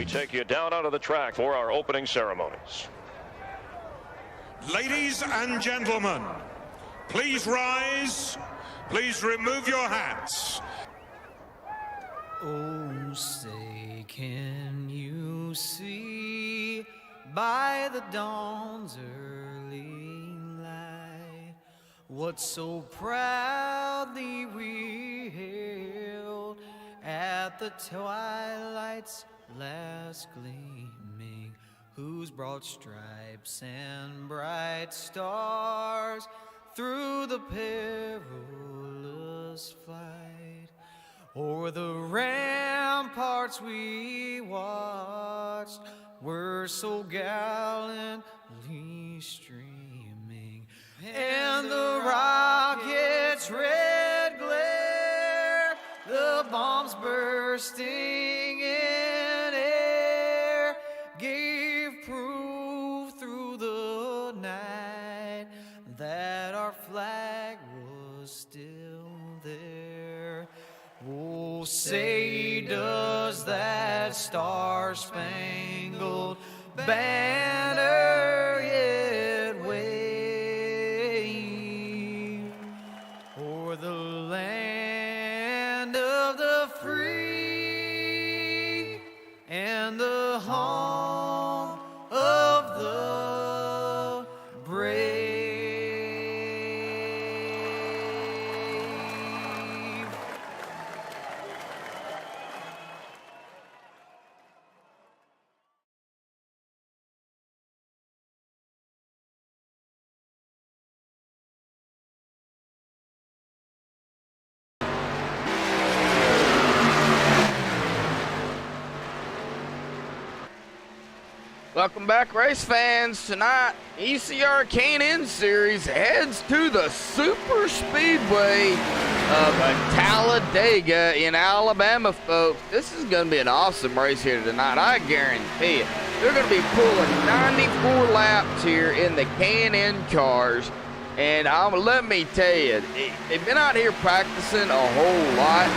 we take you down onto the track for our opening ceremonies. Ladies and gentlemen, please rise. Please remove your hats. Oh, say, can you see by the dawn's early light what so proudly we hailed at the twilight's last gleaming, whose broad stripes and bright stars through the perilous flight o'er the ramparts we watched were so gallantly streaming, and the rocket's red glare, the bombs bursting in air, gave proof through the night that our flag was still there. Oh, say, does that star-spangled banner yet wave o'er the land of the free and the home of the brave? Welcome back, race fans. Tonight, ECR K&N Series heads to the Super Speedway of Talladega in Alabama, folks. This is going to be an awesome race here tonight, I guarantee it. They're going to be pulling 94 laps here in the K&N cars. And let me tell you, they've been out here practicing a whole lot.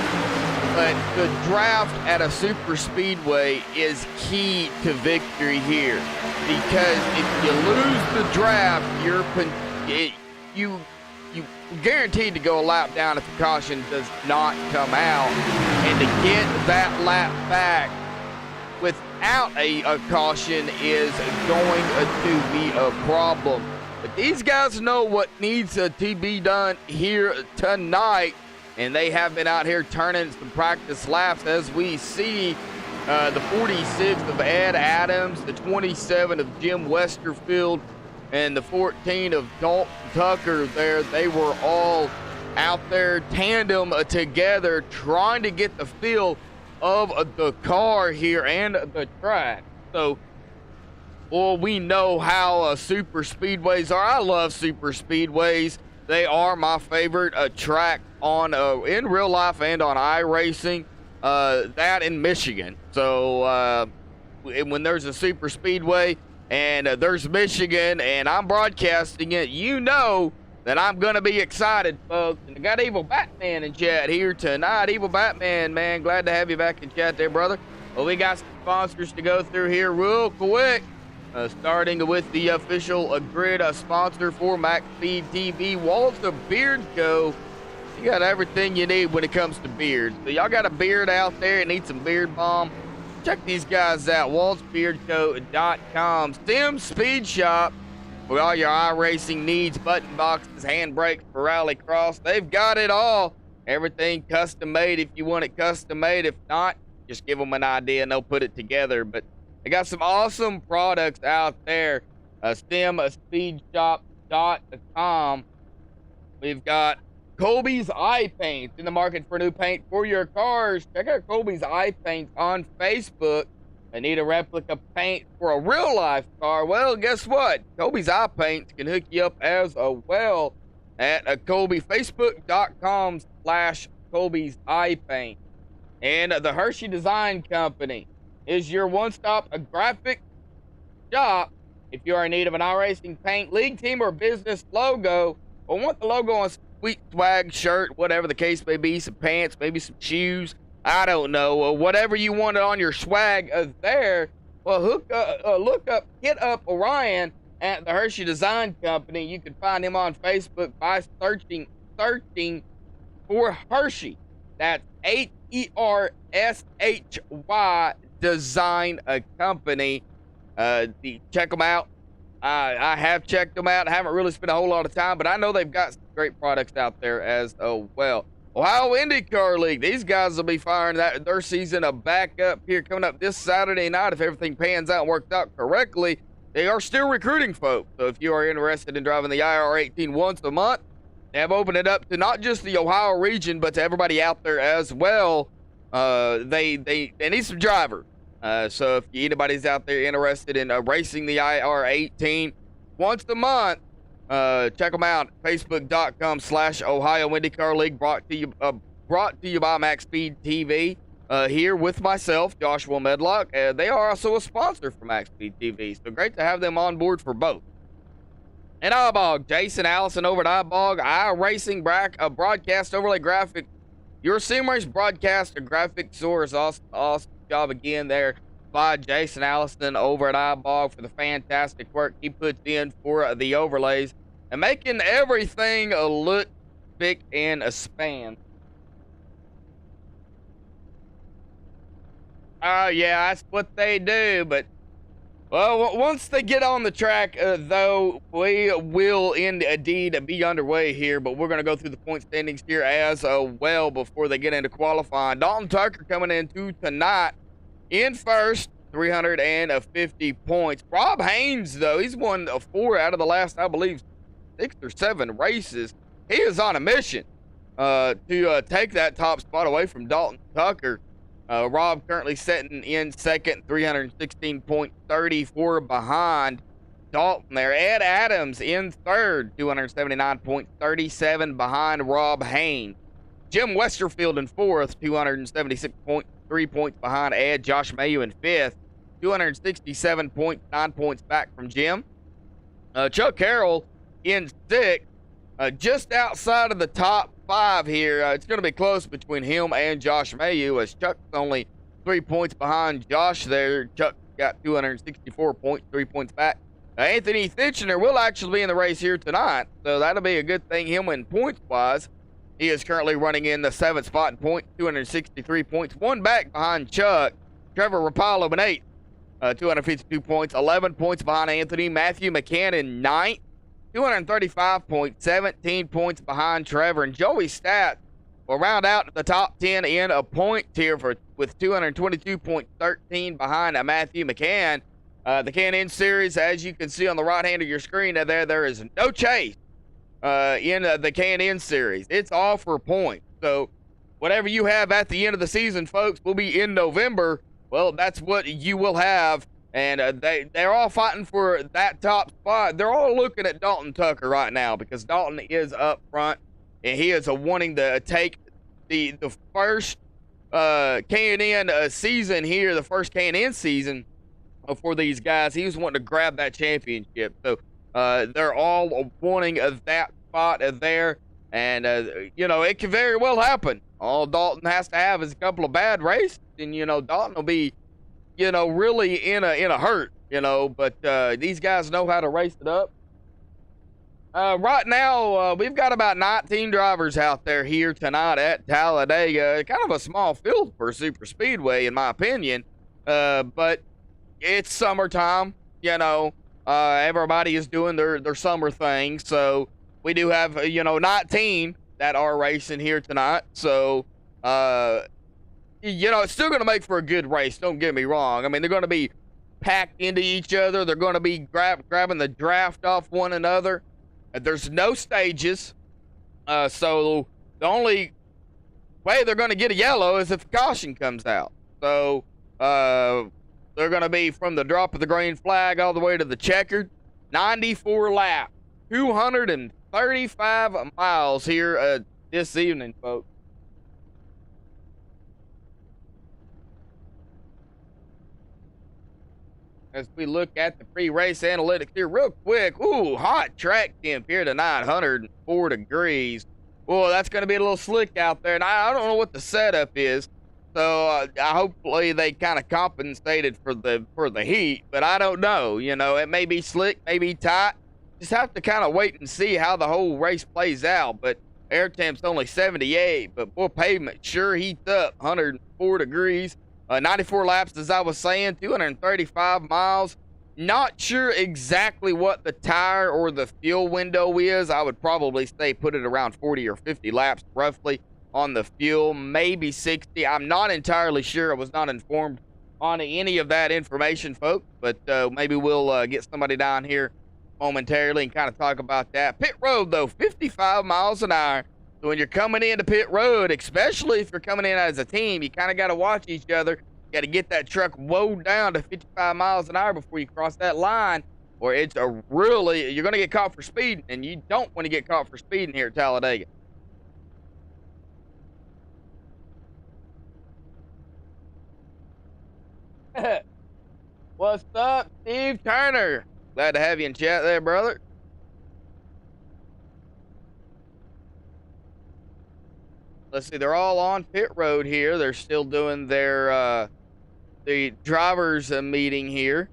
But the draft at a super speedway is key to victory here, because if you lose the draft, you're guaranteed to go a lap down if the caution does not come out, and to get that lap back without a caution is going to be a problem. But these guys know what needs to be done here tonight. And they have been out here turning some practice laps, as we see the 46 of Ed Adams, the 27 of Jim Westerfield, and the 14 of Dalton Tucker there. They were all out there tandem together trying to get the feel of the car here and the track. So, well, we know how super speedways are. I love super speedways. They are my favorite track on in real life and on iRacing. That in Michigan. So when there's a super speedway and there's Michigan and I'm broadcasting it, you know that I'm gonna be excited, folks. And I got Evil Batman in chat here tonight. Evil Batman, man, glad to have you back in chat there, brother. Well, we got some sponsors to go through here real quick. Starting with the official grid sponsor for MaxSpeedTV, Walt's Beard Co. You got everything you need when it comes to beards. So y'all got a beard out there and need some beard balm? Check these guys out, waltsbeardco.com. Sim Speed Shop for all your iRacing needs, button boxes, handbrakes for rallycross. They've got it all. Everything custom made if you want it custom made. If not, just give them an idea and they'll put it together. But they got some awesome products out there. StemSpeedShop.com. We've got Colby's Eye Paint in the market for new paint for your cars. Check out Colby's Eye Paint on Facebook. I need a replica paint for a real life car. Well, guess what? Colby's Eye Paint can hook you up as well at Colby, Facebook.com/Colby's Eye Paint. And the Hershey Design Company is your one-stop graphic shop if you are in need of an iRacing paint, league team, or business logo, or want the logo on a sweet swag shirt, whatever the case may be, some pants, maybe some shoes. I don't know, whatever you wanted on your swag there. Well, hit up Orion at the Hershey Design Company. You can find him on Facebook by searching for Hershey. That's HERSHY Design Company. Check them out. I have checked them out. I haven't really spent a whole lot of time, but I know they've got some great products out there as well. Ohio IndyCar League, these guys will be firing their season back up here coming up this Saturday night. If everything pans out and works out correctly, they are still recruiting folks. So if you are interested in driving the IR18 once a month, they have opened it up to not just the Ohio region, but to everybody out there as well. They need some drivers. So if anybody's out there interested in racing the IR18 once a month, check them out. Facebook.com/Ohio IndyCar League, brought to you by MaxSpeedTV. Here with myself, Joshua Medlock. They are also a sponsor for MaxSpeedTV, so great to have them on board for both. And iBog, Jason Allison over at iBog, iRacing broadcast overlay graphic. Your sim race broadcast and graphic source. Awesome job again there by Jason Allison over at iBog for the fantastic work he puts in for the overlays and making everything look big and a span. Yeah, that's what they do, but well, once they get on the track, though, we will indeed be underway here, but we're going to go through the point standings here as well before they get into qualifying. Dalton Tucker coming into tonight in first, 350 points. Rob Haynes, though, he's won 4 out of the last, I believe, 6 or 7 races. He is on a mission to take that top spot away from Dalton Tucker. Rob currently sitting in second, 316.34 behind Dalton there. Ed Adams in third, 279.37 behind Rob Haynes. Jim Westerfield in fourth, 276.3 points behind Ed. Josh Mayu in fifth, 267.9 points back from Jim. Chuck Carroll in sixth, just outside of the top 5 here. It's going to be close between him and Josh Mayu, as Chuck's only 3 points behind Josh there. Chuck got 264 points, 3 points back. Anthony Thitchener will actually be in the race here tonight, so that'll be a good thing him in points-wise. He is currently running in the 7th spot in points, 263 points, 1 back behind Chuck. Trevor Rapallo in 8th, 252 points, 11 points behind Anthony. Matthew McCann in 9th. 235 points, 17 points behind Trevor. And Joey Stat will round out the top 10 in a point tier with 222.13 behind Matthew McCann. The Can-In Series, as you can see on the right hand of your screen there is no chase in the Can-In Series. It's all for points. So whatever you have at the end of the season, folks, will be in November. Well, that's what you will have. And they're all fighting for that top spot. They're all looking at Dalton Tucker right now because Dalton is up front, and he is wanting to take the first K&N season here, the first K&N season for these guys. He was wanting to grab that championship. So they're all wanting that spot there, and it can very well happen. All Dalton has to have is a couple of bad races, and Dalton will be really in a hurt, but these guys know how to race it up. Right now, we've got about 19 drivers out there here tonight at Talladega. Kind of a small field for Super Speedway, in my opinion, but it's summertime, everybody is doing their summer thing, so we do have, 19 that are racing here tonight, so, it's still going to make for a good race. Don't get me wrong. I mean, they're going to be packed into each other. They're going to be grabbing the draft off one another. There's no stages. So the only way they're going to get a yellow is if the caution comes out. So they're going to be from the drop of the green flag all the way to the checkered. 94 laps. 235 miles here this evening, folks. As we look at the pre-race analytics here real quick. Ooh, hot track temp here tonight, 104 degrees. Oh, that's going to be a little slick out there. And I don't know what the setup is. So hopefully they kind of compensated for the heat, but I don't know. You know, it may be slick, maybe tight. Just have to kind of wait and see how the whole race plays out. But air temp's only 78, but boy, pavement sure heats up. 104 degrees, 94 laps, as I was saying, 235 miles. Not sure exactly what the tire or the fuel window is. I would probably say put it around 40 or 50 laps roughly on the fuel, maybe 60. I'm not entirely sure. I was not informed on any of that information, folks, but maybe we'll get somebody down here momentarily and kind of talk about that. Pit road, though, 55 miles an hour. So when you're coming into pit road, especially if you're coming in as a team, you kind of got to watch each other. Got to get that truck wound down to 55 miles an hour before you cross that line, or it's you're going to get caught for speeding, and you don't want to get caught for speeding here at Talladega. What's up, Steve Turner? Glad to have you in chat there, brother. Let's see, they're all on pit road here. They're still doing their the drivers meeting here.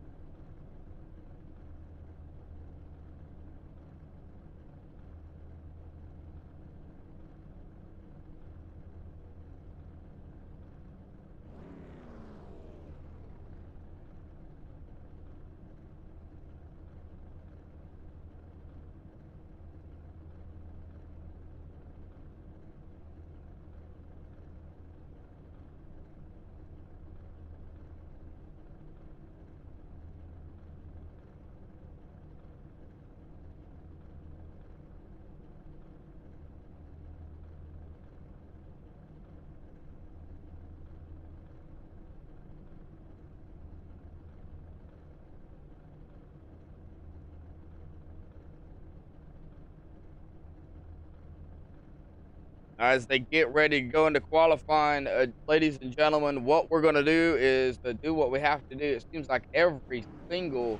As they get ready to go into qualifying, ladies and gentlemen, what we're going to do is to do what we have to do. It seems like every single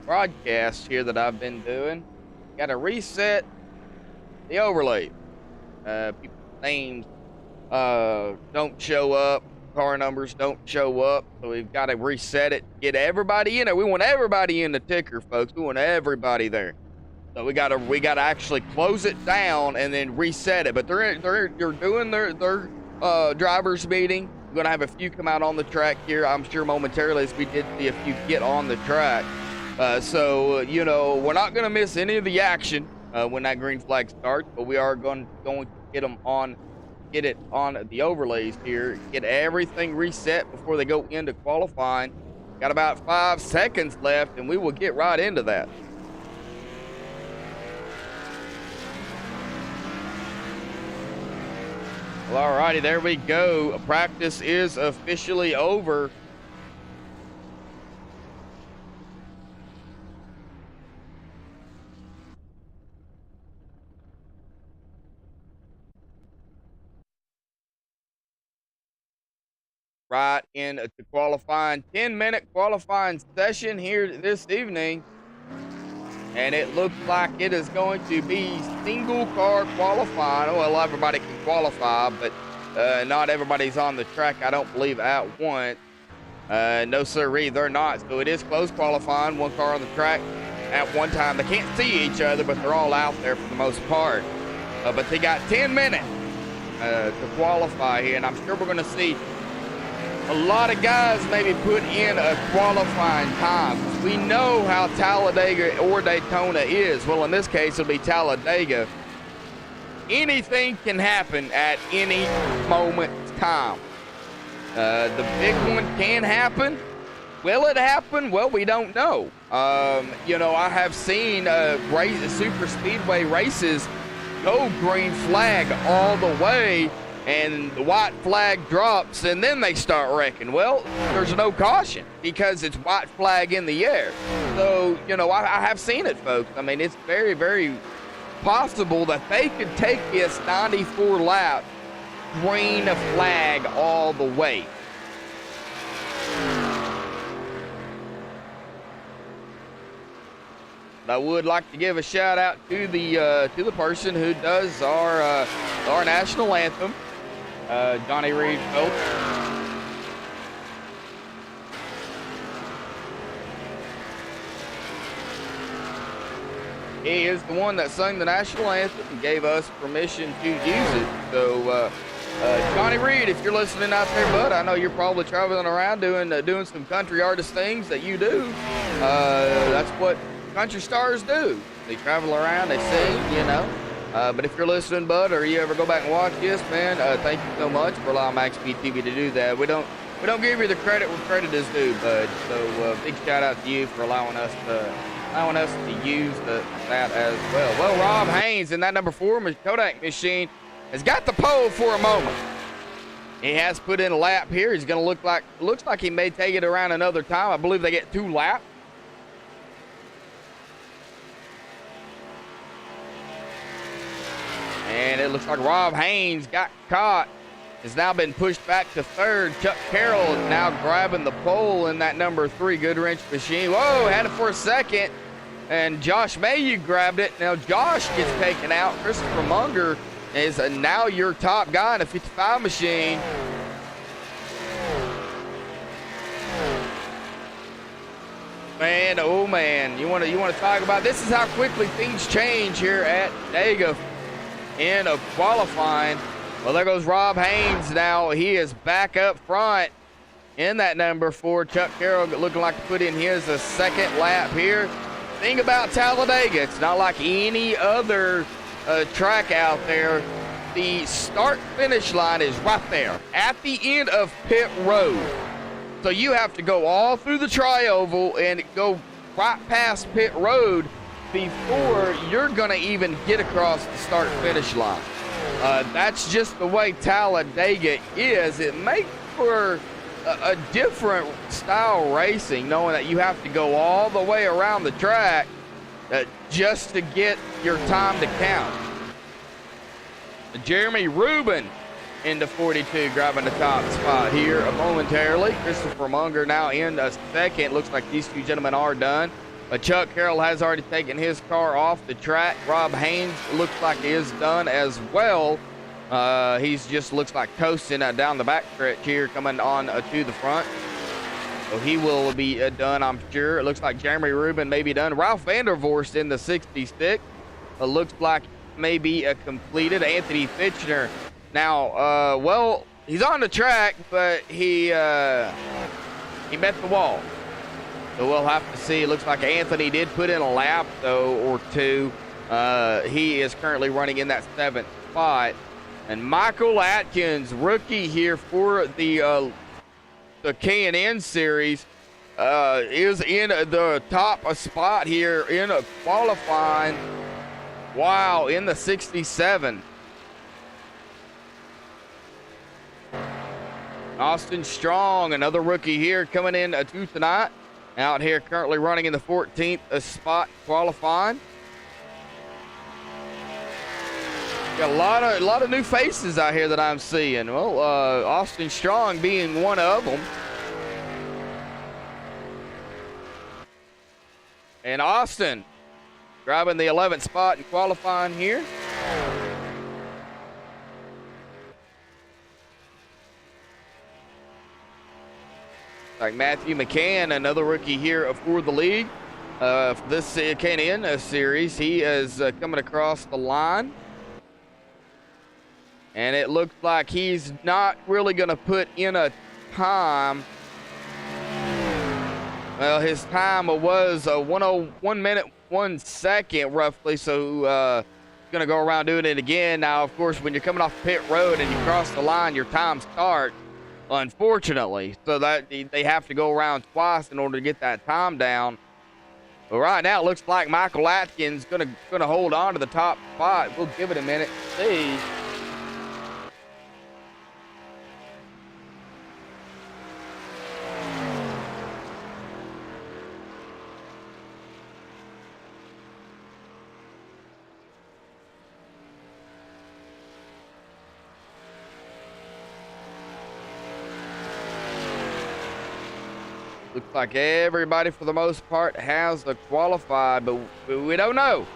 broadcast here that I've been doing, got to reset the overlay. People's names don't show up, car numbers don't show up, so we've got to reset it, get everybody in it. We want everybody in the ticker, folks. We want everybody there. So we gotta actually close it down and then reset it. But they're doing their drivers meeting. We're gonna have a few come out on the track here, I'm sure momentarily, as we did see a few get on the track. So you know, we're not gonna miss any of the action when that green flag starts. But we are going to get it on the overlays here, get everything reset before they go into qualifying. Got about 5 seconds left, and we will get right into that. Well, alrighty, there we go. Practice is officially over. Right into qualifying, 10-minute qualifying session here this evening. And it looks like it is going to be single car qualifying. Well, everybody can qualify, but not everybody's on the track, I don't believe, at once. No sirree, they're not. So it is close qualifying, one car on the track at one time. They can't see each other, but they're all out there for the most part. But they got 10 minutes to qualify here, and I'm sure we're going to see a lot of guys maybe put in a qualifying time. We know how Talladega or Daytona is. Well, in this case, it'll be Talladega. Anything can happen at any moment's time. The big one can happen. Will it happen? Well, we don't know. You know, I have seen super speedway races go green flag all the way, and the white flag drops, and then they start wrecking. Well, there's no caution because it's white flag in the air. So, you know, I have seen it, folks. I mean, it's very, very possible that they could take this 94 lap green flag all the way. I would like to give a shout out to the person who does our national anthem. Johnny Reed Phelps. He is the one that sung the national anthem and gave us permission to use it. So, Johnny Reed, if you're listening out there, bud, I know you're probably traveling around doing some country artist things that you do. That's what country stars do. They travel around, they sing, you know. But if you're listening, bud, or you ever go back and watch this, man, thank you so much for allowing MaxSpeedTV to do that. We don't give you the credit where credit is due, bud. So big shout out to you for allowing us to use that as well. Well, Rob Haynes in that number 4 Kodak machine has got the pole for a moment. He has put in a lap here. He's going to looks like he may take it around another time. I believe they get 2 laps. And it looks like Rob Haynes got caught. Has now been pushed back to 3rd. Chuck Carroll now grabbing the pole in that number 3 Goodwrench machine. Whoa, had it for a second. And Josh Mayhew grabbed it. Now Josh gets taken out. Christopher Munger is now your top guy in a 55 machine. Man, oh man, you want to talk about this? Is how quickly things change here at Dega in a qualifying. Well, there goes Rob Haynes now. He is back up front in that number 4. Chuck Carroll looking like to put in his second lap here. Thing about Talladega, it's not like any other track out there. The start-finish line is right there at the end of pit road. So you have to go all through the tri-oval and go right past pit road before you're going to even get across the start-finish line. That's just the way Talladega is. It makes for a different style racing, knowing that you have to go all the way around the track just to get your time to count. Jeremy Rubin into 42, grabbing the top spot here momentarily. Christopher Munger now in a second. Looks like these 2 gentlemen are done. Chuck Carroll has already taken his car off the track. Rob Haynes looks like he is done as well. He's just looks like coasting down the backstretch here, coming on to the front. So he will be done, I'm sure. It looks like Jeremy Rubin may be done. Ralph Vandervorst in the 66. Looks like maybe completed. Anthony Fitchner. Now, well, he's on the track, but he met the wall. So we'll have to see. It looks like Anthony did put in a lap, though, or 2. He is currently running in that 7th spot. And Michael Atkins, rookie here for the K&N series, is in the top spot here in a qualifying. Wow, in the 67. Austin Strong, another rookie here, coming in to tonight. Out here currently running in the 14th spot qualifying. Got a lot of new faces out here that I'm seeing. Well, Austin Strong being one of them. And Austin grabbing the 11th spot in qualifying here. Like Matthew McCann, another rookie here for the league. For this K&N series, he is coming across the line. And it looks like he's not really going to put in a time. Well, his time was 1 minute, 1 second roughly. So going to go around doing it again. Now, of course, when you're coming off pit road and you cross the line, your time starts, unfortunately. So that they have to go around twice in order to get that time down. But right now, it looks like Michael Atkins going to hold on to the top spot. We'll give it a minute to see. Looks like everybody, for the most part, has qualified, but we don't know.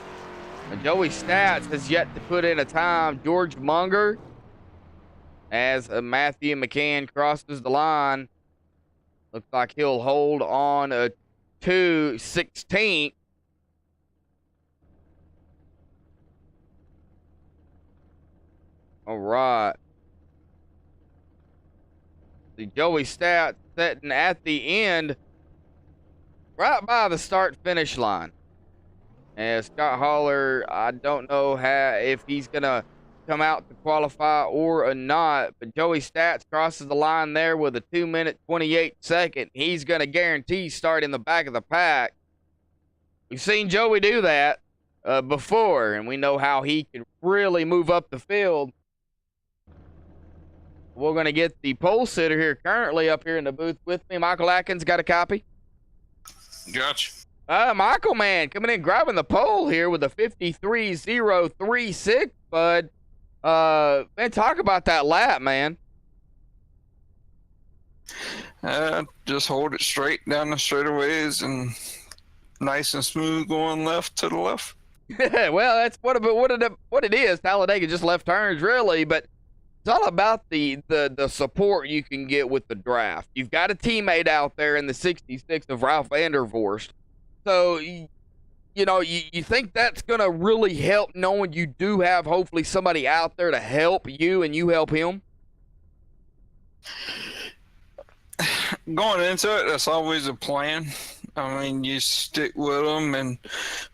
And Joey Stats has yet to put in a time. George Munger as Matthew McCann crosses the line. Looks like he'll hold on to 16th. All right. The Joey Stats sitting at the end, right by the start-finish line. And Scott Holler, I don't know if he's going to come out to qualify or not, but Joey Stats crosses the line there with a 2-minute 28-second. He's going to guarantee start in the back of the pack. We've seen Joey do that before, and we know how he can really move up the field. We're going to get the pole sitter here currently up here in the booth with me. Michael Atkins, got a copy? Gotcha. Michael, man, coming in grabbing the pole here with a 53.036, bud. Man, talk about that lap, man. Just hold it straight down the straightaways and nice and smooth going left to the left. Well, that's what it is. Talladega just left turns, really, but it's all about the support you can get with the draft. You've got a teammate out there in the 66 of Ralph Vandervorst. So, you think that's going to really help knowing you do have hopefully somebody out there to help you and you help him? Going into it, that's always a plan. I mean, you stick with them.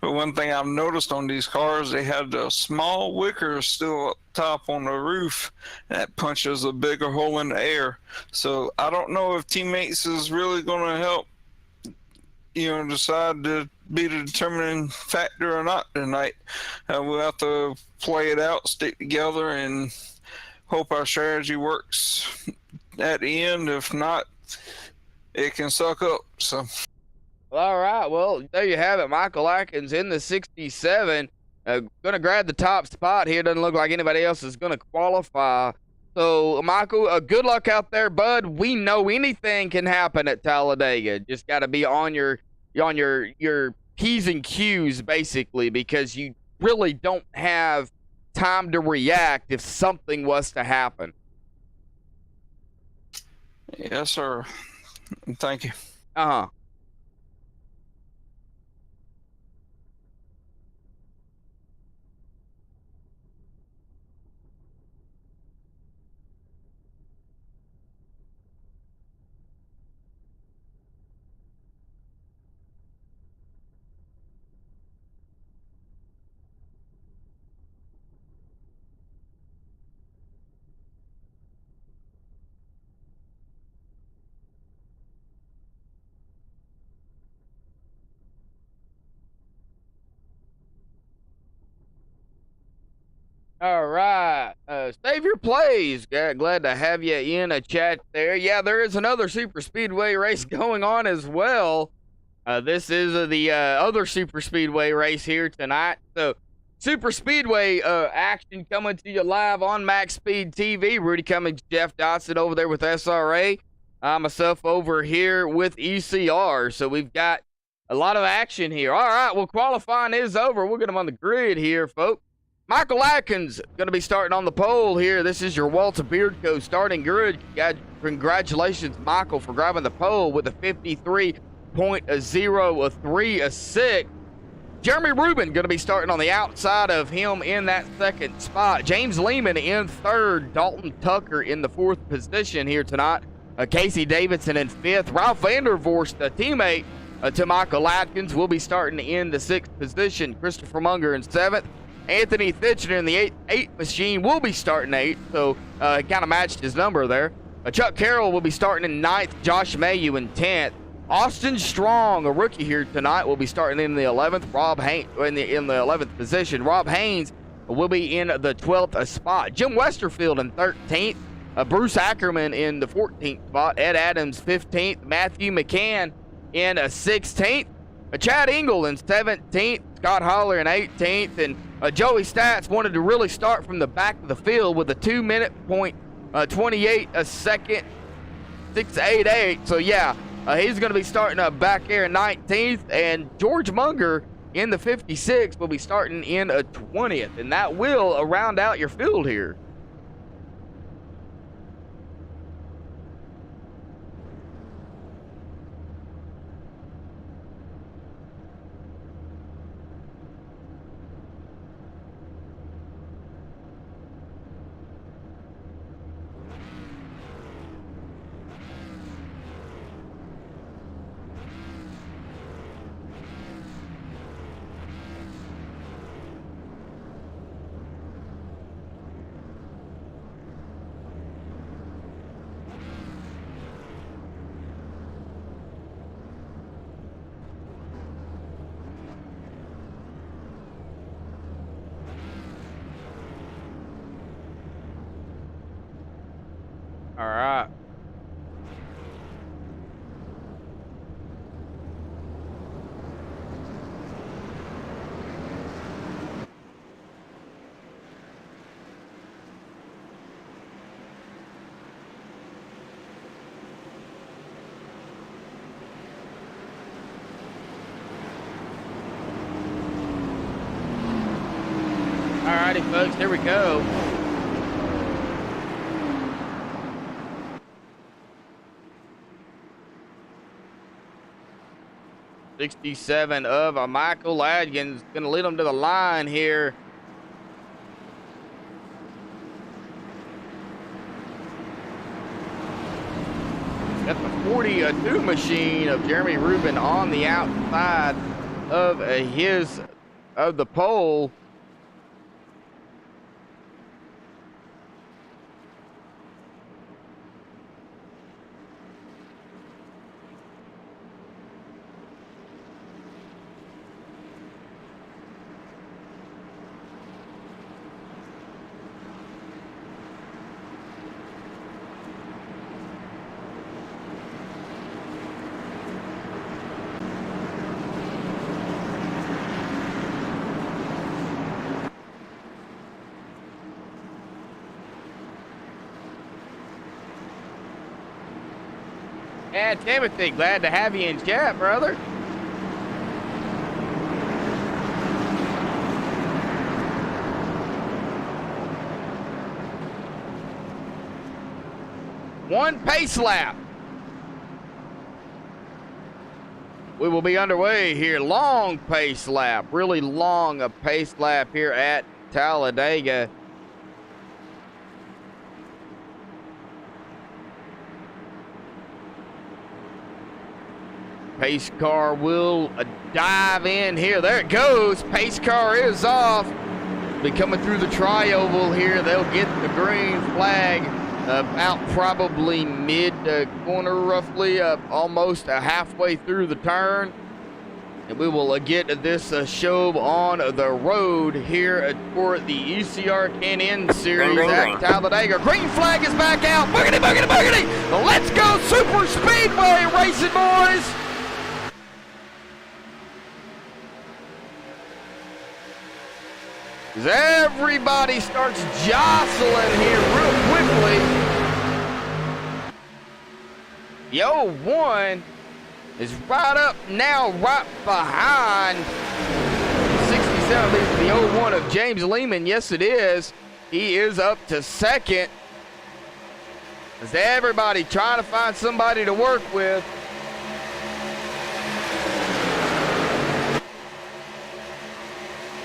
But one thing I've noticed on these cars, they have the small wicker still up top on the roof. That punches a bigger hole in the air. So I don't know if teammates is really going to help, decide to be the determining factor or not tonight. We'll have to play it out, stick together, and hope our strategy works at the end. If not, it can suck up. So. All right, well, there you have it. Michael Atkins in the 67. Going to grab the top spot here. Doesn't look like anybody else is going to qualify. So, Michael, good luck out there, bud. We know anything can happen at Talladega. Just got to be on your P's and Q's, basically, because you really don't have time to react if something was to happen. Yes, sir. Thank you. Uh-huh. All right. Save your plays. Glad to have you in a chat there. Yeah, there is another super speedway race going on as well. This is the other super speedway race here tonight. So, super speedway action coming to you live on MaxSpeedTV. Rudy Cummings, Jeff Dotson over there with SRA. Myself over here with ECR. So, we've got a lot of action here. All right. Well, qualifying is over. We'll get them on the grid here, folks. Michael Atkins going to be starting on the pole here. This is your Walter Beard Co. starting grid. Congratulations, Michael, for grabbing the pole with a 53.036. Jeremy Rubin going to be starting on the outside of him in that second spot. James Lehman in third. Dalton Tucker in the fourth position here tonight. Casey Davidson in fifth. Ralph Vandervorst, a teammate to Michael Atkins, will be starting in the sixth position. Christopher Munger in seventh. Anthony Thitchner in the 8 machine will be starting 8, so he kind of matched his number there. Chuck Carroll will be starting in 9th. Josh Mayu in 10th. Austin Strong, a rookie here tonight, will be starting in the 11th. Rob Haynes in the 11th position. Rob Haynes will be in the 12th spot. Jim Westerfield in 13th. Bruce Ackerman in the 14th spot. Ed Adams 15th. Matthew McCann in 16th. Chad Engel in 17th. Scott Holler in 18th. And Joey Stats wanted to really start from the back of the field with a 2-minute 28 a second 6.88. So yeah, he's going to be starting back there in 19th, and George Munger in the 56 will be starting in 20th, and that will round out your field here. All right. Alrighty, folks, here we go. '67 of Michael Adkins going to lead them to the line here. Got the 42 machine of Jeremy Rubin on the outside of the pole. And Timothy, glad to have you in chat, brother. One pace lap. We will be underway here. Long pace lap, really long a pace lap here at Talladega. Pace car will dive in here. There it goes. Pace car is off. Be coming through the tri-oval here. They'll get the green flag about probably mid corner, roughly, almost halfway through the turn. And we will get this show on the road here for the ECR Can-In Series at Talladega. Green flag is back out. Boogity, boogity, boogity. Let's go super speedway racing, boys. As everybody starts jostling here real quickly. The 01 is right up now, right behind 67. Leads the 01 of James Lehman. Yes, it is. He is up to second. As everybody trying to find somebody to work with.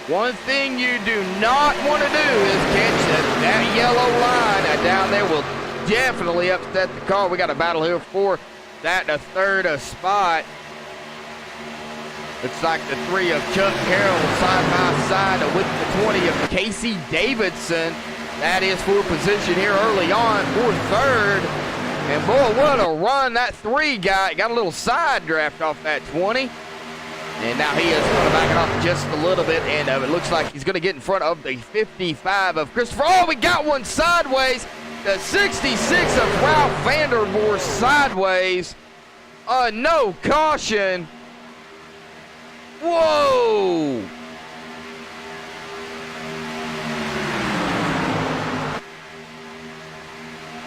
One thing you do not want to do is catch that yellow line down there. Will definitely upset the car. We got a battle here for that third spot. Looks like the 3 of Chuck Carroll side by side with the 20 of Casey Davidson. That is for position here early on for third. And boy, what a run that 3 got. Got a little side draft off that 20. And now he is going to back it off just a little bit, and it looks like he's going to get in front of the 55 of Christopher. Oh, we got one sideways. The 66 of Ralph Vandervoort sideways. No caution. Whoa.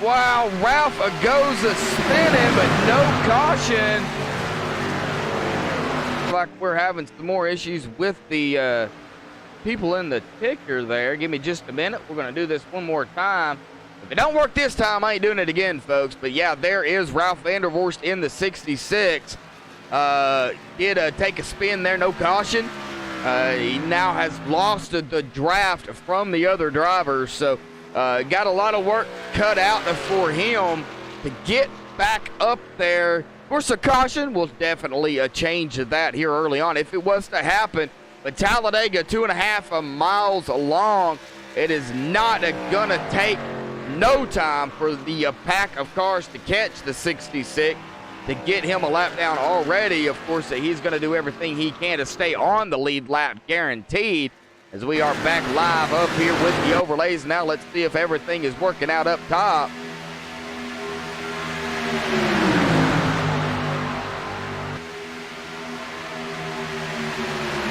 Wow, Ralph goes spinning, but no caution. Like we're having some more issues with the people in the ticker there. Give me just a minute. We're going to do this one more time. If it don't work this time, I ain't doing it again, folks. But yeah, there is Ralph Vandervoort in the 66. Did take a spin there, no caution. He now has lost the draft from the other drivers. So got a lot of work cut out for him to get back up there. Of course, a caution will definitely change that here early on if it was to happen. But Talladega, 2.5 miles long. It is not going to take no time for the pack of cars to catch the 66 to get him a lap down already. Of course, he's going to do everything he can to stay on the lead lap, guaranteed. As we are back live up here with the overlays. Now let's see if everything is working out up top.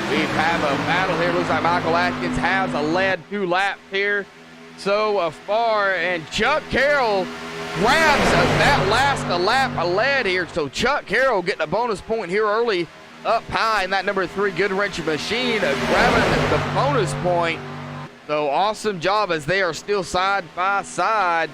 We have a battle here. Looks like Michael Atkins has led 2 laps here so far, and Chuck Carroll grabs that last lap led here. So Chuck Carroll getting a bonus point here early up high in that number 3 Goodwrench machine, grabbing the bonus point. So awesome job as they are still side by side.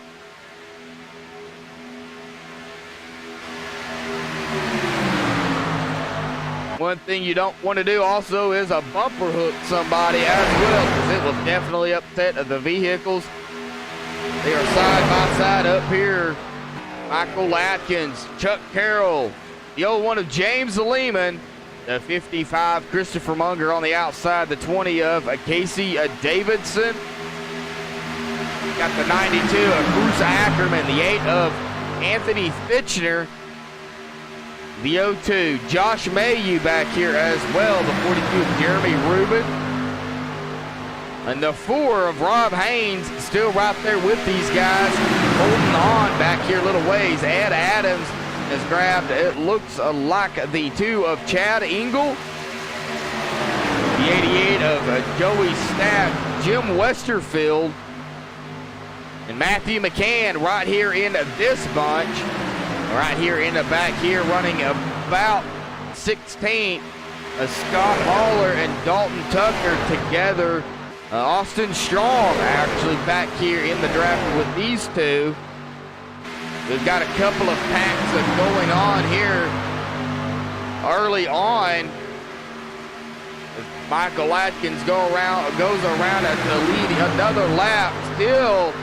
One thing you don't want to do also is a bumper hook somebody as well, because it will definitely upset the vehicles. They are side by side up here. Michael Atkins, Chuck Carroll, the old one of James Lehman, the 55 Christopher Munger on the outside, the 20 of Casey Davidson. Got the 92 of Bruce Ackerman, the 8 of Anthony Fitchner. The 02, Josh Mayhew back here as well, the 42 of Jeremy Rubin. And the 4 of Rob Haynes still right there with these guys, holding on back here a little ways. Ed Adams has grabbed, it looks like the 2 of Chad Engel. The 88 of Joey Stapp, Jim Westerfield. And Matthew McCann right here in this bunch. Right here in the back here, running about 16th. Scott Hauler and Dalton Tucker together. Austin Strong actually back here in the draft with these 2. We've got a couple of packs going on here early on. Michael Atkins goes around to lead another lap, still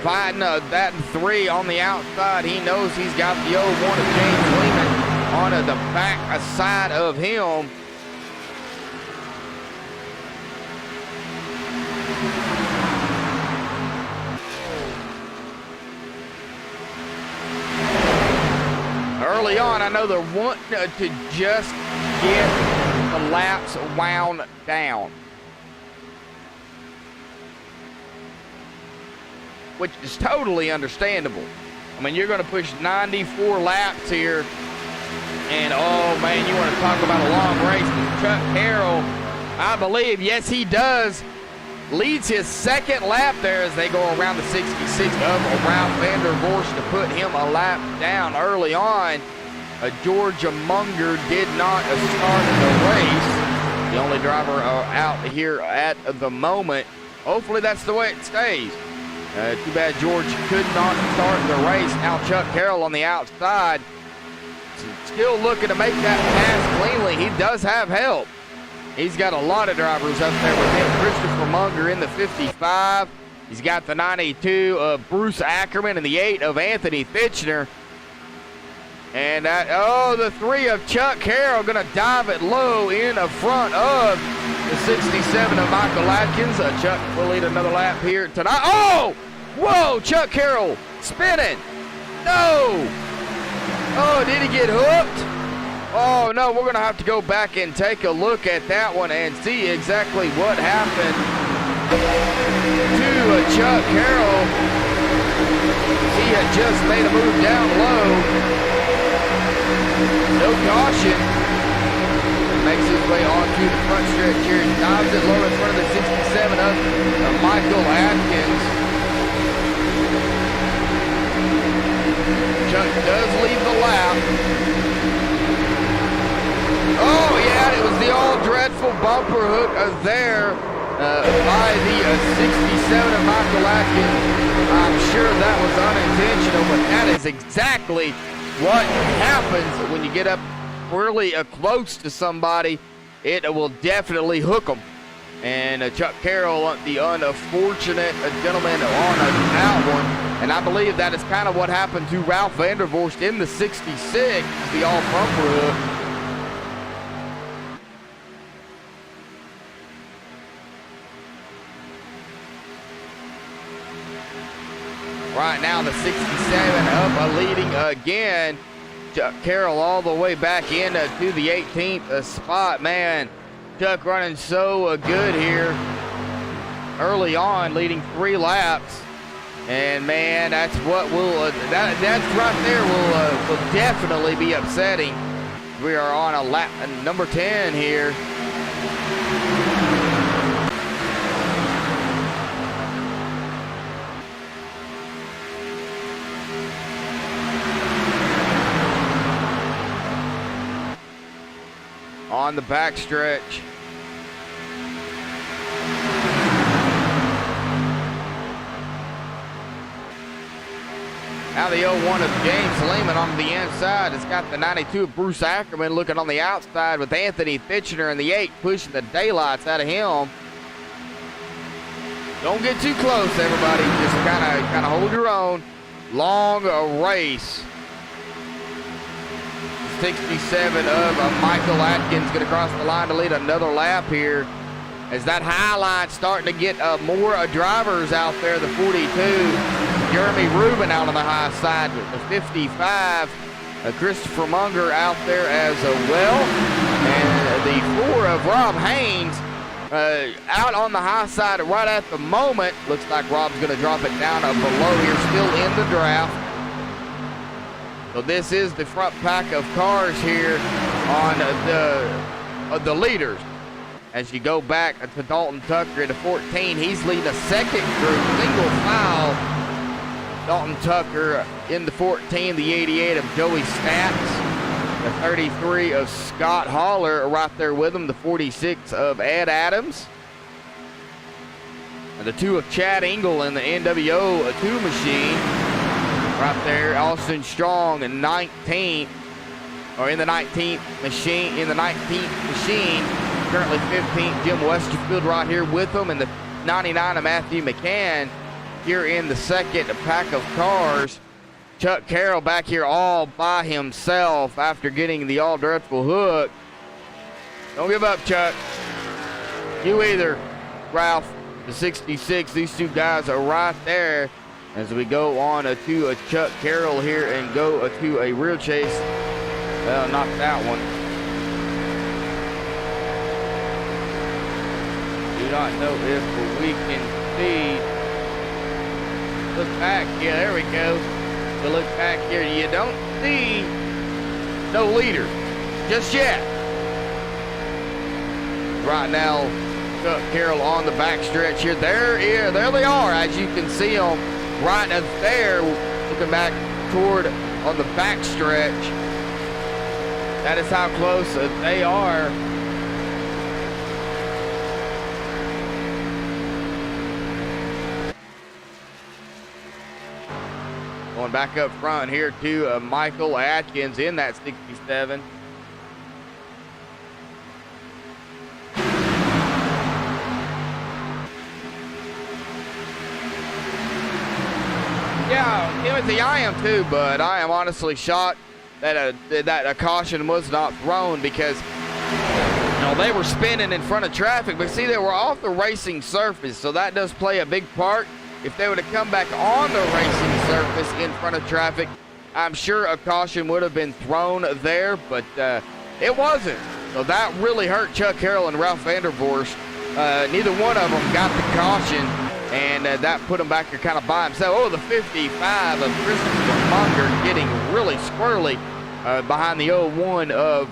fighting that 3 on the outside. He knows he's got the old one of James Lehman on the back side of him. Early on, I know they're wanting to just get the laps wound down, which is totally understandable. I mean, you're going to push 94 laps here, and oh man, you want to talk about a long race. Chuck Carroll, I believe, yes he does, leads his 2nd lap there as they go around the 66 of Ralph Vandervorst to put him a lap down early on. George Munger did not start the race. The only driver out here at the moment. Hopefully that's the way it stays. Too bad George could not start the race. Now Chuck Carroll on the outside, still looking to make that pass cleanly. He does have help. He's got a lot of drivers up there with him. Christopher Munger in the 55. He's got the 92 of Bruce Ackerman and the 8 of Anthony Fitchner. And the 3 of Chuck Carroll going to dive it low in front of the 67 of Michael Atkins. Chuck will lead another lap here tonight. Oh! Whoa! Chuck Carroll spinning. No! Oh, did he get hooked? Oh, no, we're going to have to go back and take a look at that one and see exactly what happened to Chuck Carroll. He had just made a move down low. No caution. Makes his way onto the front stretch here. Dives it low in front of the 67 of Michael Atkins. Chuck does leave the lap. Oh, yeah, it was the all-dreadful bumper hook there by the 67 of Michael Atkins. I'm sure that was unintentional, but that is exactly what happens when you get up really close to somebody. It will definitely hook them. And Chuck Carroll, the unfortunate gentleman on that one. And I believe that is kind of what happened to Ralph Vandervorst in the 66, the all-bumper hook. Right now, the 67 up leading again. Chuck Carroll all the way back in to the 18th spot. Man, Chuck running so good here early on, leading 3 laps. And man, that's what will that's right there will definitely be upsetting. We are on a lap number 10 here. On the backstretch. Now the 01 of James Lehman on the inside. It's got the 92 of Bruce Ackerman looking on the outside with Anthony Fitchner in the 8 pushing the daylights out of him. Don't get too close, everybody. Just kind of hold your own. Long race. 67 of Michael Atkins going to cross the line to lead another lap here. As that high line starting to get more drivers out there. The 42, Jeremy Rubin out on the high side with the 55. Christopher Munger out there as well. And the 4 of Rob Haynes out on the high side right at the moment. Looks like Rob's going to drop it down below here, still in the draft. So this is the front pack of cars here on the leaders. As you go back to Dalton Tucker at the 14, he's leading a second group, single file. Dalton Tucker in the 14, the 88 of Joey Stats, the 33 of Scott Haller right there with him, the 46 of Ed Adams, and the 2 of Chad Engel in the NWO 2 machine. Right there, Austin Strong in 19th, or in the 19th machine, currently 15th, Jim Westerfield right here with them, and the 99 of Matthew McCann here in the second pack of cars. Chuck Carroll back here all by himself after getting the All Dreadful hook. Don't give up, Chuck. You either, Ralph, the 66. These two guys are right there. As we go on to a Chuck Carroll here and go to a rear chase. Well, not that one. Do not know if we can see. Look back. Yeah, there we go. So look back here. You don't see no leader just yet. Right now, Chuck Carroll on the back stretch here. There they are, as you can see them. Right up there, looking back toward on the back stretch. That is how close they are. Going back up front here to Michael Atkins in that 67. Yeah, Timothy, I am too, but I am honestly shocked that a caution was not thrown because they were spinning in front of traffic. But see, they were off the racing surface, so that does play a big part. If they would have come back on the racing surface in front of traffic, I'm sure a caution would have been thrown there, but it wasn't. So that really hurt Chuck Carroll and Ralph Vandervorst. Neither one of them got the caution. And that put him back here kind of by himself. Oh, the 55 of Christopher Munger getting really squirrely behind the 01 of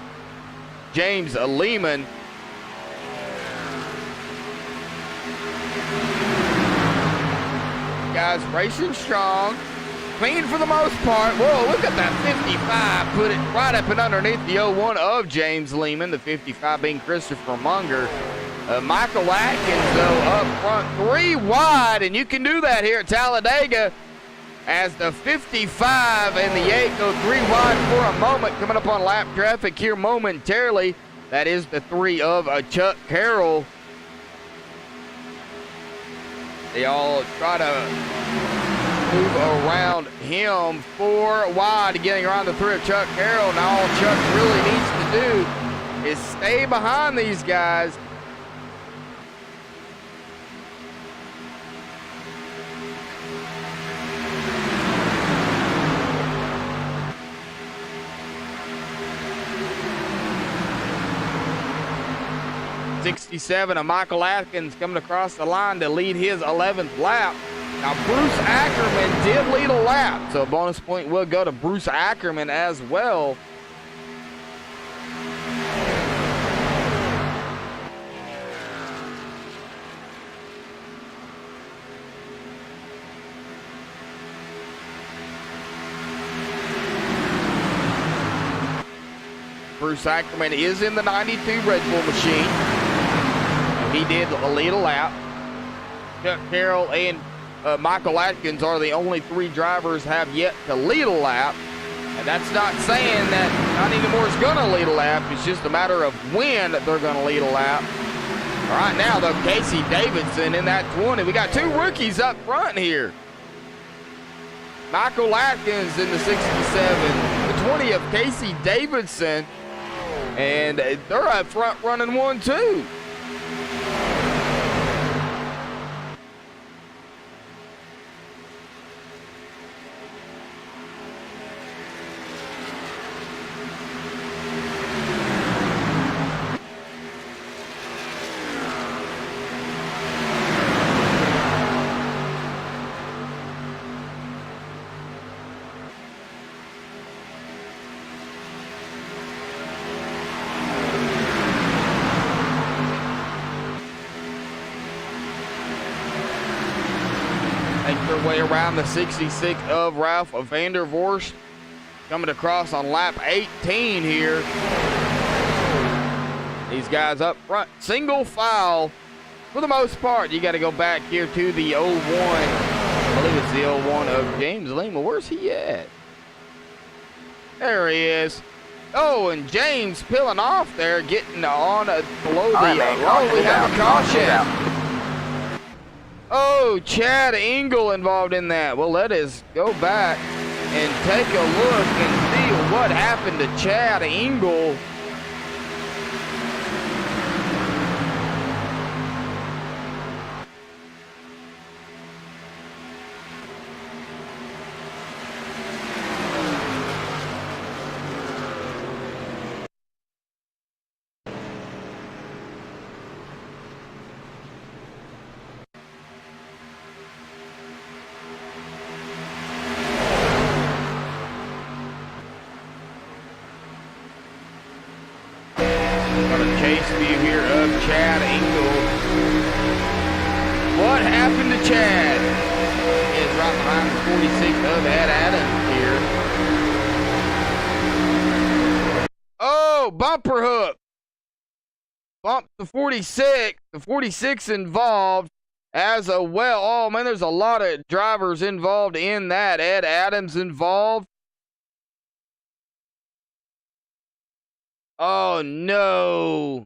James Lehman. Guys racing strong. Clean for the most part. Whoa, look at that 55. Put it right up and underneath the 01 of James Lehman. The 55 being Christopher Munger. Michael Atkins, though, up front 3 wide, and you can do that here at Talladega as the 55 and the 8 go 3 wide for a moment. Coming up on lap traffic here momentarily. That is the 3 of Chuck Carroll. They all try to move around him 4 wide, getting around the 3 of Chuck Carroll. Now all Chuck really needs to do is stay behind these guys. '67 of Michael Atkins coming across the line to lead his 11th lap. Now, Bruce Ackerman did lead a lap, so a bonus point will go to Bruce Ackerman as well. Bruce Ackerman is in the 92 Red Bull machine. He did lead a lap. Chuck Carroll and Michael Atkins are the only 3 drivers have yet to lead a lap. And that's not saying that not anymore is going to lead a lap. It's just a matter of when they're going to lead a lap. Right now, though, Casey Davidson in that 20. We got 2 rookies up front here. Michael Atkins in the 67. The 20 of Casey Davidson. And they're up front running 1-2. Way around the 66 of Ralph Vandervorst, coming across on lap 18 here. These guys up front, single file for the most part. You got to go back here to the 01. I believe it's the 01 of James Lima. Where's he at? There he is. Oh, and James peeling off there, getting on below the. Oh, we have a caution. Oh, Chad Engel involved in that. Well, let us go back and take a look and see what happened to Chad Engel. Chase view here of Chad Engel. What happened to Chad? Is right behind the 46 of Ed Adams here. Oh, bumper hook. Bump the 46. The 46 involved as well. Oh, man, there's a lot of drivers involved in that. Ed Adams involved. Oh, no.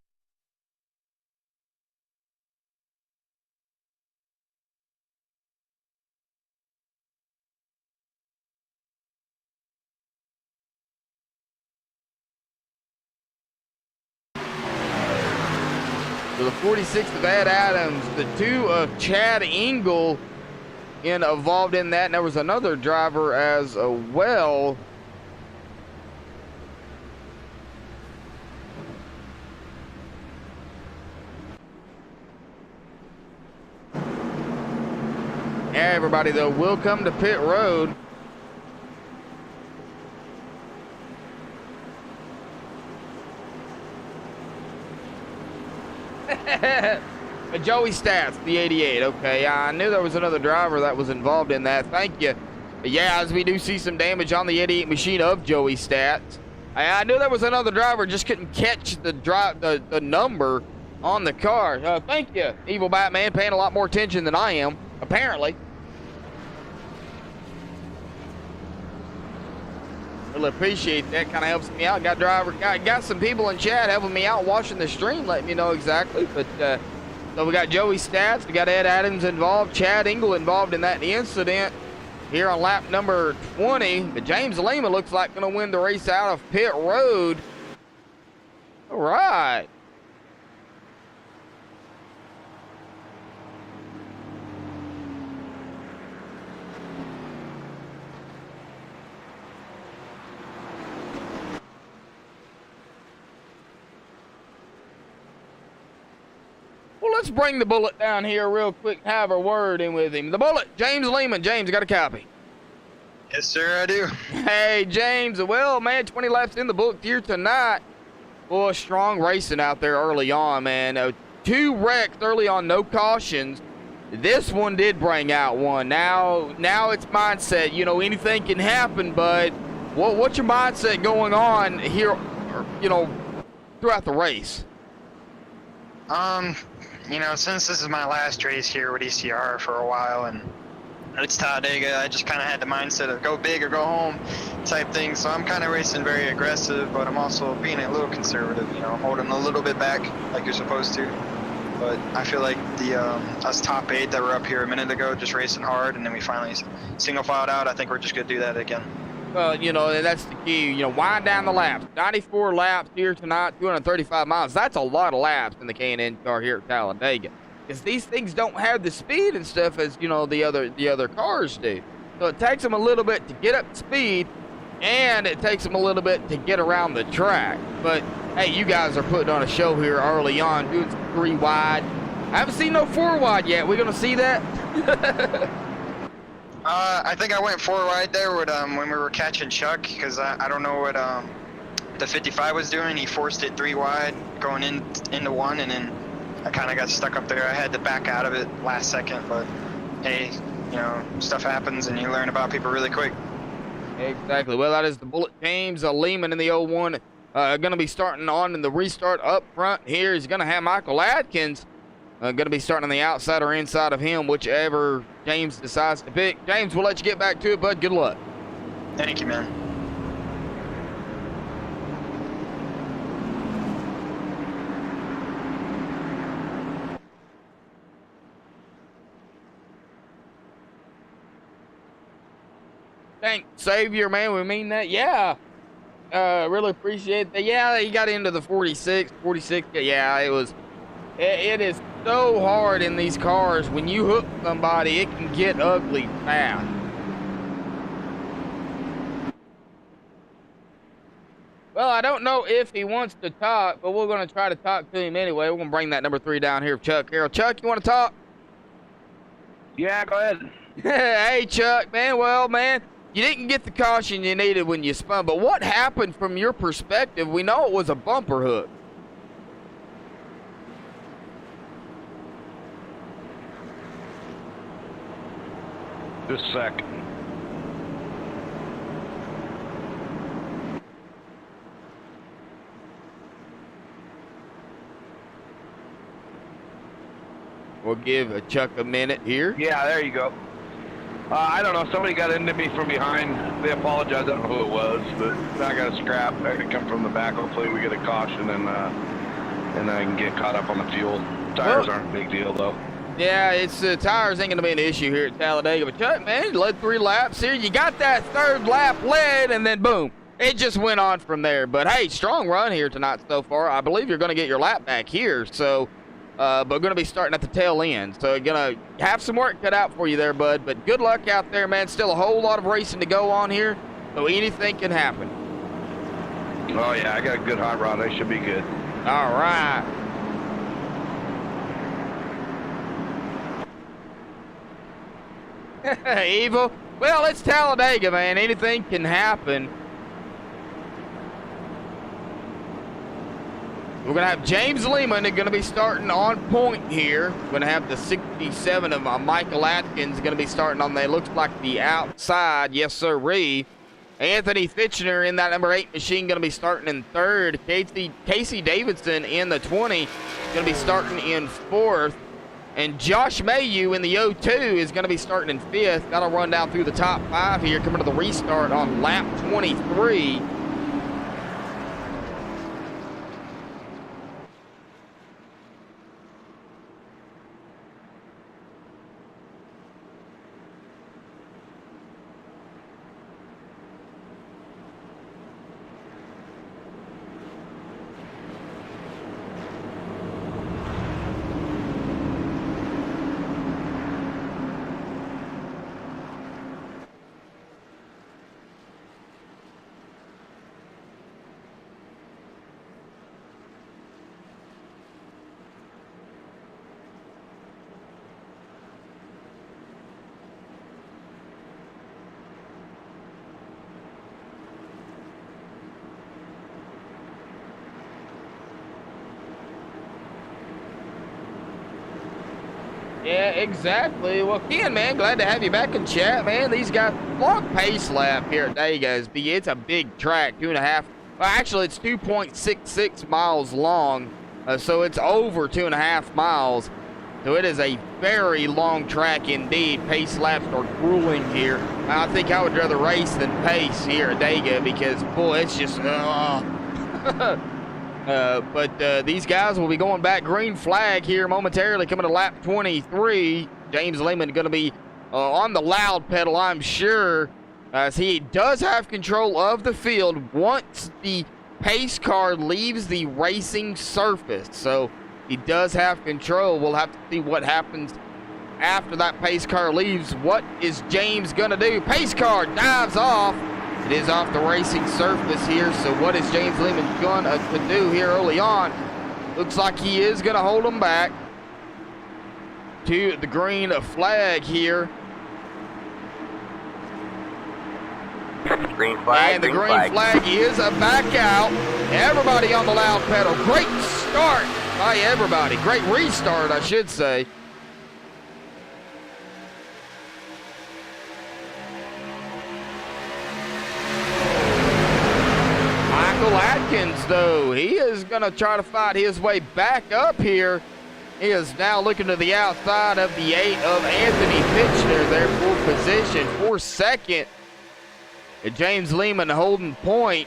So the 46th of Ed Adams, the 2 of Chad Engel involved in that. And there was another driver as well. Everybody, though, will come to pit road. Joey Stats, the 88. Okay, I knew there was another driver that was involved in that. Thank you. But yeah, as we do see some damage on the 88 machine of Joey Stats. I knew there was another driver, just couldn't catch the number on the car. Thank you, Evil Batman, paying a lot more attention than I am, apparently. Really appreciate that. Kind of helps me out. Got some people in chat helping me out watching the stream, letting me know exactly. But so we got Joey Stats, we got Ed Adams involved, Chad Engel involved in that incident here on lap number 20. But James Lima looks like going to win the race out of pit road. All right. let's bring the Bullet down here real quick, have a word in with him. The Bullet, James Lehman. James, got a copy? Yes, sir, I do. Hey, James. Well, man, 20 laps in the book here tonight. Boy, strong racing out there early on, man. 2 wrecks early on, no cautions. This one did bring out one. Now it's mindset. You know, anything can happen, but what's your mindset going on here, you know, throughout the race? You know, since this is my last race here with ECR for a while, and it's Talladega, I just kind of had the mindset of go big or go home type thing. So I'm kind of racing very aggressive, but I'm also being a little conservative. You know, holding a little bit back like you're supposed to. But I feel like the us top 8 that were up here a minute ago, just racing hard, and then we finally single filed out. I think we're just gonna do that again. Well, you know, that's the key. You know, wind down the laps. 94 laps here tonight, 235 miles. That's a lot of laps in the K&N car here at Talladega. Because these things don't have the speed and stuff as, you know, the other cars do. So it takes them a little bit to get up to speed, and it takes them a little bit to get around the track. But, hey, you guys are putting on a show here early on, doing some 3 wide. I haven't seen no 4 wide yet. We gonna see that? I think I went 4 wide there with, when we were catching Chuck, because I don't know what the 55 was doing. He forced it 3 wide going into 1, and then I kind of got stuck up there. I had to back out of it last second, but hey, you know, stuff happens and you learn about people really quick. Exactly. Well, that is the Bullet. James Lehman in the 01. Going to be starting on in the restart up front here. He's going to have Michael Atkins. Going to be starting on the outside or inside of him, whichever James decides to pick. James, we'll let you get back to it, bud. Good luck. Thank you, man. Thank Savior, man. We mean that. Yeah. Really appreciate that. Yeah, he got into the 46. Yeah, it is so hard in these cars. When you hook somebody, it can get ugly fast. Well, I don't know if he wants to talk, but we're going to try to talk to him anyway. We're going to bring that number 3 down here, Chuck Carroll. Chuck, you want to talk? Yeah, go ahead. Hey, Chuck, man. Well, man, you didn't get the caution you needed when you spun, but what happened from your perspective? We know it was a bumper hook. Just a sec. We'll give Chuck a minute here. Yeah, there you go. I don't know. Somebody got into me from behind. They apologize. I don't know who it was, but I got a scrap. I could come from the back. Hopefully we get a caution and I can get caught up on the fuel. Tires aren't a big deal, though. Yeah, it's tires ain't going to be an issue here at Talladega. But Chuck, man, you led 3 laps here. You got that 3rd lap led, and then boom. It just went on from there. But, hey, strong run here tonight so far. I believe you're going to get your lap back here. So, but going to be starting at the tail end. So, you're going to have some work cut out for you there, bud. But good luck out there, man. Still a whole lot of racing to go on here. So, anything can happen. Oh, yeah, I got a good hot rod. I should be good. All right. Evil. Well, it's Talladega, man. Anything can happen. We're going to have James Lehman going to be starting on point here. We're going to have the 67 of Michael Atkins going to be starting on, looks like the outside. Yes, sir-ree. Anthony Fitchner in that number 8 machine going to be starting in 3rd. Casey Davidson in the 20 going to be starting in 4th. And Josh Mayu in the 02 is going to be starting in 5th. That'll run down through the top 5 here, coming to the restart on lap 23. exactly. Well, Ken, man, glad to have you back in chat, man. These guys, long pace lap here at Degas. It's a big track, 2.5. Well, actually, it's 2.66 miles long, so it's over 2.5 miles. So it is a very long track indeed. Pace laps are grueling here. I think I would rather race than pace here at Dega because, boy, it's just, but these guys will be going back green flag here momentarily, coming to lap 23. James Lehman going to be on the loud pedal, I'm sure, as he does have control of the field once the pace car leaves the racing surface. So he does have control. We'll have to see what happens after that pace car leaves. What is James going to do? Pace car dives off. It is off the racing surface here, so what is James Lehman going to do here early on? Looks like he is going to hold him back to the green flag here. Green flag, and the green flag is a back out. Everybody on the loud pedal. Great start by everybody. Great restart, I should say. Michael Atkins, though, he is going to try to fight his way back up here. He is now looking to the outside of the 8 of Anthony Fitchner there for position, for second. And James Lehman holding point.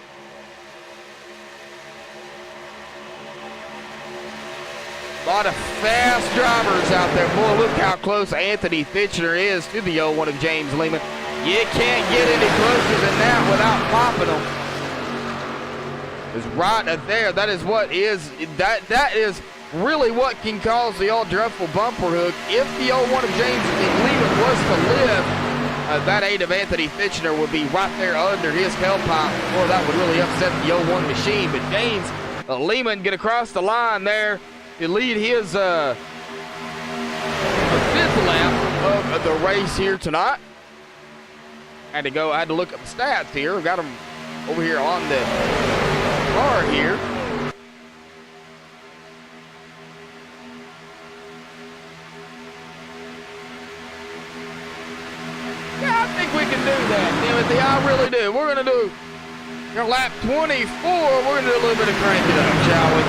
A lot of fast drivers out there. Boy, look how close Anthony Fitchner is to the 01 of James Lehman. You can't get any closer than that without popping them. It's right there. That is what is, that is really what can cause the all dreadful bumper hook. If the 01 of James Lehman was to live, that 8 of Anthony Fitchner would be right there under his tailpipe. Boy, that would really upset the 01 machine. But James Lehman get across the line there to lead his 5th lap of the race here tonight. I had to look at the stats here. Got him over here on the car here. Yeah, I think we can do that, Timothy. I really do. We're going to do lap 24. We're going to do a little bit of crank it up, shall we?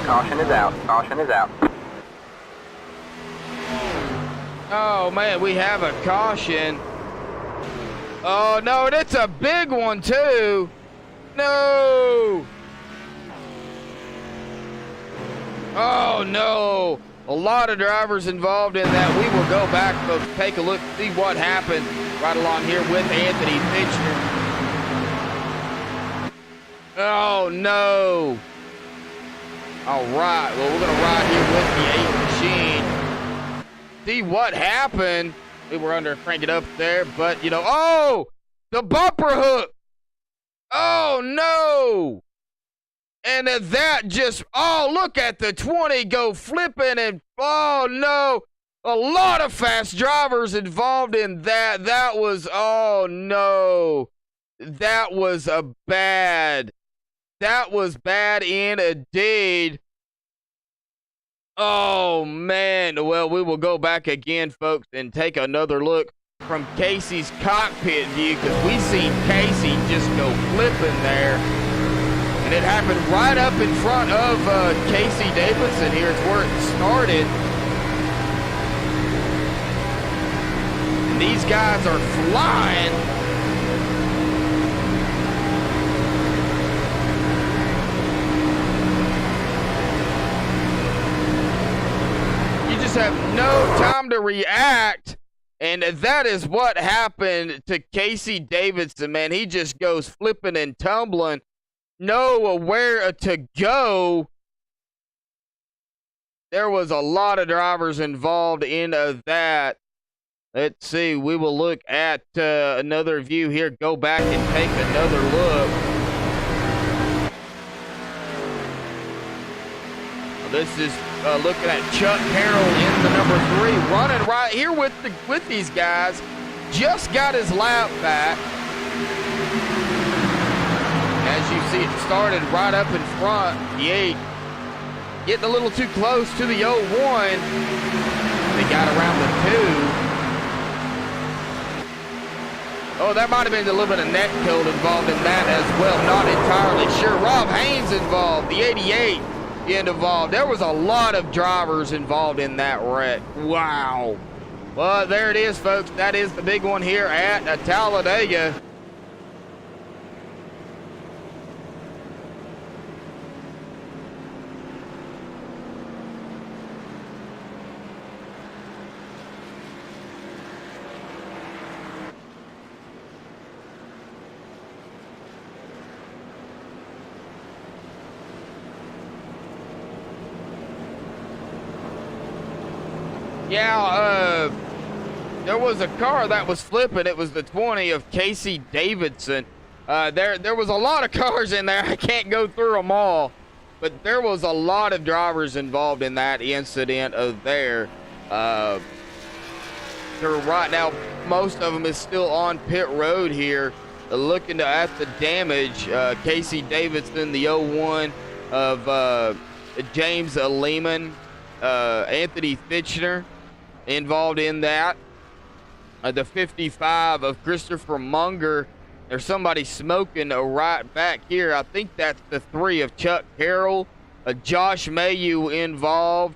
Caution is out. Caution is out. Oh, man, we have a caution. Oh, no, and it's a big one, too. No. Oh, no. A lot of drivers involved in that. We will go back, folks, take a look, see what happened right along here with Anthony Fitchner. Oh, no. All right, well, we're going to ride here with the 8 machine. See what happened. We were under crank it up there, but, you know, oh, the bumper hook. Oh, no. And that just, oh, look at the 20 go flipping and, oh, no. A lot of fast drivers involved in that. That was, oh, no. That was a bad That was bad indeed. Oh, man. Well, we will go back again, folks, and take another look from Casey's cockpit view, because we seen Casey just go flipping there. And it happened right up in front of Casey Davidson here. It's where it started. And these guys are flying. You just have no time to react. And that is what happened to Casey Davidson, man. He just goes flipping and tumbling. Know where to go. There was a lot of drivers involved in that. Let's see. We will look at another view here. Go back and take another look. This is looking at Chuck Carroll in the number 3, running right here with these guys. Just got his lap back. As you see, it started right up in front. The 8 getting a little too close to the 01. They got around the 2. Oh, that might have been a little bit of net code involved in that as well. Not entirely sure. Rob Haynes involved. The 88 involved. There was a lot of drivers involved in that wreck. Wow. Well, there it is, folks. That is the big one here at Talladega. Yeah, there was a car that was flipping. It was the 20 of Casey Davidson. There was a lot of cars in there. I can't go through them all, but there was a lot of drivers involved in that incident of there. Right now, most of them is still on pit road here, looking at the damage. Casey Davidson, the 01 of James Lehman, Anthony Fitchner involved in that. The 55 of Christopher Munger. There's somebody smoking right back here. I think that's the 3 of Chuck Carroll. Josh Mayu involved.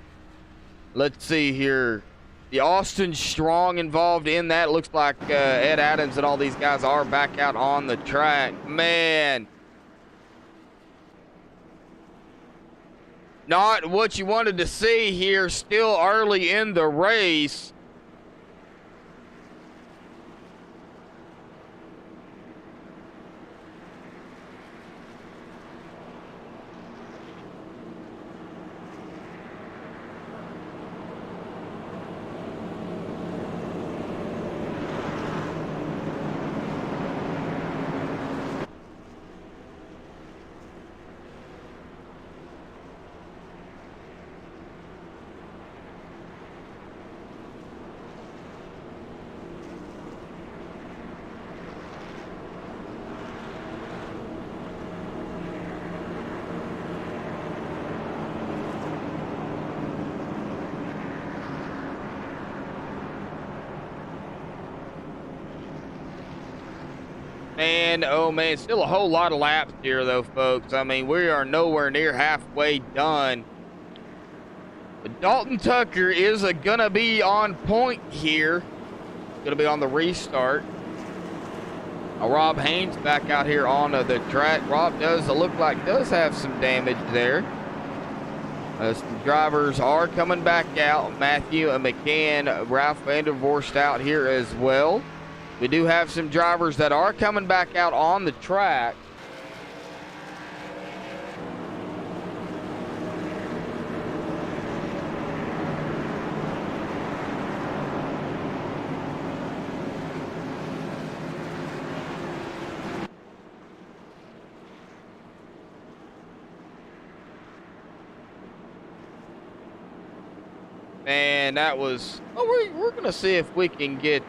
Let's see here. The Austin Strong involved in that. Looks like Ed Adams and all these guys are back out on the track. Man. Not what you wanted to see here, still early in the race. And oh man, still a whole lot of laps here though, folks. I mean, we are nowhere near halfway done. But Dalton Tucker is gonna be on point here. Gonna be on the restart. Rob Haynes back out here on the track. Rob does have some damage there. Some drivers are coming back out. Matthew McCann, Ralph Vandervorst out here as well. We do have some drivers that are coming back out on the track. And that was, oh, we're going to see if we can get,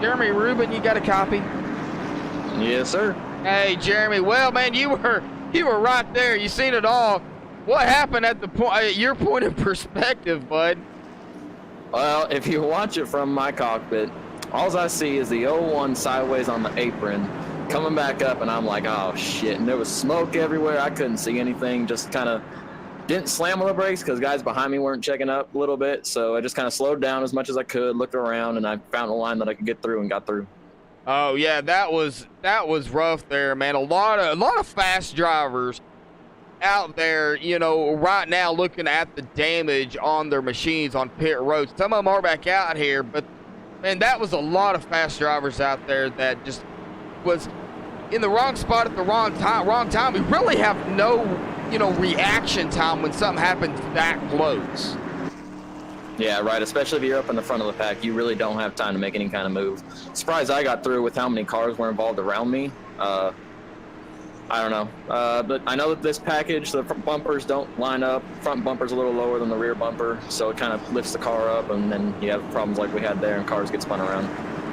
Jeremy Rubin, you got a copy? Yes, sir. Hey, Jeremy. Well, man, you were right there. You seen it all. What happened at the point? Your point of perspective, bud? Well, if you watch it from my cockpit, all I see is the 01 sideways on the apron, coming back up, and I'm like, oh shit! And there was smoke everywhere. I couldn't see anything. Just kind of didn't slam on the brakes because guys behind me weren't checking up a little bit. So I just kind of slowed down as much as I could, looked around, and I found a line that I could get through and got through. Oh yeah, that was rough there, man. A lot of fast drivers out there, you know, right now looking at the damage on their machines on pit roads. Some of them are back out here, but man, that was a lot of fast drivers out there that just was in the wrong spot at the wrong time. We really have no, you know, reaction time when something happens that close. Yeah, right. Especially if you're up in the front of the pack, you really don't have time to make any kind of move. Surprised I got through with how many cars were involved around me. I don't know, but I know that this package, the bumpers don't line up. Front bumper's a little lower than the rear bumper, so it kind of lifts the car up, and then you have problems like we had there, and cars get spun around.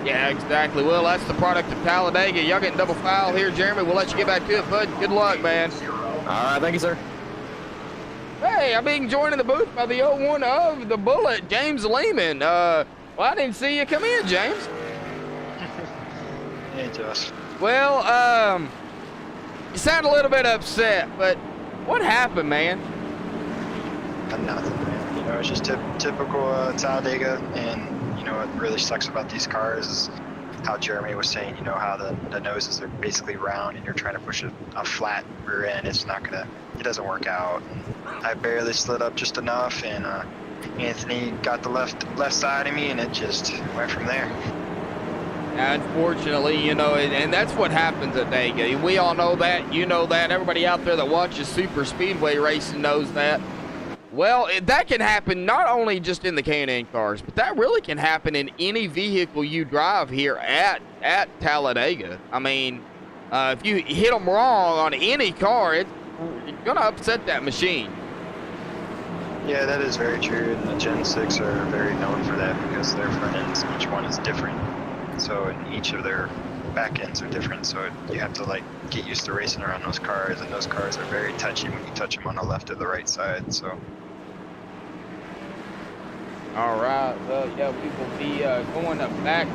Yeah, exactly. Well, that's the product of Talladega. Y'all getting double foul here, Jeremy. We'll let you get back to it, bud. Good luck, man. All right, thank you, sir. Hey, I'm being joined in the booth by the 01 of the Bullet, James Lehman. Well, I didn't see you come in, James. Hey, Josh. Well, you sound a little bit upset, but what happened, man? Nothing, man. You know, it's just typical Talladega, and you know what really sucks about these cars is how Jeremy was saying, you know, how the noses are basically round and you're trying to push a flat rear end. It doesn't work out. And I barely slid up just enough, and Anthony got the left side of me, and it just went from there. Unfortunately, you know, and that's what happens at Dega. We all know that. You know that. Everybody out there that watches super speedway racing knows that. Well, that can happen not only just in the K&N cars, but that really can happen in any vehicle you drive here at Talladega. I mean, if you hit them wrong on any car, it's going to upset that machine. Yeah, that is very true, and the Gen 6 are very known for that because their front ends, each one is different. So and each of their back ends are different, so you have to like get used to racing around those cars, and those cars are very touchy when you touch them on the left or the right side. So all right, well, yeah, we will be going up back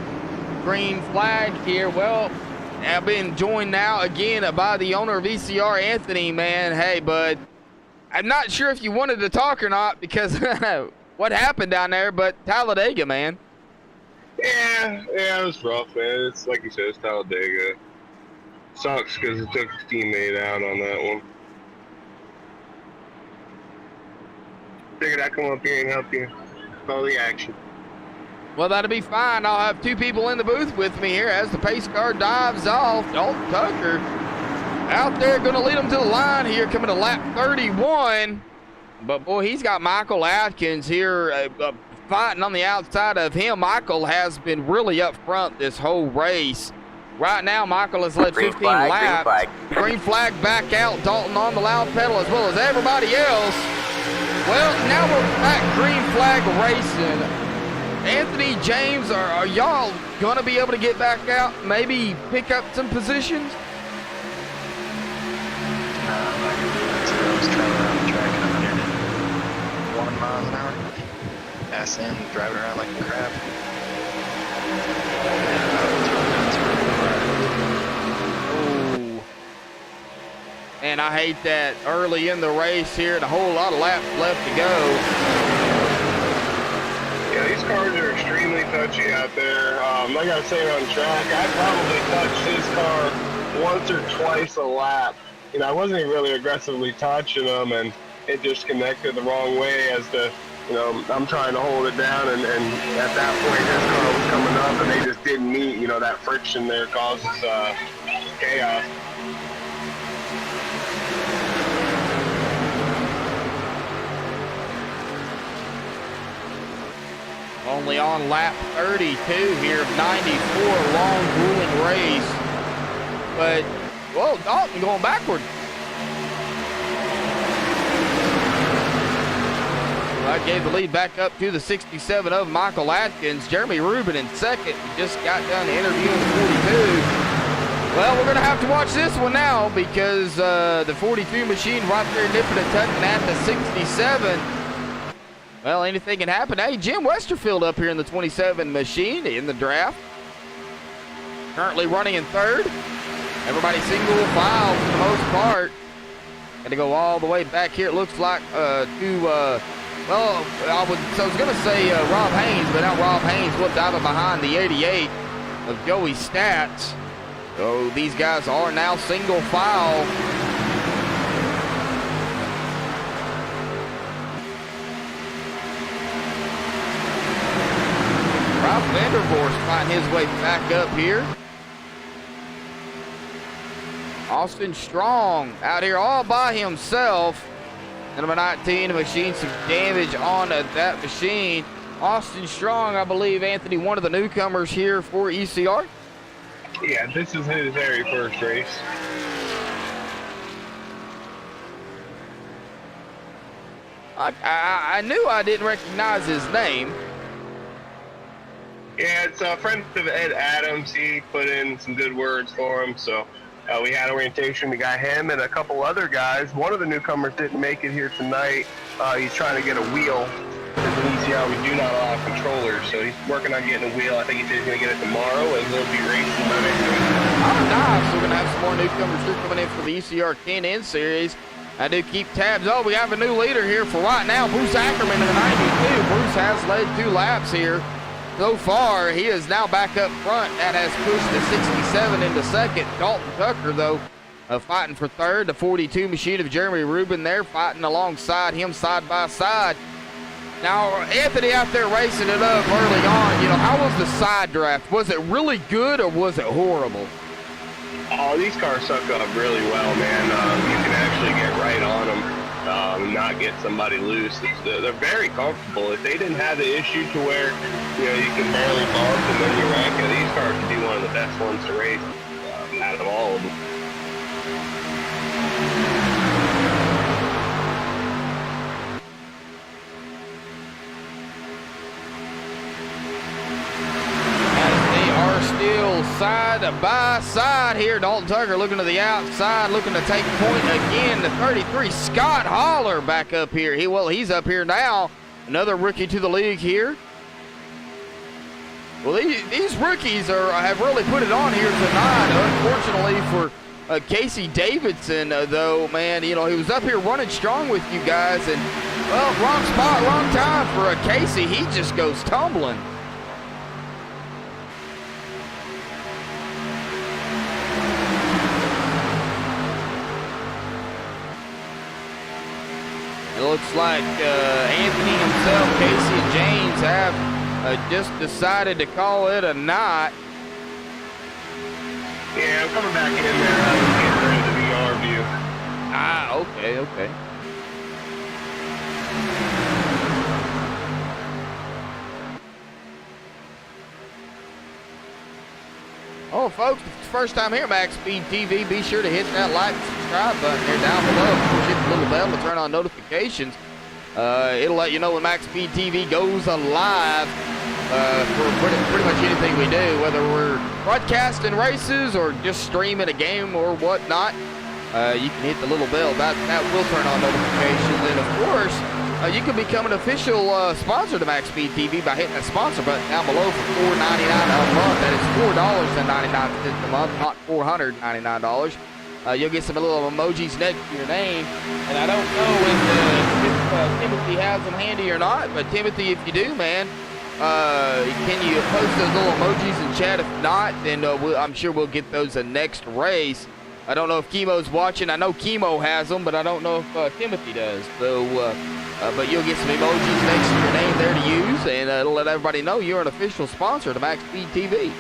green flag here. Well, I've been joined now again by the owner of ECR, Anthony. Man, hey bud, I'm not sure if you wanted to talk or not because what happened down there, but Talladega, man. Yeah, it was rough, man. It's like you said, it's Talladega. Sucks because it took a teammate out on that one. Figured I'd come up here and help you. Follow the action. Well, that'll be fine. I'll have two people in the booth with me here as the pace car dives off. Dalton Tucker out there going to lead them to the line here, coming to lap 31. But, boy, he's got Michael Atkins here fighting on the outside of him. Michael has been really up front this whole race. Right now, Michael has led 15 laps. Green flag back out. Dalton on the loud pedal as well as everybody else. Well, now we're back green flag racing. Anthony, James, are y'all going to be able to get back out, maybe pick up some positions? I'm not going to do that. So I was driving around the track at 101 miles an hour. Ass in, driving around like a crap. Oh. And I hate that early in the race here and a whole lot of laps left to go. Yeah, these cars are extremely touchy out there. Like I was saying on track, I probably touched his car once or twice a lap. You know, I wasn't even really aggressively touching them, and it just connected the wrong way as the, you know, I'm trying to hold it down, and at that point his car was coming up, and they just didn't meet. You know, that friction there causes chaos. Only on lap 32 here of 94, long grueling race. But, well, Dalton going backward. Gave the lead back up to the 67 of Michael Atkins. Jeremy Rubin in second. Just got done interviewing the 42. Well, we're going to have to watch this one now because the 42 machine right there nipping and tucking at the 67. Well, anything can happen. Hey, Jim Westerfield up here in the 27 machine in the draft. Currently running in third. Everybody single file for the most part. Got to go all the way back here. It looks like well, I was going to say Rob Haynes, but now Rob Haynes will diving behind the 88 of Joey Stats. So these guys are now single file. Rob Vandervoorst finding his way back up here. Austin Strong out here all by himself. Number 19, the machine, some damage on that machine. Austin Strong, I believe, Anthony, one of the newcomers here for ECR. Yeah, this is his very first race. I knew I didn't recognize his name. Yeah, it's a friend of Ed Adams. He put in some good words for him, so we had orientation. We got him and a couple other guys. One of the newcomers didn't make it here tonight. He's trying to get a wheel. Because in ECR, we do not allow controllers, so he's working on getting a wheel. I think he said he's going to get it tomorrow, and he'll be racing by next week. Oh, nice. We're going to have some more newcomers here coming in for the ECR K&N Series. I do keep tabs. Oh, we have a new leader here for right now, Bruce Ackerman in the 92. Bruce has led 2 laps here. So far, he is now back up front. That has pushed the 67 into second. Dalton Tucker, though, fighting for third. The 42 machine of Jeremy Rubin there, fighting alongside him side by side. Now, Anthony out there racing it up early on. You know, how was the side draft? Was it really good or was it horrible? Oh, these cars suck up really well, man. You can actually get right on them and not get somebody loose. They're very comfortable. If they didn't have the issue to where, you can barely bump and then you wreck it, these cars could be one of the best ones to race out of all of them. Still side by side here. Dalton Tucker looking to the outside, looking to take point again. The 33, Scott Holler back up here. He's up here now. Another rookie to the league here. Well, these rookies have really put it on here tonight. Unfortunately for Casey Davidson, though, man, he was up here running strong with you guys. And, well, wrong spot, wrong time for Casey. He just goes tumbling. It looks like Anthony himself, Casey, and James have just decided to call it a night. Yeah, I'm coming back in there. I was getting rid of the VR view. Ah, okay. Oh, folks, if it's the first time here, MaxSpeedTV, be sure to hit that like and subscribe button here down below. Of course, hit the little bell to turn on notifications. It'll let you know when MaxSpeedTV goes live for pretty much anything we do, whether we're broadcasting races or just streaming a game or whatnot. You can hit the little bell. That will turn on notifications. And, of course, you can become an official sponsor to MaxSpeedTV by hitting that sponsor button down below for $4.99 a month. That is $4.99 a month, not $499. You'll get some little emojis next to your name. And I don't know if Timothy has them handy or not, but Timothy, if you do, man, can you post those little emojis in chat? If not, then I'm sure we'll get those the next race. I don't know if Chemo's watching. I know Chemo has them, but I don't know if Timothy does. So, but you'll get some emojis next to your name there to use, and it'll let everybody know you're an official sponsor to MaxSpeedTV.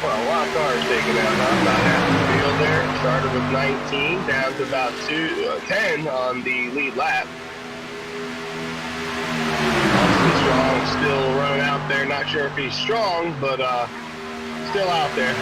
Well, a lot of cars taken out, huh? About half the field there. Started with 19, down to about 10 on the lead lap. Austin Strong still running out there. Not sure if he's strong, but still out there.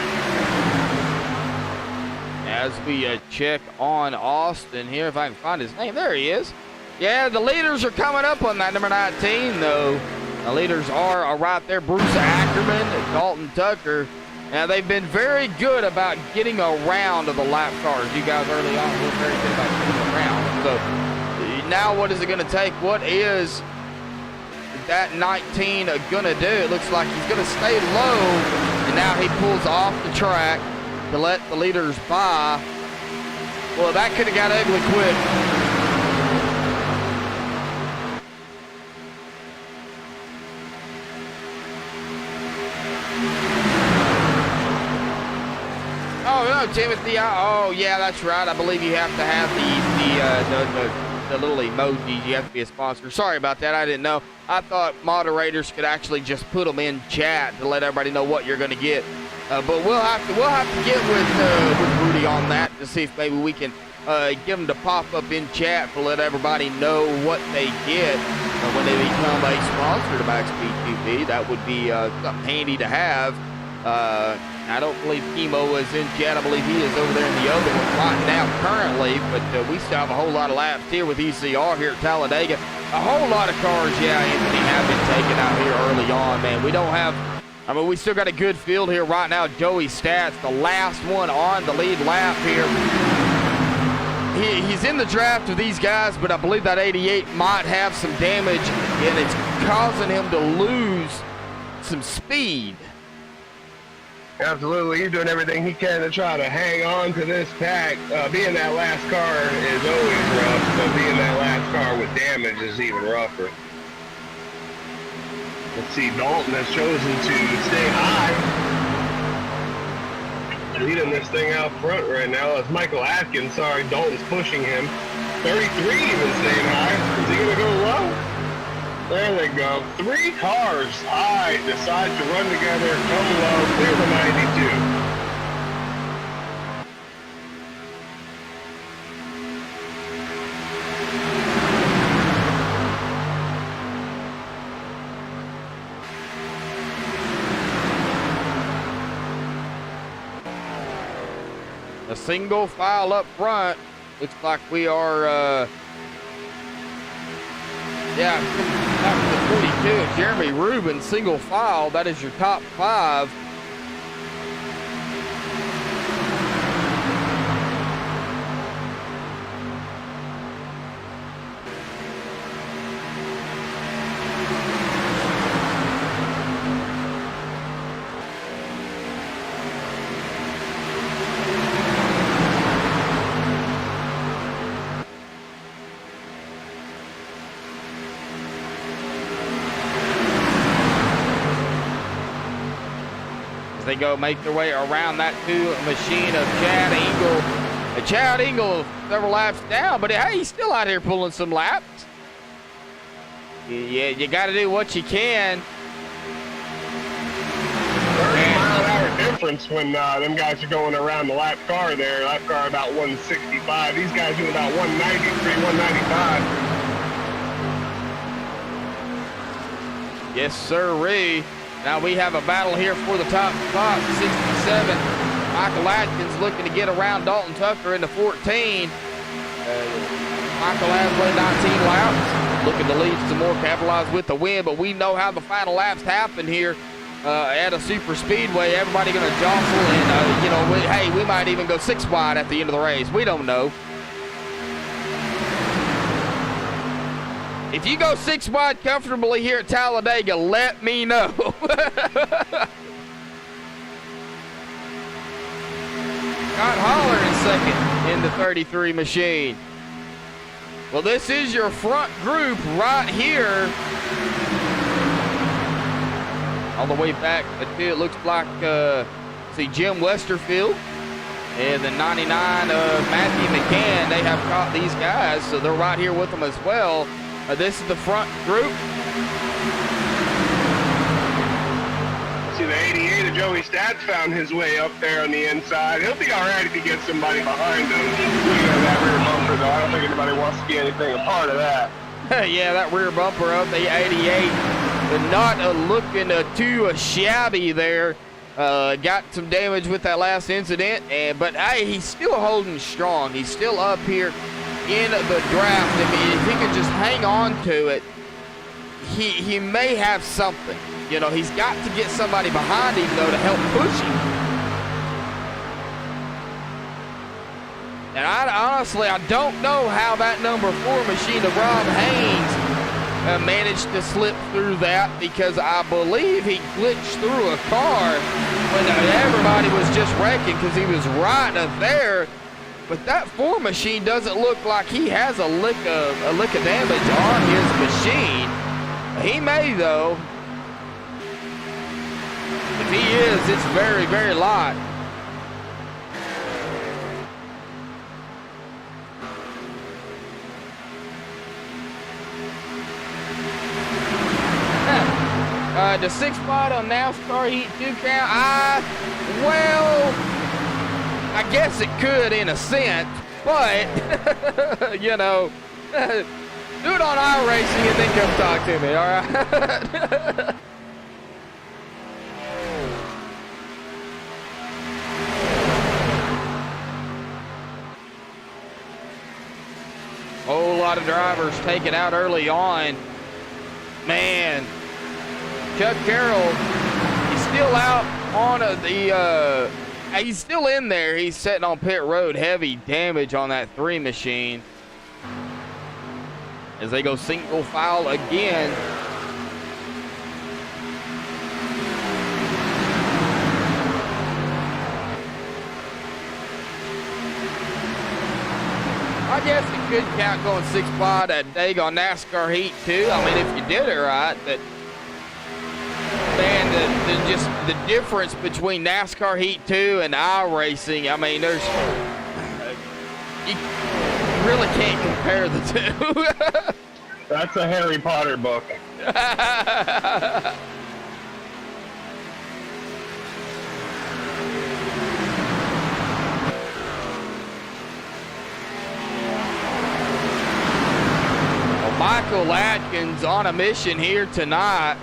As we check on Austin here, if I can find his name. There he is. Yeah, the leaders are coming up on that number 19, though. The leaders are right there. Bruce Ackerman, Dalton Tucker. Now, they've been very good about getting around to the lap cars. You guys early on were very good about getting around. So now what is it going to take? What is that 19 going to do? It looks like he's going to stay low, and now he pulls off the track to let the leaders by. Well, that could have got ugly quick. Oh no, Timothy! Oh yeah, that's right. I believe you have to have the little emojis. You have to be a sponsor. Sorry about that. I didn't know. I thought moderators could actually just put them in chat to let everybody know what you're going to get. But we'll have to get with Rudy on that to see if maybe we can get them to pop up in chat to let everybody know what they get when they become a sponsor to MaxSpeedTV. That would be something handy to have. I don't believe Kimo is in chat. I believe he is over there in the other one right now currently, but we still have a whole lot of laps here with ECR here at Talladega. A whole lot of cars, yeah, Anthony, have been taken out here early on, man. We don't have, I mean, we still got a good field here right now. Joey Stats, the last one on the lead lap here. He's in the draft of these guys, but I believe that 88 might have some damage, and it's causing him to lose some speed. Absolutely, he's doing everything he can to try to hang on to this pack. Being that last car is always rough, but being that last car with damage is even rougher. Let's see, Dalton has chosen to stay high. Leading this thing out front right now is Michael Atkins. Sorry, Dalton's pushing him. 33 even staying high. Is he going to go low? There they go. 3 cars high decide to run together, come low, clear the 92. A single file up front. Looks like we are, top of the 42, Jeremy Rubin, single file. That is your top 5. They go make their way around that 2 machine of Chad Engel. Chad Engel several laps down, but hey, he's still out here pulling some laps. Yeah, you got to do what you can. 30-mile-an-hour difference when them guys are going around the lap car there. Lap car about 165. These guys doing about 193, 195. Yes, sirree. Now we have a battle here for the top spot, 67. Michael Atkins looking to get around Dalton Tucker into 14. Michael Asley, 19 laps, looking to lead some more, capitalize with the win, but we know how the final laps happen here at a super speedway. Everybody going to jostle, and, hey, we might even go 6 wide at the end of the race. We don't know. If you go 6 wide comfortably here at Talladega, let me know. Scott Holler in second in the 33 machine. Well, this is your front group right here. All the way back, it looks like, see Jim Westerfield and the 99 of Matthew McCann. They have caught these guys, so they're right here with them as well. This is the front group. See, the 88 of Joey Stats found his way up there on the inside. He'll be all right if he gets somebody behind him. That rear bumper, though. I don't think anybody wants to get anything a part of that. Yeah, that rear bumper of the 88, but not looking too shabby there. Got some damage with that last incident, but hey, he's still holding strong. He's still up here in the draft. If he can just hang on to it, he may have something. You know, he's got to get somebody behind him, though, to help push him. And honestly, I don't know how that number 4 machine of Rob Haynes managed to slip through that, because I believe he glitched through a car when everybody was just wrecking because he was right there. But that 4 machine doesn't look like he has a lick of damage on his machine. He may, though. If he is, it's very, very light. The 6th spot on NASCAR Heat 2 count, well, I guess it could in a sense, but, you know, do it on iRacing and then come talk to me, all right? Whole lot of drivers taken out early on. Man, Chuck Carroll, he's still out on he's still in there. He's sitting on pit road. Heavy damage on that 3 machine. As they go single file again. I guess it could count going 6th spot at Dagon NASCAR Heat 2. I mean, if you did it right, but man, just the difference between NASCAR Heat 2 and iRacing, I mean, you really can't compare the two. That's a Harry Potter book. Well, Michael Atkins on a mission here tonight.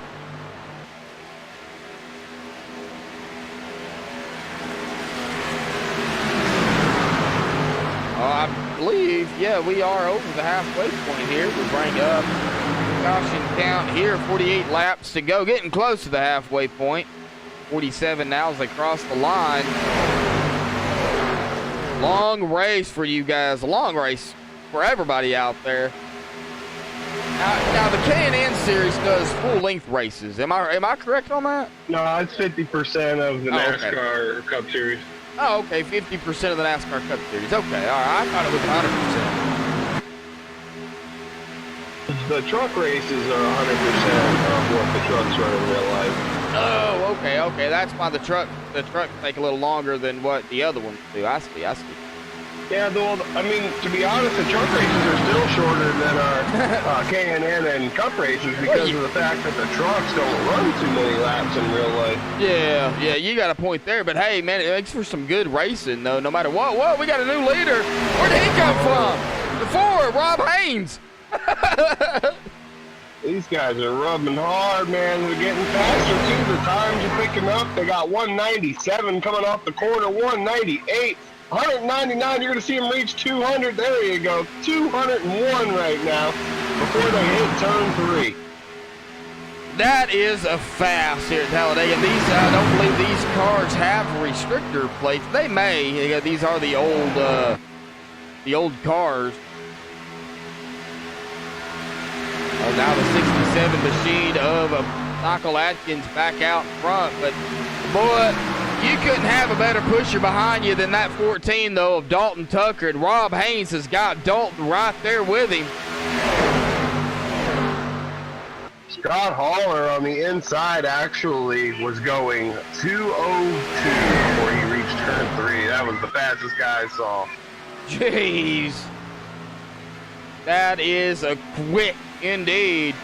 I believe, yeah, we are over the halfway point here. We bring up caution count here, 48 laps to go, getting close to the halfway point. 47 now as they cross the line. Long race for you guys, a long race for everybody out there. Now the K&N series does full-length races. Am I correct on that? No, it's 50% of the NASCAR Cup Series. Oh, okay, 50% of the NASCAR Cup Series. Okay, all right, I thought it was 100%. The truck races are 100% of what the trucks run in real life. Oh, okay, that's why the truck take a little longer than what the other ones do. I see. Yeah, I mean, to be honest, the truck races are still shorter than our K&N and Cup races because of the fact that the trucks don't run too many laps in real life. Yeah, you got a point there. But hey, man, it makes for some good racing, though. No matter what. Whoa, we got a new leader. Where did he come from? The 4, Rob Haynes. These guys are rubbing hard, man. They're getting faster, too. The times are picking up. They got 197 coming off the corner, 198. 199, you're going to see him reach 200. There you go. 201 right now before they hit turn 3. That is a fast here at Talladega. I don't believe these cars have restrictor plates. They may. These are the old cars. Oh, now the 67 machine of Michael Atkins back out front. But, boy, you couldn't have a better pusher behind you than that 14, though, of Dalton Tucker. And Rob Haynes has got Dalton right there with him. Scott Haller on the inside actually was going 202 before he reached turn 3. That was the fastest guy I saw. Jeez. That is a quick indeed.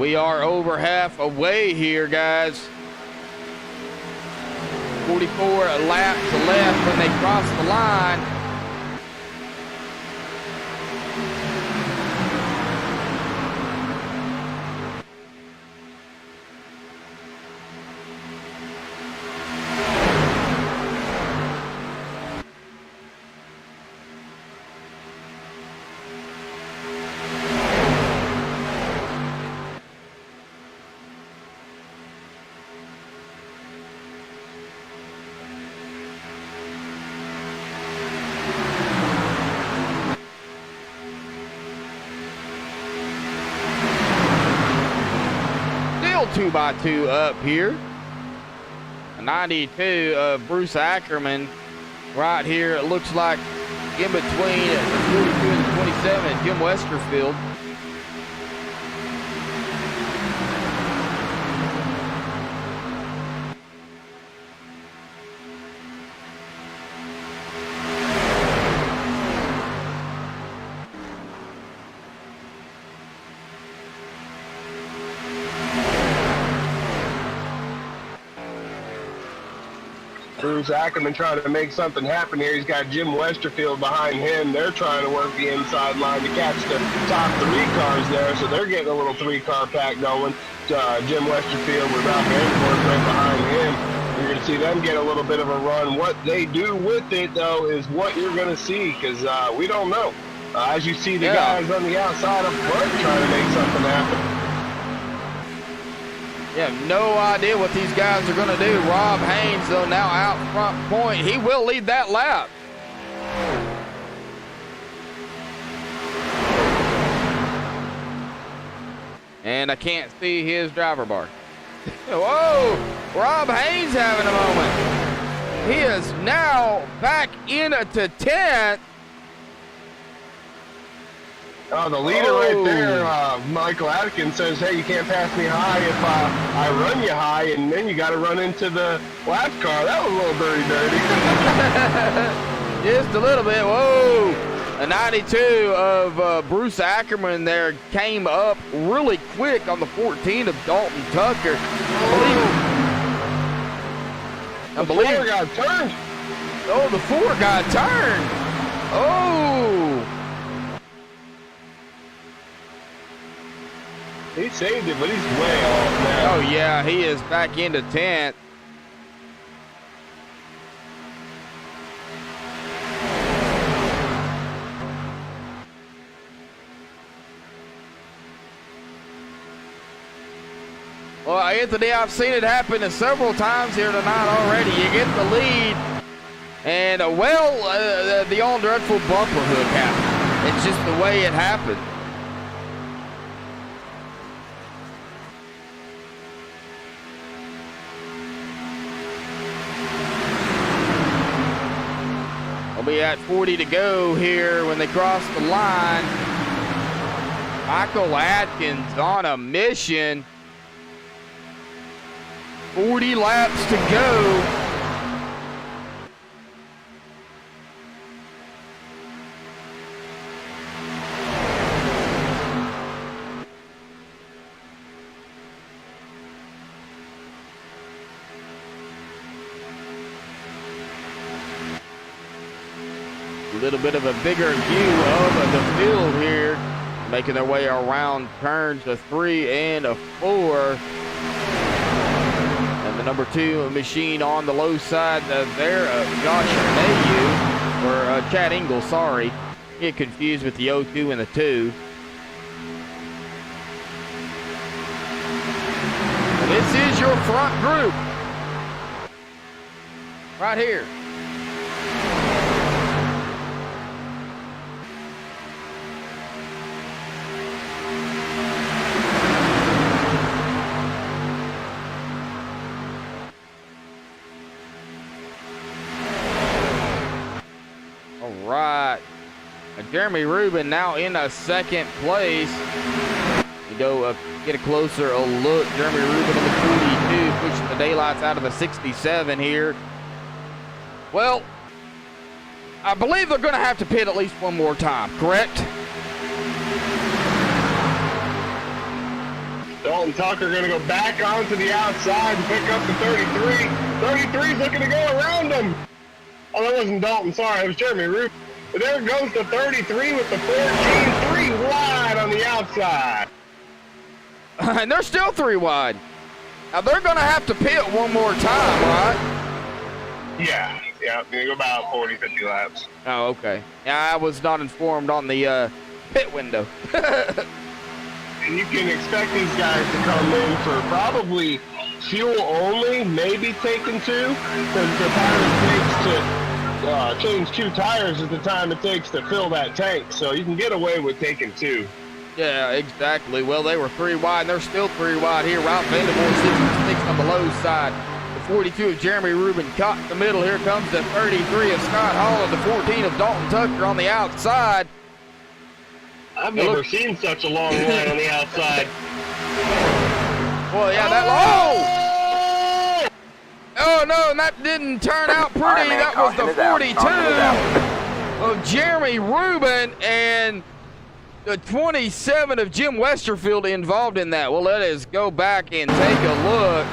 We are over half away here, guys. 44 laps left when they cross the line. Still 2x2 up here. A 92 of Bruce Ackerman right here. It looks like in between the 42 and the 27, Jim Westerfield. Bruce Ackerman trying to make something happen here. He's got Jim Westerfield behind him. They're trying to work the inside line to catch the top 3 cars there, so they're getting a little 3-car pack going. Jim Westerfield with Ralph Vandervoort right behind him. You're going to see them get a little bit of a run. What they do with it, though, is what you're going to see, because we don't know. As you see the guys on the outside up front trying to make something happen. You have no idea what these guys are going to do. Rob Haynes, though, now out front point. He will lead that lap. And I can't see his driver bar. Whoa! Rob Haynes having a moment. He is now back into 10th. Oh, the leader right there, Michael Atkins, says, hey, you can't pass me high if I run you high, and then you got to run into the last car. That was a little dirty. Just a little bit. Whoa. A 92 of Bruce Ackerman there came up really quick on the 14 of Dalton Tucker. I believe the 4 got turned. Oh, the 4 got turned. Oh. He saved it, but he's way off now. Oh, yeah, he is back into 10th. Well, Anthony, I've seen it happen several times here tonight already. You get the lead, and, the old dreadful bumper hook happens. It's just the way it happened. We'll be at 40 to go here when they cross the line. Michael Atkins on a mission. 40 laps to go. A little bit of a bigger view of the field here, making their way around turns a 3 and a 4. And the number 2 machine on the low side there, Josh Nayu, or Chad Ingalls, sorry. Get confused with the 02 and the 2. And this is your front group. Right here. Right. Jeremy Rubin now in a second place. You go get a closer look. Jeremy Rubin in the 42, pushing the daylights out of the 67 here. Well, I believe they're going to have to pit at least one more time, correct? Dalton Dalton Tucker going to go back onto the outside and pick up the 33. 33's looking to go around him. Oh, that wasn't Dalton. Sorry, it was Jeremy Rubin. But there goes the 33 with the 14. 3 wide on the outside. And they're still 3 wide. Now, they're going to have to pit one more time, right? Yeah. They go about 40, 50 laps. Oh, okay. Yeah, I was not informed on the pit window. And you can expect these guys to come in for probably fuel only, maybe taking 2, because the time it takes to change 2 tires is the time it takes to fill that tank. So you can get away with taking 2. Yeah, exactly. Well, they were 3 wide, and they're still 3 wide here. Ralph Vandermoor 66 on the low side. The 42 of Jeremy Rubin caught in the middle. Here comes the 33 of Scott Hall and the 14 of Dalton Tucker on the outside. I've never seen such a long line on the outside. Well, yeah, that Oh, no, and that didn't turn out pretty. Right, man, that was the 42 of Jeremy Rubin and the 27 of Jim Westerfield involved in that. Well, let us go back and take a look.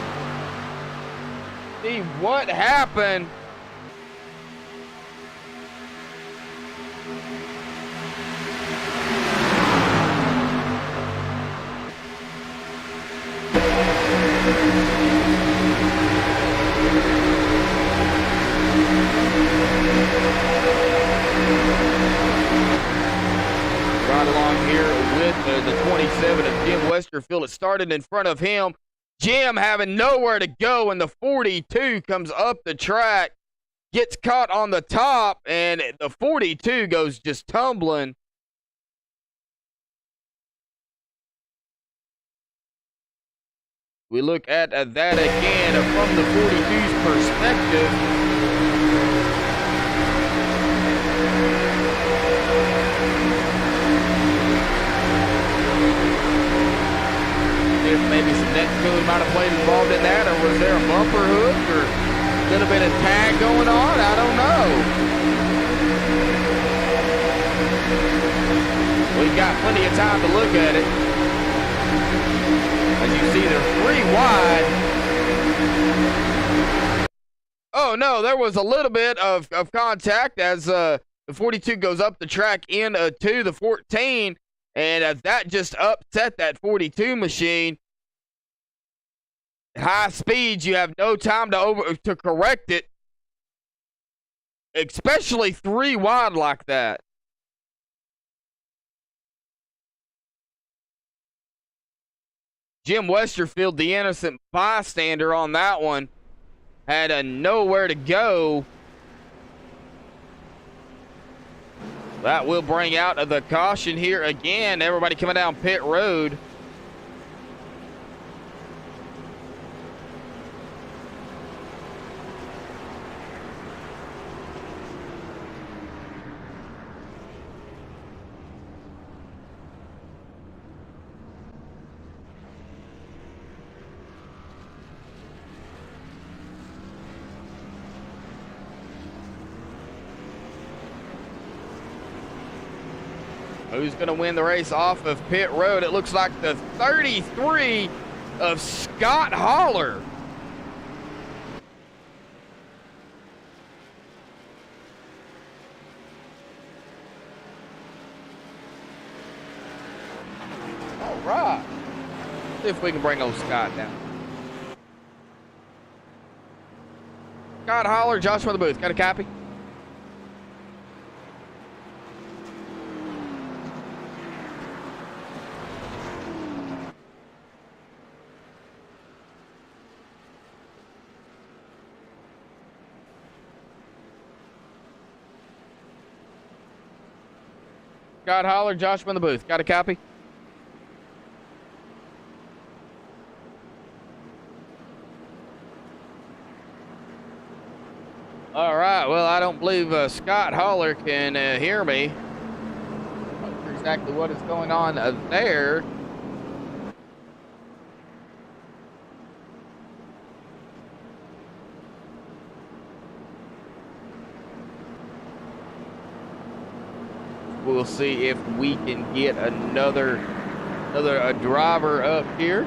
See what happened. Right along here with the 27 of Jim Westerfield. It started in front of him. Jim having nowhere to go, and the 42 comes up the track, gets caught on the top, and the 42 goes just tumbling. We look at that again from the 42's perspective. If maybe some net cooling might have played involved in that, or was there a bumper hook or a little bit of tag going on? I don't know. We've got plenty of time to look at it. As you see, they're 3 wide. Oh, no, there was a little bit of contact as the 42 goes up the track into the 14, and that just upset that 42 machine. High speeds, you have no time to correct it, especially 3 wide like that. Jim Westerfield, the innocent bystander on that one, had nowhere to go. That will bring out the caution here again. Everybody coming down pit road. Who's going to win the race off of pit road? It looks like the 33 of Scott Holler. All right. See if we can bring old Scott down. Scott Holler, Josh from the booth. Got a copy? Scott Holler, Josh from the booth. Got a copy? All right. Well, I don't believe Scott Holler can hear me. Not sure exactly what is going on there. We'll see if we can get another driver up here.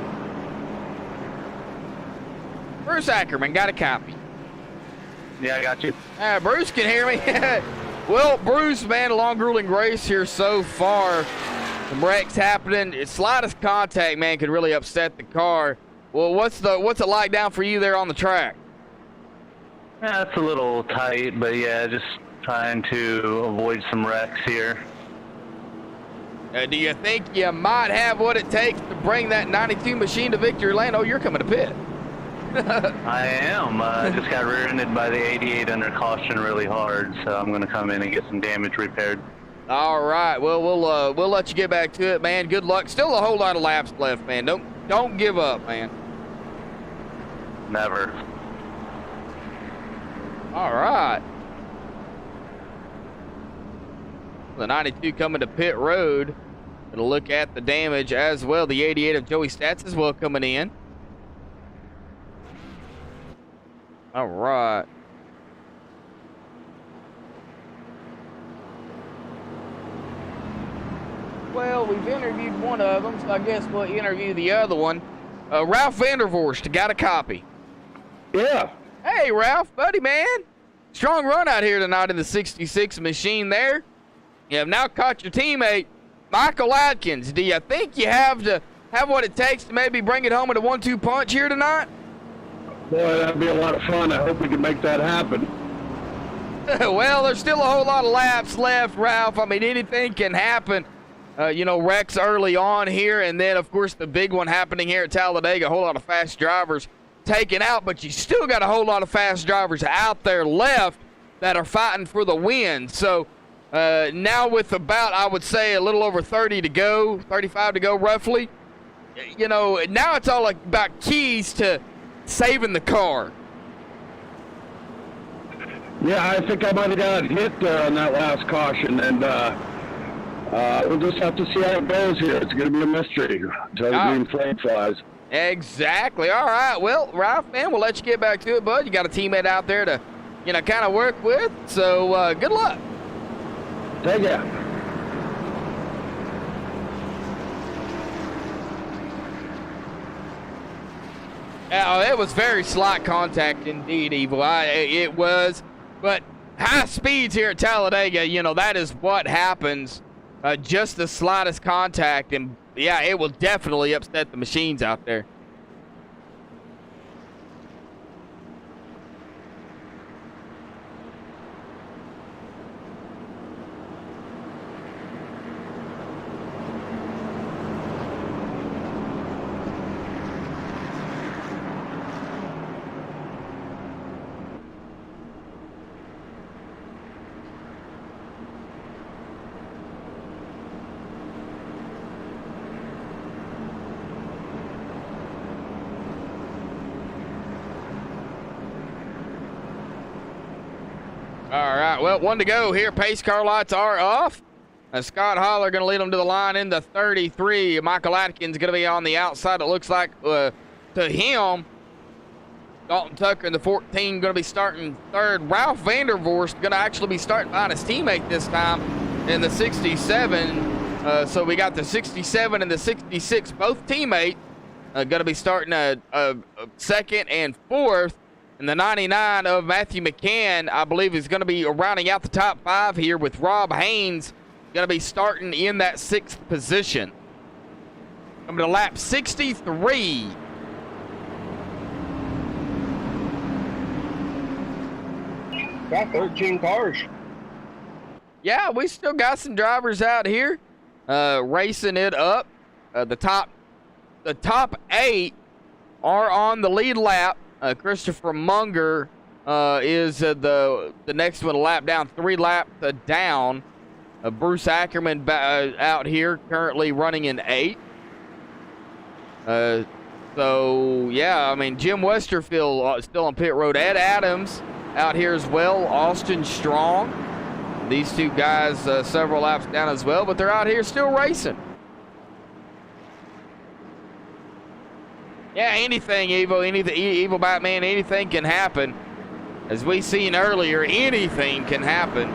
Bruce Ackerman, got a copy. Yeah, I got you. Bruce can hear me. Well, Bruce, man, a long, grueling race here so far. Some wrecks happening. Its slightest contact, man, could really upset the car. Well, what's it like down for you there on the track? Yeah, it's a little tight, but yeah, just trying to avoid some wrecks here. Do you think you might have what it takes to bring that 92 machine to victory lane? Oh, you're coming to pit. I am. Just got rear-ended by the 88 under caution really hard, so I'm going to come in and get some damage repaired. All right. Well, we'll let you get back to it, man. Good luck. Still a whole lot of laps left, man. Don't give up, man. Never. All right. The 92 coming to pit road. It'll look at the damage as well. The 88 of Joey Stats as well coming in. All right. Well, we've interviewed one of them, so I guess we'll interview the other one. Ralph Vandervorst, got a copy. Yeah. Hey, Ralph, buddy, man. Strong run out here tonight in the 66 machine there. You have now caught your teammate, Michael Atkins. Do you think you have what it takes to maybe bring it home with a 1-2 punch here tonight? Boy, that'd be a lot of fun. I hope we can make that happen. Well, there's still a whole lot of laps left, Ralph. I mean, anything can happen. Wrecks early on here, and then, of course, the big one happening here at Talladega. A whole lot of fast drivers taken out, but you still got a whole lot of fast drivers out there left that are fighting for the win. So now with about, I would say, a little over 30 to go, 35 to go roughly, now it's all about keys to saving the car. Yeah, I think I might have got hit there on that last caution, and we'll just have to see how it goes here. It's going to be a mystery until the green flag flies. Exactly. All right. Well, Ralph, man, we'll let you get back to it, bud. You got a teammate out there to, kind of work with. So good luck. Take care. It was very slight contact indeed, Evil. It was. But high speeds here at Talladega, that is what happens. Just the slightest contact, and yeah, it will definitely upset the machines out there. All right, well, one to go here. Pace car lights are off. Scott Holler going to lead them to the line in the 33. Michael Atkins going to be on the outside. It looks like to him, Dalton Tucker in the 14 going to be starting third. Ralph Vandervorst going to actually be starting behind his teammate this time in the 67. So we got the 67 and the 66, both teammates, going to be starting a second and fourth. And the 99 of Matthew McCann, I believe, is going to be rounding out the top five here with Rob Haynes going to be starting in that sixth position. Coming to lap 63. Got 13 cars. Yeah, we still got some drivers out here racing it up. The top 8 are on the lead lap. Christopher Munger is the next one, a lap down, 3 laps down. Bruce Ackerman out here currently running in 8th. So, yeah, I mean, Jim Westerfield still on pit road. Ed Adams out here as well. Austin Strong. These two guys several laps down as well, but they're out here still racing. Yeah, anything, Evil Batman, anything can happen. As we seen earlier, anything can happen.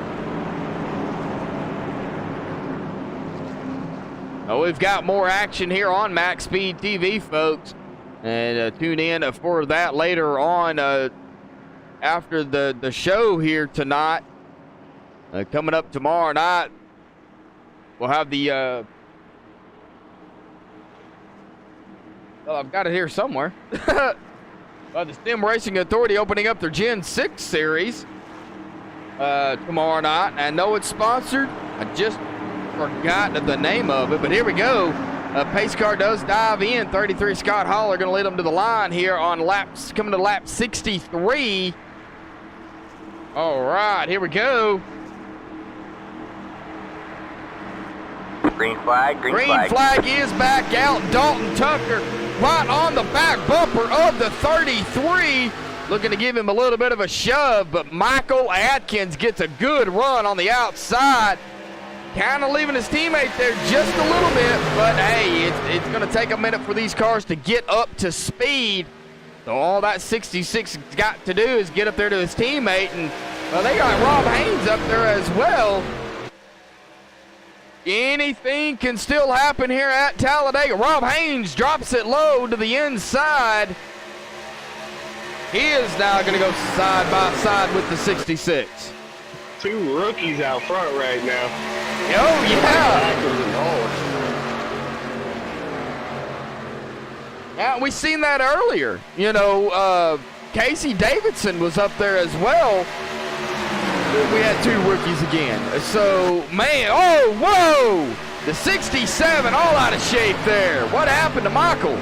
We've got more action here on MaxSpeedTV, folks. And tune in for that later on after the show here tonight. Coming up tomorrow night, we'll have the... I've got it here somewhere. The Sim Racing Authority opening up their Gen 6 series tomorrow night. I know it's sponsored. I just forgot the name of it, but here we go. Pace car does dive in. 33 Scott Holler going to lead them to the line here on laps, coming to lap 63. All right, here we go. Green flag, green flag is back out. Dalton Tucker right on the back bumper of the 33. Looking to give him a little bit of a shove, but Michael Atkins gets a good run on the outside. Kind of leaving his teammate there just a little bit, but hey, it's going to take a minute for these cars to get up to speed. So all that 66 has got to do is get up there to his teammate, and well, they got Rob Haynes up there as well. Anything can still happen here at Talladega. Rob Haynes drops it low to the inside. He is now going to go side by side with the 66. Two rookies out front right now. Oh, yeah. Yeah, we seen that earlier. You know, Casey Davidson was up there as well. We had two rookies again. So, man, oh, whoa! The 67 all out of shape there. What happened to Michael?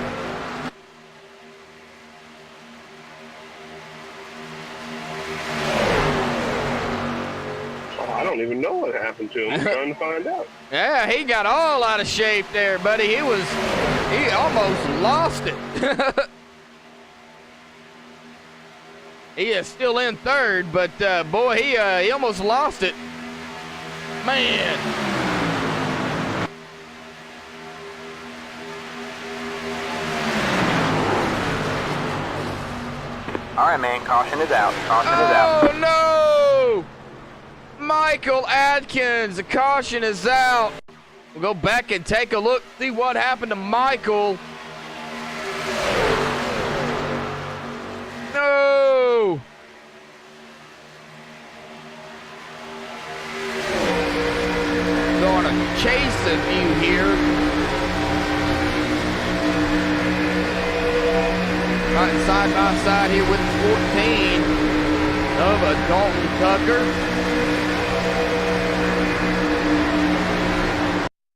Oh, I don't even know what happened to him. I'm trying to find out. Yeah, he got all out of shape there, buddy. He almost lost it. He is still in third, but boy, he almost lost it. Man. All right, man. Caution is out. Caution is out. Oh, no! Michael Atkins, the caution is out. We'll go back and take a look, see what happened to Michael. No! Going to chase a few here. Right side by side here with 14 of a Dalton Tucker.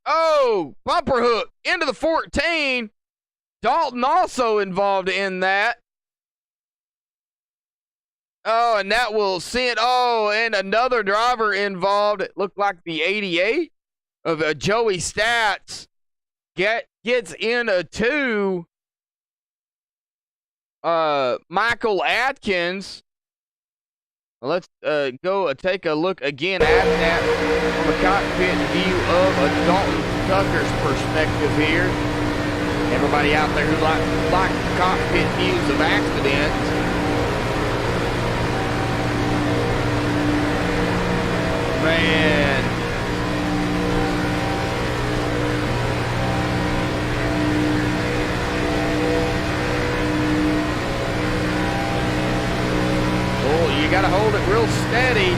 Oh, bumper hook into the 14. Dalton also involved in that. Oh, and that will send, oh, and another driver involved. It looked like the 88 of Joey Stats gets into Michael Atkins. Let's go take a look again at that from a cockpit view of a Dalton Tucker's perspective here. Everybody out there who like cockpit views of accidents. Man. Oh, you got to hold it real steady.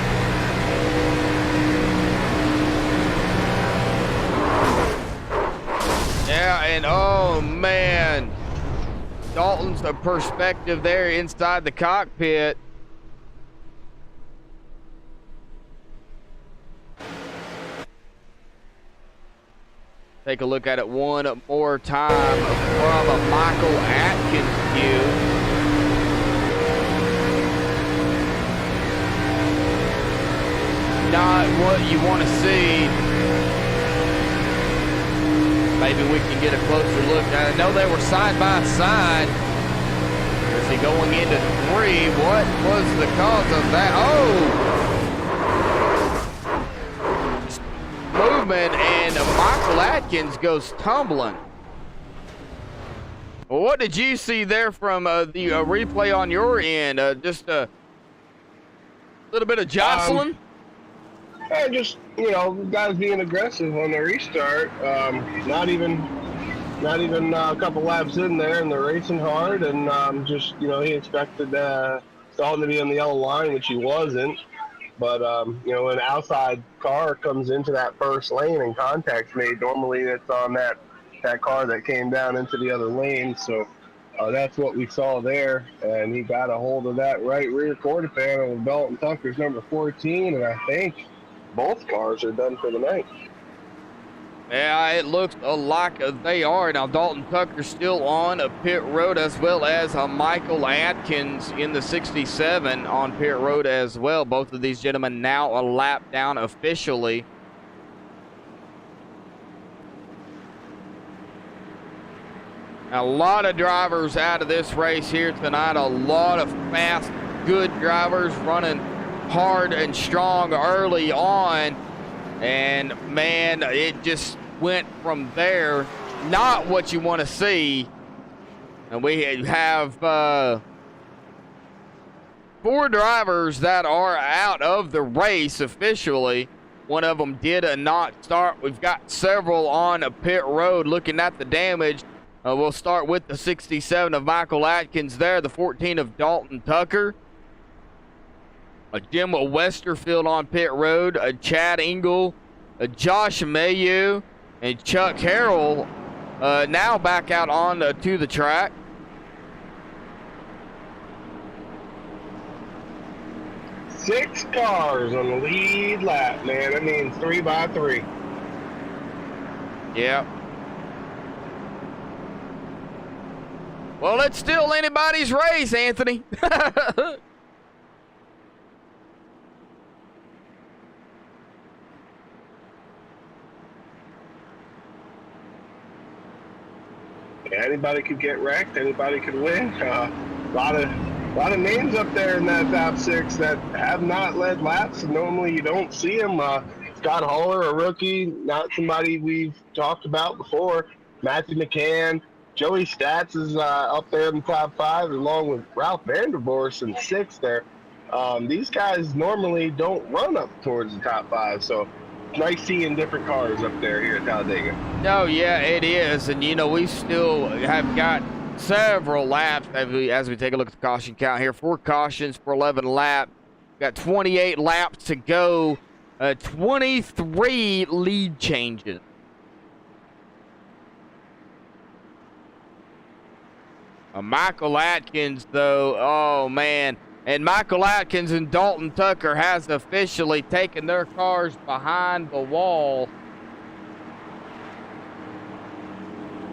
Yeah, and oh, man. Dalton's perspective there inside the cockpit. Take a look at it one more time from a Michael Atkins view. Not what you want to see. Maybe we can get a closer look. I know they were side by side. Is he going into 3? What was the cause of that? Oh! Movement, and Michael Atkins goes tumbling. Well, what did you see there from the replay on your end? Just a little bit of jostling? Just, you know, guys being aggressive on the restart. Not even not even a couple laps in there, and they're racing hard. And just, you know, he expected Dalton to be on the yellow line, which he wasn't. But, you know, when an outside car comes into that first lane and contact's made, normally it's on that car that came down into the other lane. So that's what we saw there. And he got a hold of that right rear quarter panel of Dalton Tucker's number 14. And I think both cars are done for the night. Yeah, it looks like they are. Now, Dalton Tucker's still on a pit road, as well as Michael Atkins in the 67 on pit road as well. Both of these gentlemen now a lap down officially. A lot of drivers out of this race here tonight. A lot of fast, good drivers running hard and strong early on. And, man, it just went from there. Not what you want to see. And we have 4 drivers that are out of the race officially. One of them did not start. We've got several on a pit road looking at the damage. We'll start with the 67 of Michael Atkins there, the 14 of Dalton Tucker. Jim Westerfield on pit road, Chad Engel, Josh Mayu, and Chuck Harrell now back out on to the track. Six cars on the lead lap, man. That means 3 by 3. Yeah. Well, it's still anybody's race, Anthony. Anybody could get wrecked. Anybody could win. A lot of names up there in that top 6 that have not led laps. Normally, you don't see them. Scott Haller, a rookie, not somebody we've talked about before. Matthew McCann, Joey Stats is up there in the top 5, along with Ralph Vanderborst in 6th there. These guys normally don't run up towards the top 5, so nice seeing different cars up there here at Talladega. Oh, yeah, it is. And, you know, we still have got several laps as we take a look at the caution count here. 4 cautions for 11 laps. Got 28 laps to go. 23 lead changes. Michael Atkins, though, oh, man. And Michael Atkins and Dalton Tucker has officially taken their cars behind the wall.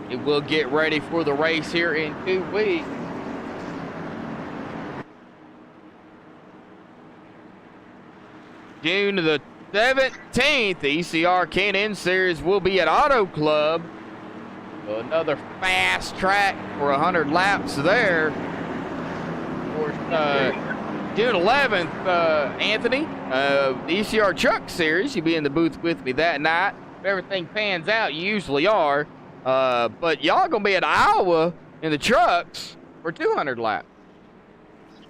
It will get ready for the race here in 2 weeks. June the 17th, the ECR K&N Series will be at Auto Club. So another fast track for 100 laps there. Of course, June 11th, Anthony, the ECR Truck Series, you'll be in the booth with me that night. If everything pans out, you usually are. But y'all going to be at Iowa in the trucks for 200 laps.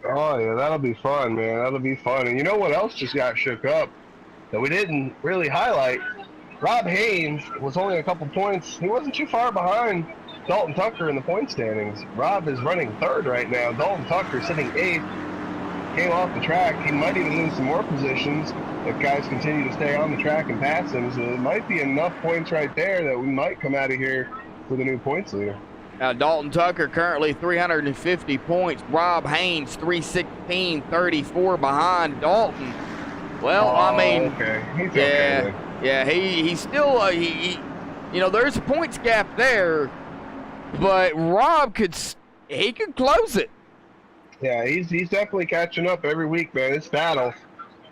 Oh, yeah, that'll be fun, man. That'll be fun. And you know what else just got shook up that we didn't really highlight? Rob Haynes was only a couple points. He wasn't too far behind Dalton Tucker in the point standings. Rob is running 3rd right now. Dalton Tucker sitting 8th. Came off the track. He might even lose some more positions if guys continue to stay on the track and pass him. So it might be enough points right there that we might come out of here with a new points leader. Now, Dalton Tucker currently 350 points. Rob Haynes 316, 34 behind Dalton. Well, I mean, okay. He's yeah, okay, yeah, he's still, you know, there's a points gap there, but Rob could close it. Yeah, he's definitely catching up every week, man. This battle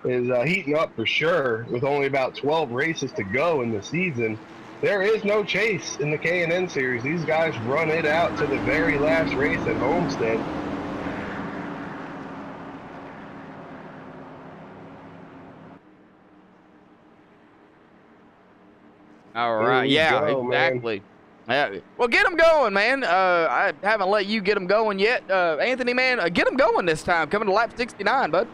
is heating up for sure. With only about 12 races to go in the season, there is no chase in the K&N Series. These guys run it out to the very last race at Homestead. All right, yeah, go, exactly. Well, get them going, man. I haven't let you get them going yet. Anthony, man, get them going this time. Coming to lap 69, bud.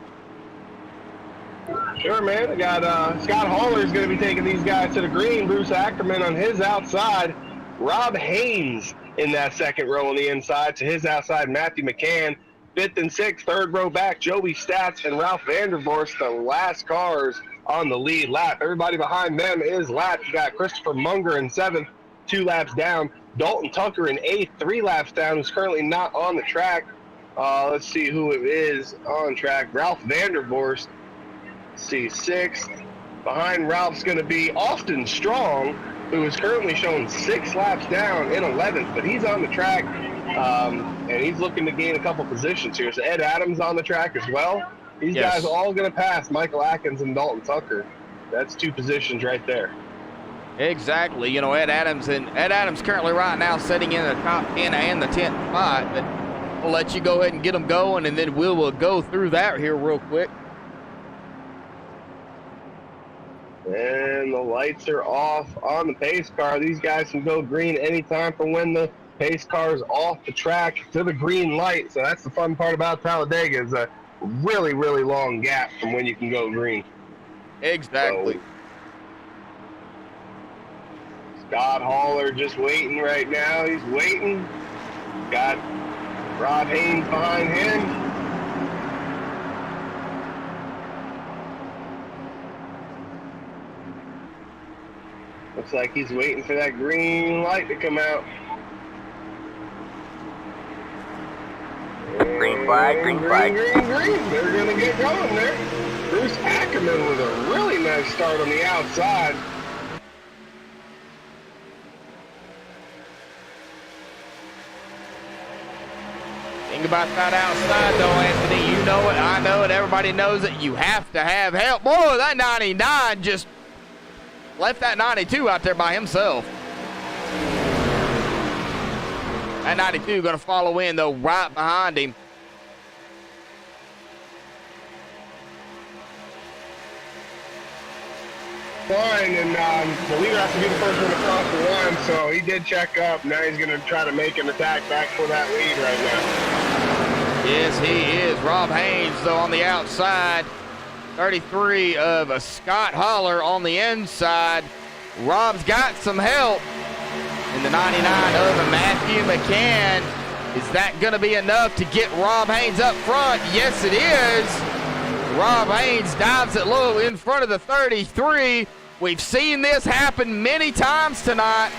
Sure, man. I got Scott Haller's going to be taking these guys to the green. Bruce Ackerman on his outside. Rob Haynes in that second row on the inside. To his outside, Matthew McCann. Fifth and sixth, third row back, Joey Stats and Ralph Vandervorst, the last cars on the lead lap. Everybody behind them is lapped. You got Christopher Munger in seventh, 2 laps down. Dalton Tucker in eighth, 3 laps down, who's currently not on the track. Let's see who it is on track. Ralph Vandervorst, let's see, sixth. Behind Ralph's going to be Austin Strong, who is currently showing 6 laps down in 11th, but he's on the track, and he's looking to gain a couple positions here. So Ed Adams on the track as well. These guys all going to pass Michael Atkins and Dalton Tucker. That's 2 positions right there. Exactly. You know, Ed Adams currently right now sitting in the top 10 and the 10th spot, but we'll let you go ahead and get them going, and then we'll go through that here real quick. And the lights are off on the pace car. These guys can go green anytime from when the pace car is off the track to the green light. So that's the fun part about Talladega, is a really, really long gap from when you can go green. Exactly. So, Scott Haller just waiting right now. He's waiting. Got Rob Haynes behind him. Looks like he's waiting for that green light to come out. Green flag, green flag. Green. They're going to get going there. Bruce Ackerman with a really nice start on the outside. Think about that outside, though, Anthony. You know it. I know it. Everybody knows it. You have to have help. Boy, that 99 just left that 92 out there by himself. That 92 going to follow in, though, right behind him. Line, and the leader has to be the first one across the line, so he did check up. Now he's going to try to make an attack back for that lead right now. Yes, he is. Rob Haynes, though, on the outside. 33 of Scott Haller on the inside. Rob's got some help in the 99 of Matthew McCann. Is that going to be enough to get Rob Haynes up front? Yes, it is. Rob Haynes dives it low in front of the 33. We've seen this happen many times tonight.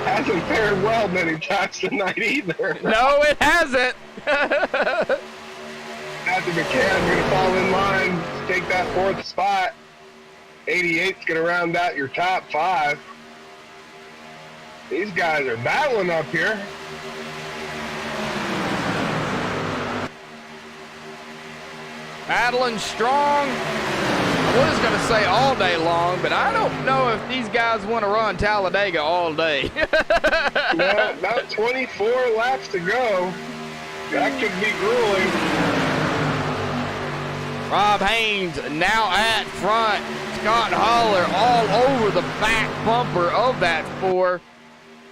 Hasn't fared well many times tonight either. No, it hasn't. Matthew McCann going to fall in line, take that 4th spot. 88's going to round out your top 5. These guys are battling up here. Battling strong. I was going to say all day long, but I don't know if these guys want to run Talladega all day. Yeah, about 24 laps to go. That could be grueling. Rob Haynes now at front. Scott Haller all over the back bumper of that 4.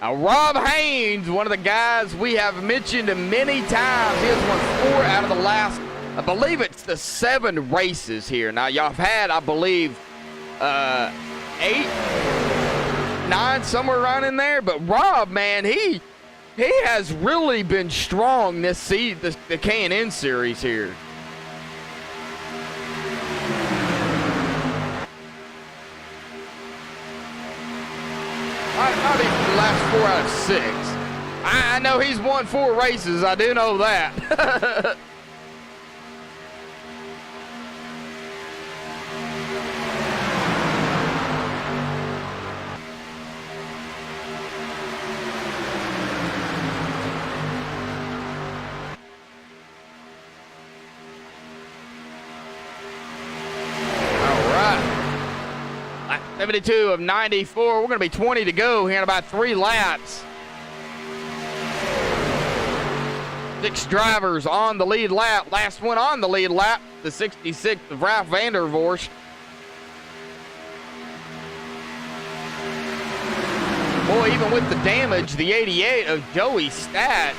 Now, Rob Haynes, one of the guys we have mentioned many times. He has won 4 out of the last, I believe it's the 7 races here. Now, y'all have had, I believe, 8, 9, somewhere around in there. But Rob, man, he has really been strong this season, the K&N series here. Not even the last 4 out of 6. I know he's won 4 races. I do know that. All right. 72 of 94. We're going to be 20 to go here in about 3 laps. 6 drivers on the lead lap. Last one on the lead lap, the 66th of Ralph Vandervorst. Boy, even with the damage, the 88 of Joey Stats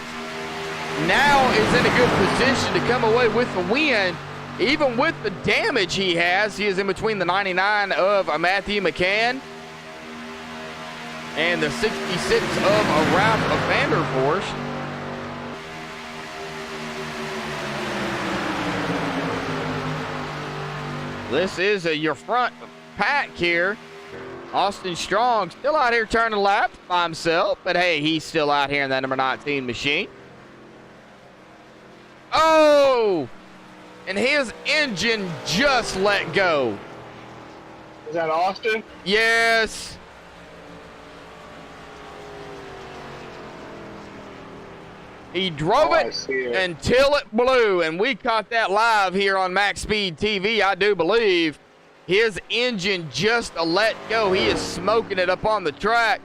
now is in a good position to come away with the win. Even with the damage he has, he is in between the 99 of Matthew McCann and the 66 of Ralph Vandervorst. This is your front pack here. Austin Strong still out here turning laps by himself, but hey, he's still out here in that number 19 machine. Oh! And his engine just let go. Is that Austin? Yes. He drove it until it blew, and we caught that live here on MaxSpeedTV, I do believe. His engine just let go. He is smoking it up on the track.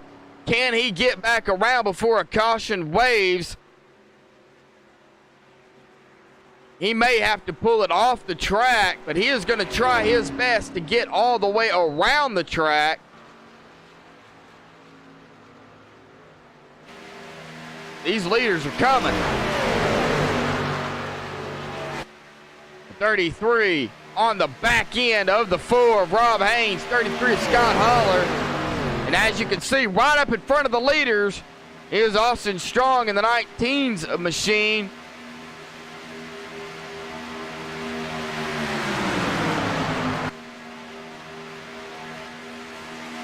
Can he get back around before a caution waves? He may have to pull it off the track, but he is going to try his best to get all the way around the track. These leaders are coming. 33 on the back end of the 4 of Rob Haynes, 33 of Scott Holler. And as you can see, right up in front of the leaders is Austin Strong in the 19s machine.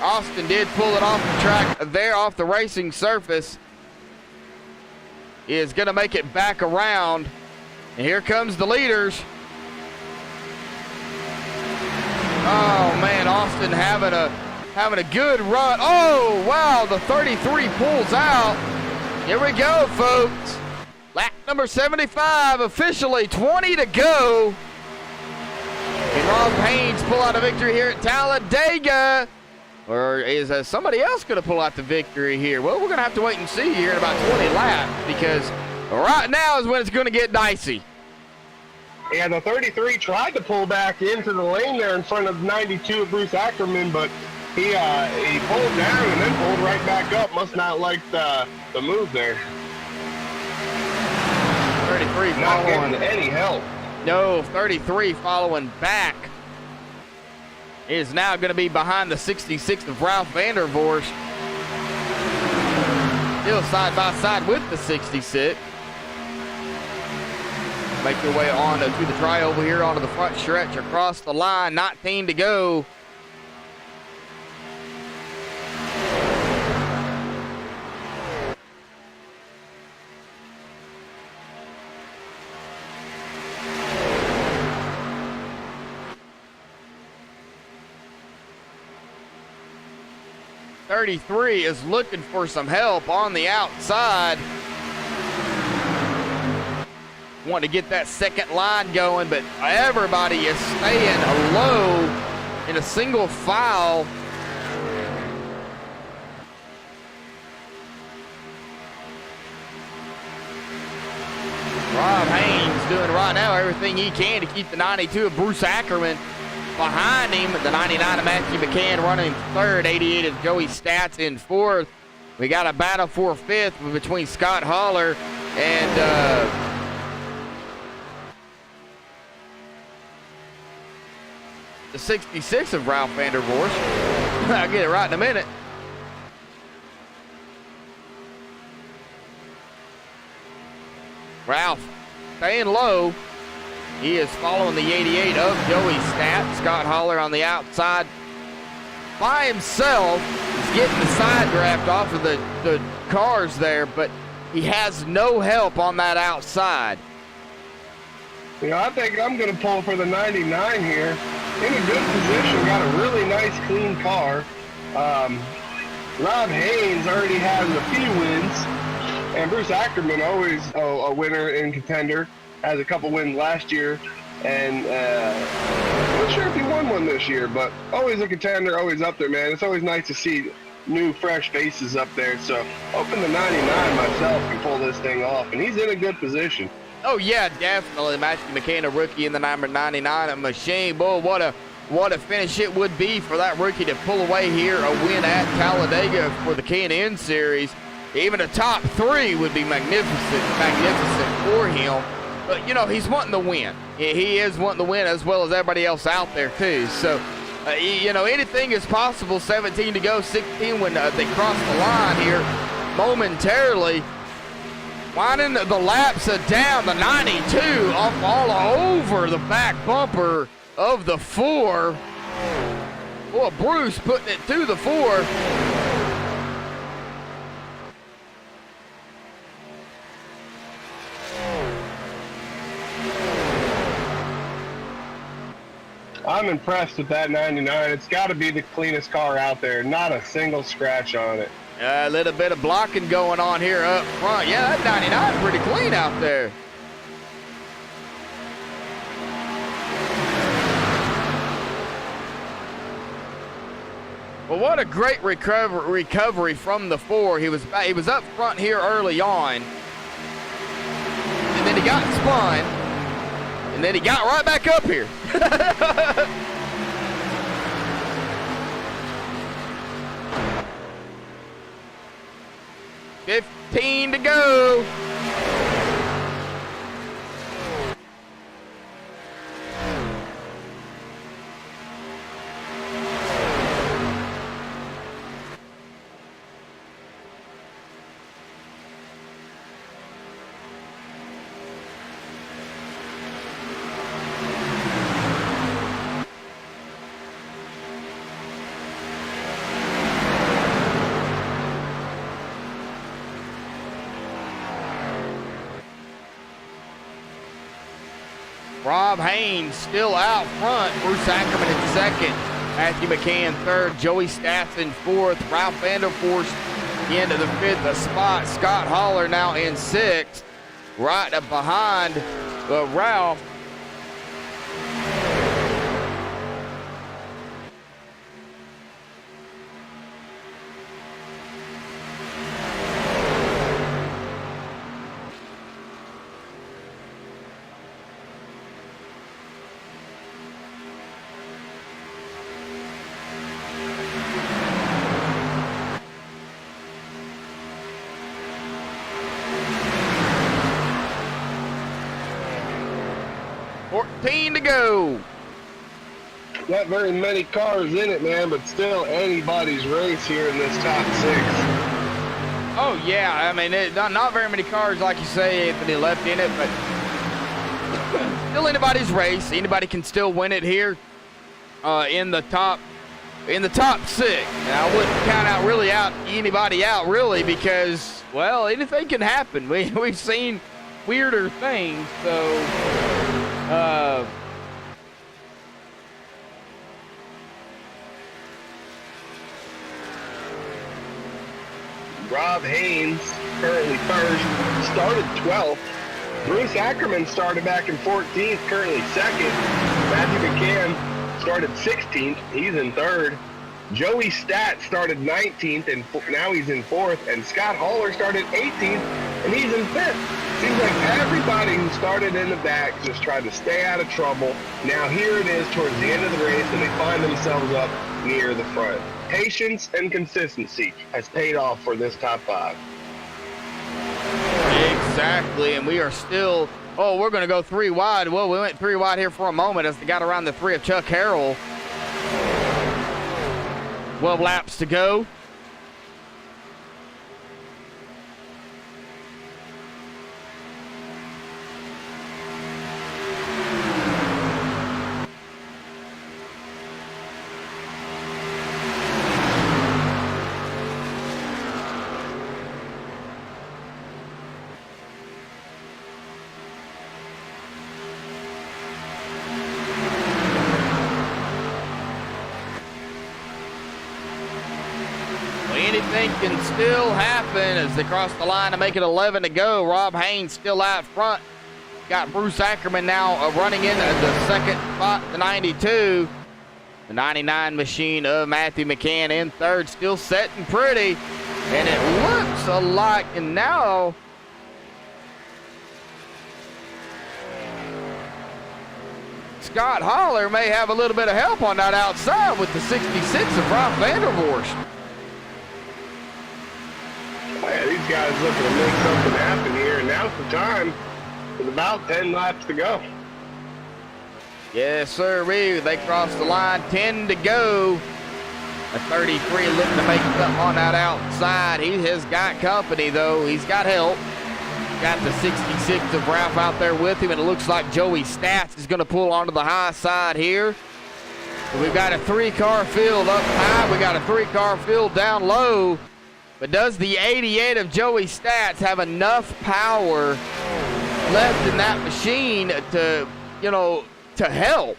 Austin did pull it off the track there, off the racing surface. He is going to make it back around. And here comes the leaders. Oh, man, Austin having a good run. Oh, wow, the 33 pulls out. Here we go, folks. Lap number 75, officially 20 to go. Can Rob Haynes pull out a victory here at Talladega? Or is somebody else going to pull out the victory here? Well, we're going to have to wait and see here in about 20 laps, because right now is when it's going to get dicey. Yeah, the 33 tried to pull back into the lane there in front of 92 of Bruce Ackerman, but he pulled down and then pulled right back up. Must not like the move there. 33 not following. getting any help. No, 33 following back. Is now going to be behind the 66 of Ralph Vandervorst. Still side by side with the 66. Make your way on to the trioval here onto the front stretch across the line. 19 to go. .33 is looking for some help on the outside. Want to get that second line going, but everybody is staying low in a single file. Rob Haynes doing right now everything he can to keep the 92 of Bruce Ackerman behind him. The 99 of Matthew McCann running third, 88 of Joey Stats in fourth. We got a battle for fifth between Scott Holler and the 66 of Ralph Vandervorst. I'll get it right in a minute. Ralph staying low. He is following the 88 of Joey Stat. Scott Holler on the outside by himself. He's getting the side draft off of the cars there, but he has no help on that outside. You know, I think I'm going to pull for the 99 here. In a good position, got a really nice, clean car. Rob Haynes already has a few wins, and Bruce Ackerman, always a winner and contender, has a couple wins last year, and I'm not sure if he won one this year, but always a contender, always up there, man. It's always nice to see new, fresh faces up there. So hoping the 99 myself can pull this thing off, and he's in a good position. Oh yeah, definitely. Matthew McCann, a rookie in the number 99, a machine. Boy, what a finish it would be for that rookie to pull away here a win at Talladega for the K&N Series. Even a top three would be magnificent for him. But, you know, he's wanting to win. He is wanting to win as well as everybody else out there, too. So You know, anything is possible. 17 to go, 16 when they cross the line here momentarily. Winding the laps down, the 92 off all over the back bumper of the 4. Boy, Bruce putting it to the 4. I'm impressed with that 99. It's got to be the cleanest car out there. Not a single scratch on it. A little bit of blocking going on here up front. Yeah, that 99 pretty clean out there. Well, what a great recovery from the 4. He was up front here early on, and then he got spun, and then he got right back up here. 15 to go. Rob Haynes still out front. Bruce Ackerman in second. Matthew McCann third. Joey Stats in fourth. Ralph Vanderforst into the fifth spot. Scott Holler now in sixth. Right up behind Ralph. To go. Not very many cars in it, man, but still anybody's race here in this top 6. Oh, yeah. I mean, not very many cars, like you say, Anthony, left in it, but still anybody's race. Anybody can still win it here in the top 6. And I wouldn't count anybody out, really, because, well, anything can happen. We've seen weirder things, so... Rob Haynes, currently first, started 12th. Bruce Ackerman started back in 14th, currently second. Matthew McCann started 16th, he's in third. Joey Stat started 19th, and now he's in fourth. And Scott Holler started 18th, and he's in fifth. Seems like everybody who started in the back just tried to stay out of trouble. Now here it is towards the end of the race, and they find themselves up near the front. Patience and consistency has paid off for this top 5. Exactly, and we are still, we're going to go 3 wide. Well, we went 3 wide here for a moment as they got around the 3 of Chuck Harrell. 12 laps to go. Anything can still happen as they cross the line to make it 11 to go. Rob Haynes still out front. Got Bruce Ackerman now running in the second spot, the 92. The 99 machine of Matthew McCann in third, still setting pretty. And it looks like, and now Scott Holler may have a little bit of help on that outside with the 66 of Ralph Vandervorst. Yeah, these guys looking to make something happen here, and now's the time with about 10 laps to go. Yes, sir. They crossed the line. 10 to go. A 33 looking to make something on that outside. He has got company, though. He's got help. Got the 66 of Ralph out there with him, and it looks like Joey Stats is going to pull onto the high side here. So we've got a 3-car field up high. We got a 3-car field down low. But does the 88 of Joey Stats have enough power left in that machine to, to help?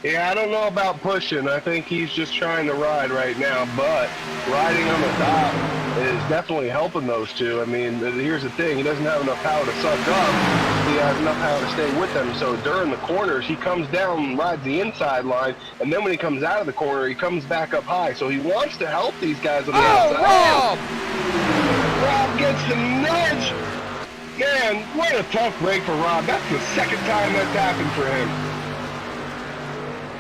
Yeah, I don't know about pushing. I think he's just trying to ride right now, but riding on the top is definitely helping those two. I mean, here's the thing. He doesn't have enough power to suck up. He has enough power to stay with them. So during the corners, he comes down and rides the inside line, and then when he comes out of the corner, he comes back up high. So he wants to help these guys on the outside. Rob! Rob gets the nudge. Man, what a tough break for Rob. That's the second time that's happened for him.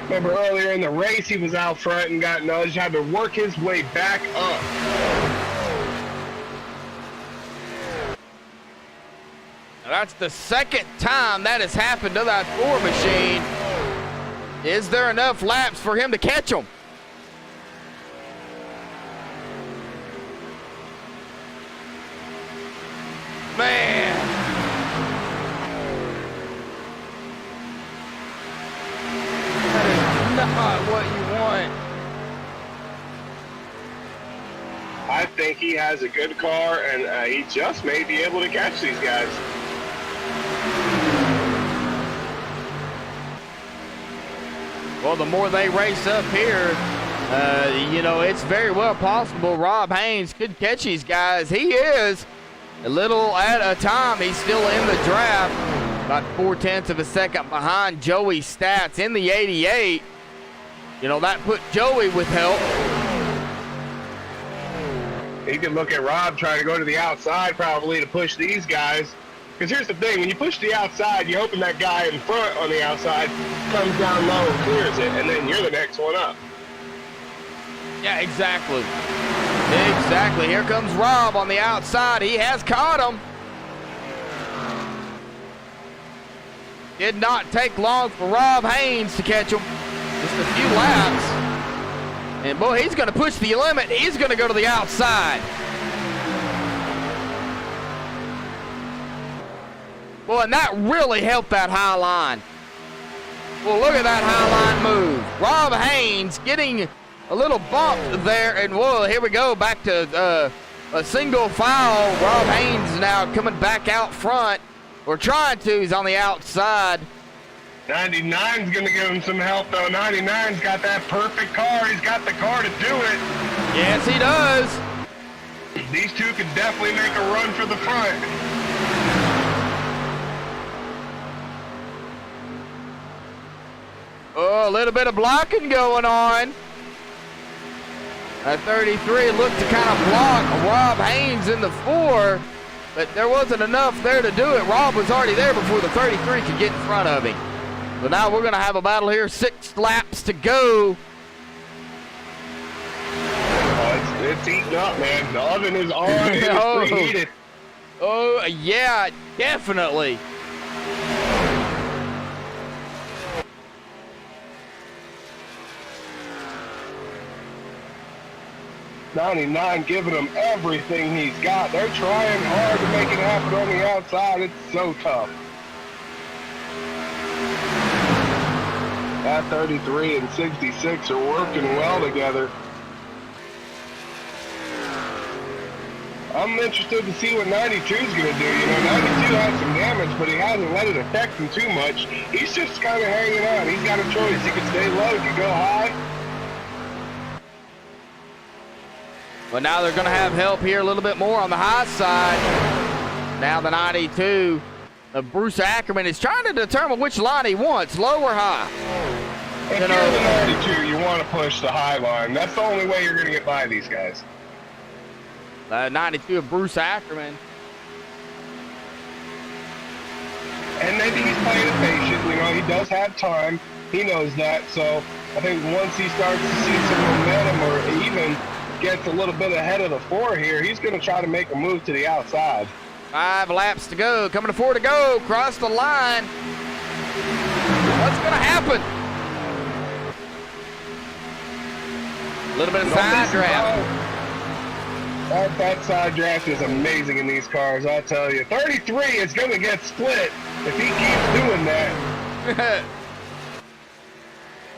Remember earlier in the race, he was out front and got nudged, had to work his way back up. Now that's the second time that has happened to that 4 machine. Is there enough laps for him to catch him? Man. Not what you want. I think he has a good car, and he just may be able to catch these guys. Well, the more they race up here, it's very well possible Rob Haynes could catch these guys. He is a little at a time. He's still in the draft, about 0.4 of a second behind Joey Stats in the 88. That put Joey with help. He can look at Rob trying to go to the outside probably to push these guys. Because here's the thing, when you push the outside, you're hoping that guy in front on the outside comes down low and clears it, and then you're the next one up. Yeah, exactly. Exactly. Here comes Rob on the outside. He has caught him. Did not take long for Rob Haynes to catch him. Just a few laps. And boy, he's going to push the limit. He's going to go to the outside. Boy, and that really helped that high line. Well, look at that high line move. Rob Haynes getting a little bump there. And whoa, here we go. Back to a single file. Rob Haynes now coming back out front. We're trying to. He's on the outside. 99's going to give him some help, though. 99's got that perfect car. He's got the car to do it. Yes, he does. These two could definitely make a run for the front. Oh, a little bit of blocking going on. That 33 looked to kind of block Rob Haynes in the 4, but there wasn't enough there to do it. Rob was already there before the 33 could get in front of him. So now we're going to have a battle here. 6 laps to go. Oh, it's heating up, man. The oven is on. It is preheated. Oh, yeah, definitely. .99 giving him everything he's got. They're trying hard to make it happen on the outside. It's so tough. That 33 and 66 are working well together. I'm interested to see what 92 is going to do. 92 had some damage, but he hasn't let it affect him too much. He's just kind of hanging on. He's got a choice. He can stay low, he can go high. But now they're going to have help here a little bit more on the high side. Now the 92 of Bruce Ackerman is trying to determine which line he wants, low or high. If you're the 92, you want to push the high line. That's the only way you're going to get by these guys. 92 of Bruce Ackerman. And maybe he's playing it patient. He does have time. He knows that. So I think once he starts to see some momentum or even gets a little bit ahead of the 4 here, he's going to try to make a move to the outside. 5 laps to go. Coming to 4 to go. Cross the line. What's going to happen? A little bit of side draft. That side draft is amazing in these cars, I'll tell you. 33 is going to get split if he keeps doing that.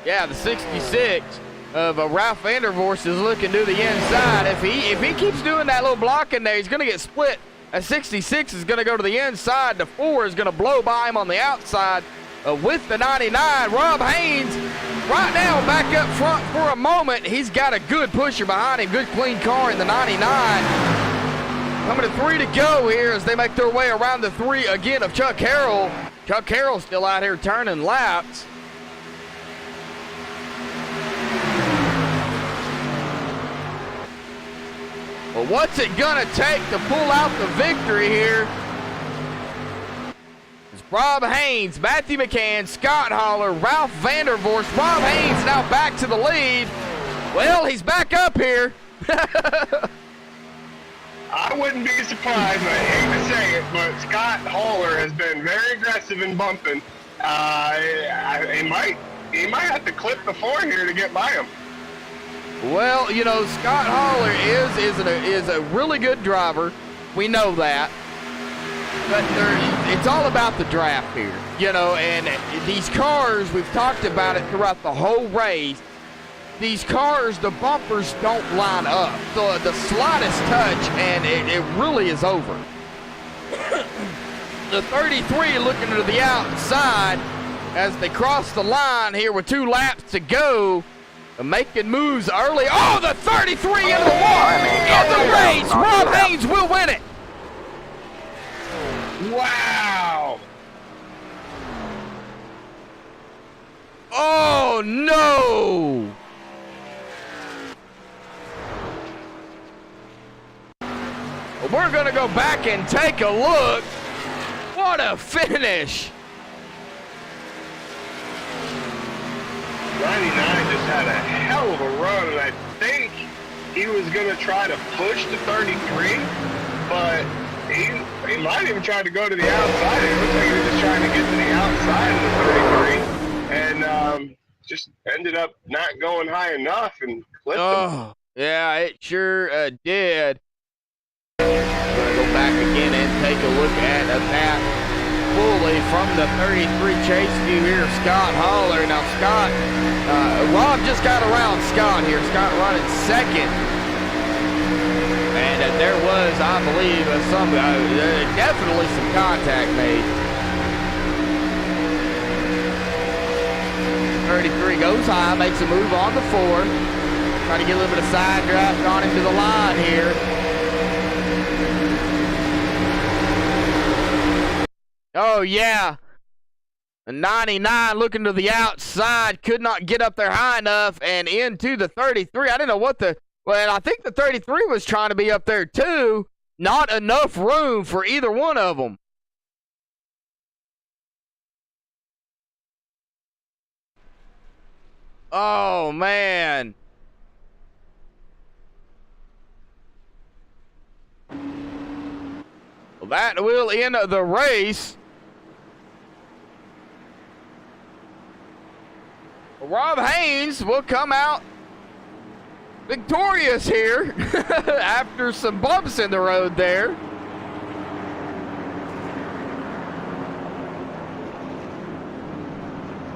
Yeah, the 66 of Ralph Vandervorst is looking to the inside. If he keeps doing that little blocking there, he's going to get split. A 66 is going to go to the inside. The 4 is going to blow by him on the outside with the 99. Rob Haynes right now back up front for a moment. He's got a good pusher behind him. Good clean car in the 99. Coming to 3 to go here as they make their way around the 3 again of Chuck Harrell. Chuck Harrell still out here turning laps. Well, what's it gonna take to pull out the victory here? It's Rob Haynes, Matthew McCann, Scott Holler, Ralph Vandervorst. Rob Haynes now back to the lead. Well, he's back up here. I wouldn't be surprised, I hate to say it, but Scott Holler has been very aggressive in bumping. He might have to clip the 4 here to get by him. Well, you know, Scott Holler is a really good driver. We know that. But it's all about the draft here, you know, and these cars, we've talked about it throughout the whole race. These cars, the bumpers don't line up. So the slightest touch, and it really is over. The 33 looking to the outside as they cross the line here with 2 laps to go. Making moves early. Oh, the 33 into the wall. In the race, Rob Haynes will win it. Wow. Oh, no. Well, we're going to go back and take a look. What a finish. 99 just had a hell of a run, and I think he was going to try to push the 33, but he might even try to go to the outside. It looks like he was just trying to get to the outside of the 33, and just ended up not going high enough and clipped him. Yeah, it sure did. I'm going to go back again and take a look at that fully from the 33 chase view here, Scott Holler. Now, Scott, Rob just got around Scott here. Scott running second. And there was, I believe, definitely some contact made. 33 goes high, makes a move on the 4. Trying to get a little bit of side draft on him to the line here. Oh, yeah. A 99 looking to the outside. Could not get up there high enough and into the 33. I didn't know what well, I think the 33 was trying to be up there too. Not enough room for either one of them. Oh, man. Well, that will end the race. Rob Haynes will come out victorious here after some bumps in the road there.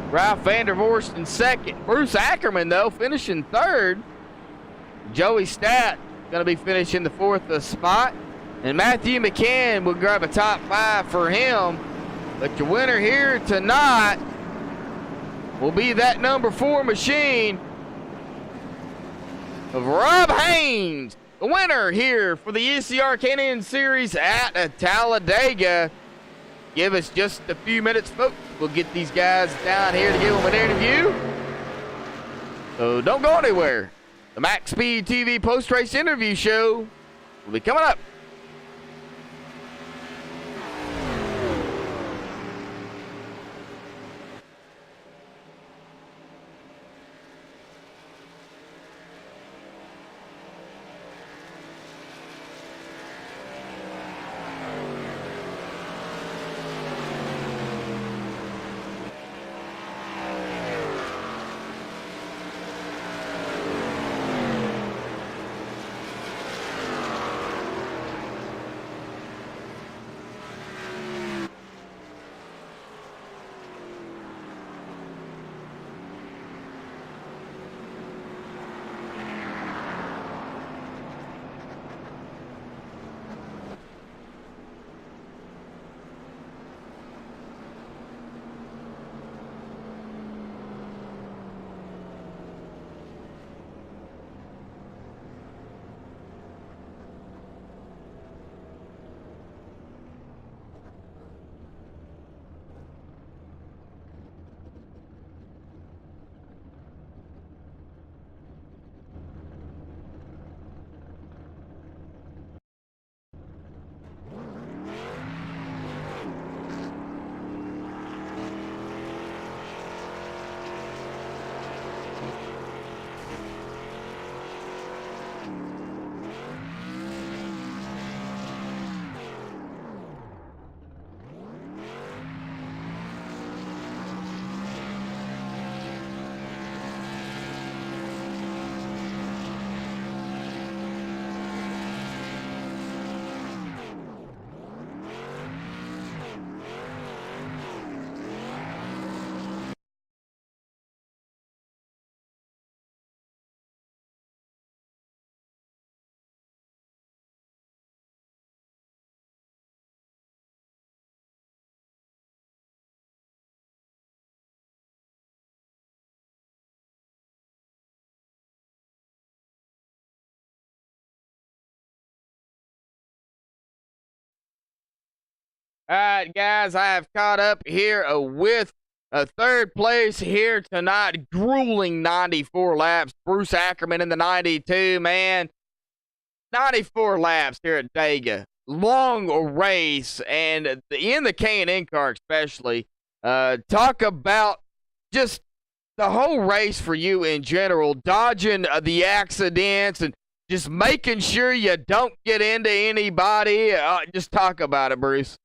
Ralph Vandervorst in second. Bruce Ackerman, though, finishing third. Joey Stat going to be finishing the 4th spot. And Matthew McCann will grab a top 5 for him. But your winner here tonight will be that number 4 machine of Rob Haynes, the winner here for the ECR Canadian Series at Talladega. Give us just a few minutes, folks. We'll get these guys down here to give them an interview. So don't go anywhere. The MaxSpeedTV post-race interview show will be coming up. All right, guys, I have caught up here with third place here tonight. Grueling 94 laps. Bruce Ackerman in the 92, man. 94 laps here at Dega. Long race, and in the K&N car especially. Talk about just the whole race for you in general, dodging the accidents and just making sure you don't get into anybody. Just talk about it, Bruce.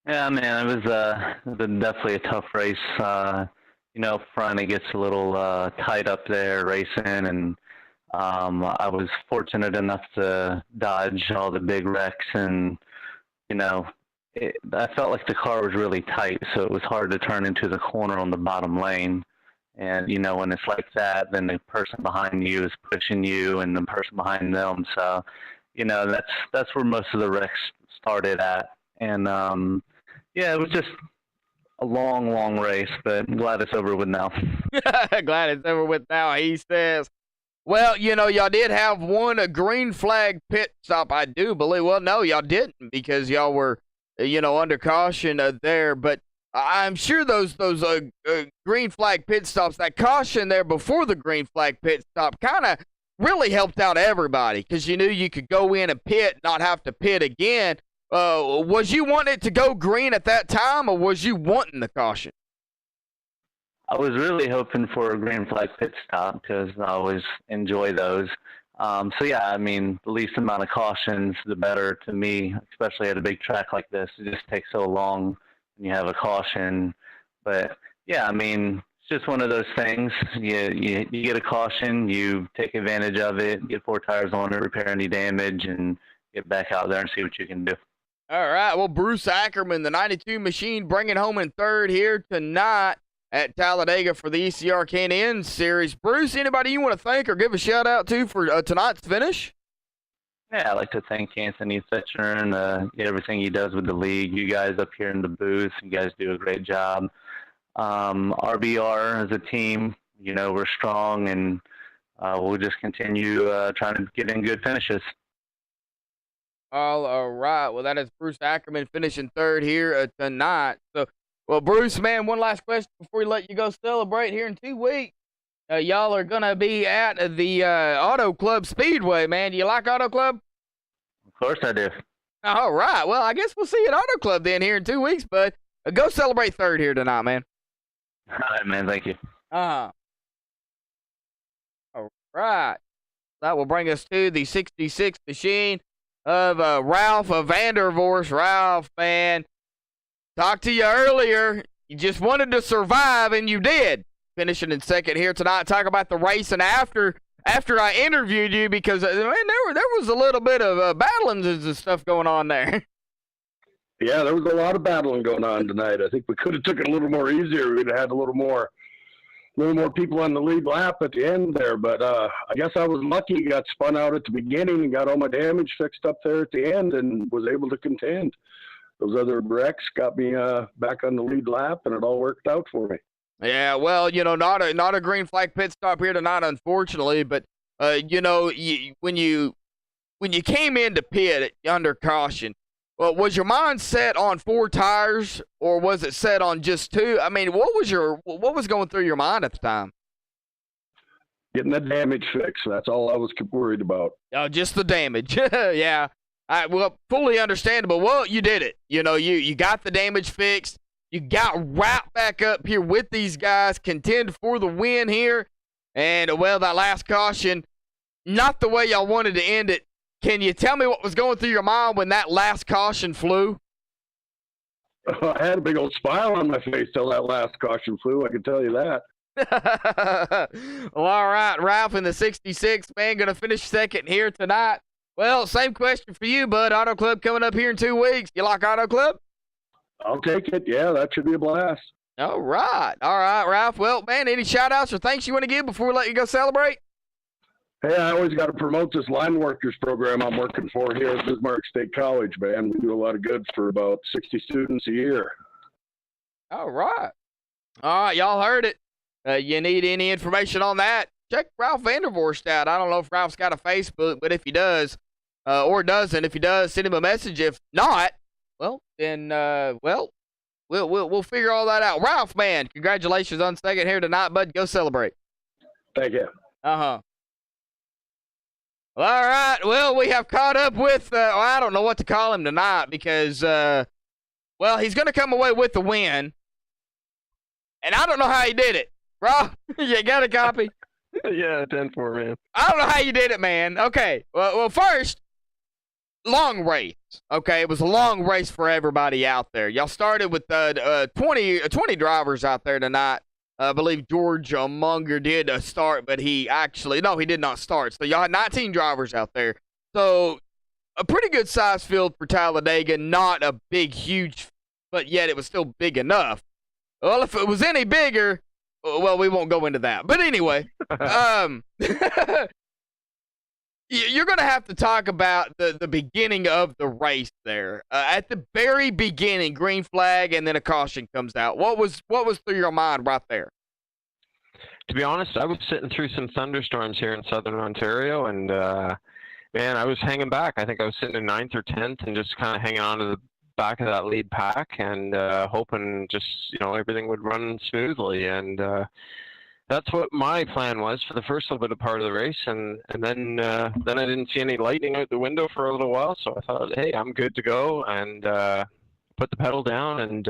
Yeah, man, it was definitely a tough race. Front it gets a little tight up there racing, and I was fortunate enough to dodge all the big wrecks, and I felt like the car was really tight, so it was hard to turn into the corner on the bottom lane. And when it's like that, then the person behind you is pushing you, and the person behind them. So, that's where most of the wrecks started at. And it was just a long race, but I'm glad it's over with now. Glad it's over with now, he says. Well, y'all did have one green flag pit stop, I do believe. Well, no, y'all didn't, because y'all were, under caution there. But I'm sure those green flag pit stops, that caution there before the green flag pit stop, kind of really helped out everybody, because you knew you could go in and pit, not have to pit again. Was you wanting it to go green at that time, or was you wanting the caution? I was really hoping for a green flag pit stop, because I always enjoy those. The least amount of cautions, the better to me, especially at a big track like this. It just takes so long when you have a caution. But, it's just one of those things. You get a caution, you take advantage of it, get 4 tires on it, repair any damage, and get back out there and see what you can do. All right, well, Bruce Ackerman, the 92 machine, bringing home in third here tonight at Talladega for the ECR K&N Series. Bruce, anybody you want to thank or give a shout-out to for tonight's finish? Yeah, I'd like to thank Anthony Fetcher and everything he does with the league. You guys up here in the booth, you guys do a great job. RBR as a team, we're strong, and we'll just continue trying to get in good finishes. All right. Well, that is Bruce Ackerman finishing third here tonight. So, well, Bruce, man, one last question before we let you go celebrate here in 2 weeks. Y'all are going to be at the Auto Club Speedway, man. Do you like Auto Club? Of course I do. All right. Well, I guess we'll see you at Auto Club then here in 2 weeks, bud. Go celebrate third here tonight, man. All right, man. Thank you. All right. That will bring us to the 66 machine of Ralph Vandervorst. Ralph, man, talked to you earlier. You just wanted to survive, and you did. Finishing in second here tonight. Talk about the race and after I interviewed you, because man, there was a little bit of battling and stuff going on there. Yeah, there was a lot of battling going on tonight. I think we could have took it a little more easier. We'd have had a little more people on the lead lap at the end there. But I guess I was lucky. Got spun out at the beginning and got all my damage fixed up there at the end, and was able to contend. Those other wrecks got me back on the lead lap, and it all worked out for me. Yeah, well, not a green flag pit stop here tonight, unfortunately. But when you came into pit under caution, well, was your mind set on 4 tires, or was it set on just 2? I mean, what was going through your mind at the time? Getting the damage fixed. That's all I was worried about. Oh, just the damage. Yeah. Well, fully understandable. Well, you did it. You got the damage fixed. You got right back up here with these guys, contend for the win here. And, well, that last caution, not the way y'all wanted to end it. Can you tell me what was going through your mind when that last caution flew? I had a big old smile on my face till that last caution flew, I can tell you that. Well, all right, Ralph in the 66, man, going to finish second here tonight. Well, same question for you, bud. Auto Club coming up here in 2 weeks. You like Auto Club? I'll take it. Yeah, that should be a blast. All right, Ralph. Well, man, any shout-outs or thanks you want to give before we let you go celebrate? Hey, I always got to promote this line workers program I'm working for here at Bismarck State College, man. We do a lot of good for about 60 students a year. All right. All right, y'all heard it. You need any information on that, check Ralph Vandervorst out. I don't know if Ralph's got a Facebook, but if he does, or doesn't, if he does, send him a message. If not, Well, then, we'll figure all that out. Ralph, man, congratulations on second here tonight, bud. Go celebrate. Thank you. Uh-huh. All right. Well, we have caught up with, I don't know what to call him tonight because, he's going to come away with the win. And I don't know how he did it. Rob, you got a copy? Yeah, 10-4, man. I don't know how you did it, man. Okay. Well, first, long race. Okay, it was a long race for everybody out there. Y'all started with 20 drivers out there tonight. I believe George Munger did start, but he did not start. So y'all had 19 drivers out there. So a pretty good size field for Talladega. Not a big, huge, but yet it was still big enough. Well, if it was any bigger, well, we won't go into that. But anyway, you're going to have to talk about the beginning of the race there. At the very beginning, green flag, and then a caution comes out. What was through your mind right there? To be honest, I was sitting through some thunderstorms here in southern Ontario, and man, I was hanging back. I think I was sitting in 9th or 10th and just kind of hanging on to the back of that lead pack and hoping just, everything would run smoothly. And that's what my plan was for the first little bit of part of the race. And then I didn't see any lightning out the window for a little while. So I thought, hey, I'm good to go, and put the pedal down and,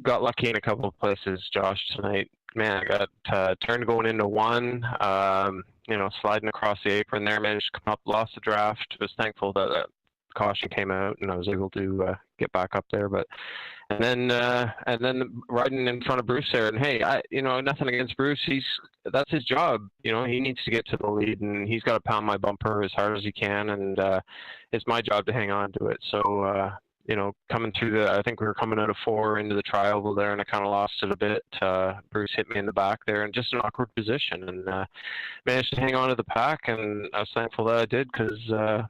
got lucky in a couple of places, Josh, tonight. Man, I got turned going into one, sliding across the apron there, managed to come up, lost the draft. Was thankful that caution came out and I was able to get back up there. And then riding in front of Bruce there, and hey, nothing against Bruce. That's his job. He needs to get to the lead, and he's got to pound my bumper as hard as he can, and it's my job to hang on to it. So coming through I think we were coming out of 4 into the triangle there, and I kind of lost it a bit. Bruce hit me in the back there in just an awkward position, and managed to hang on to the pack, and I was thankful that I did because,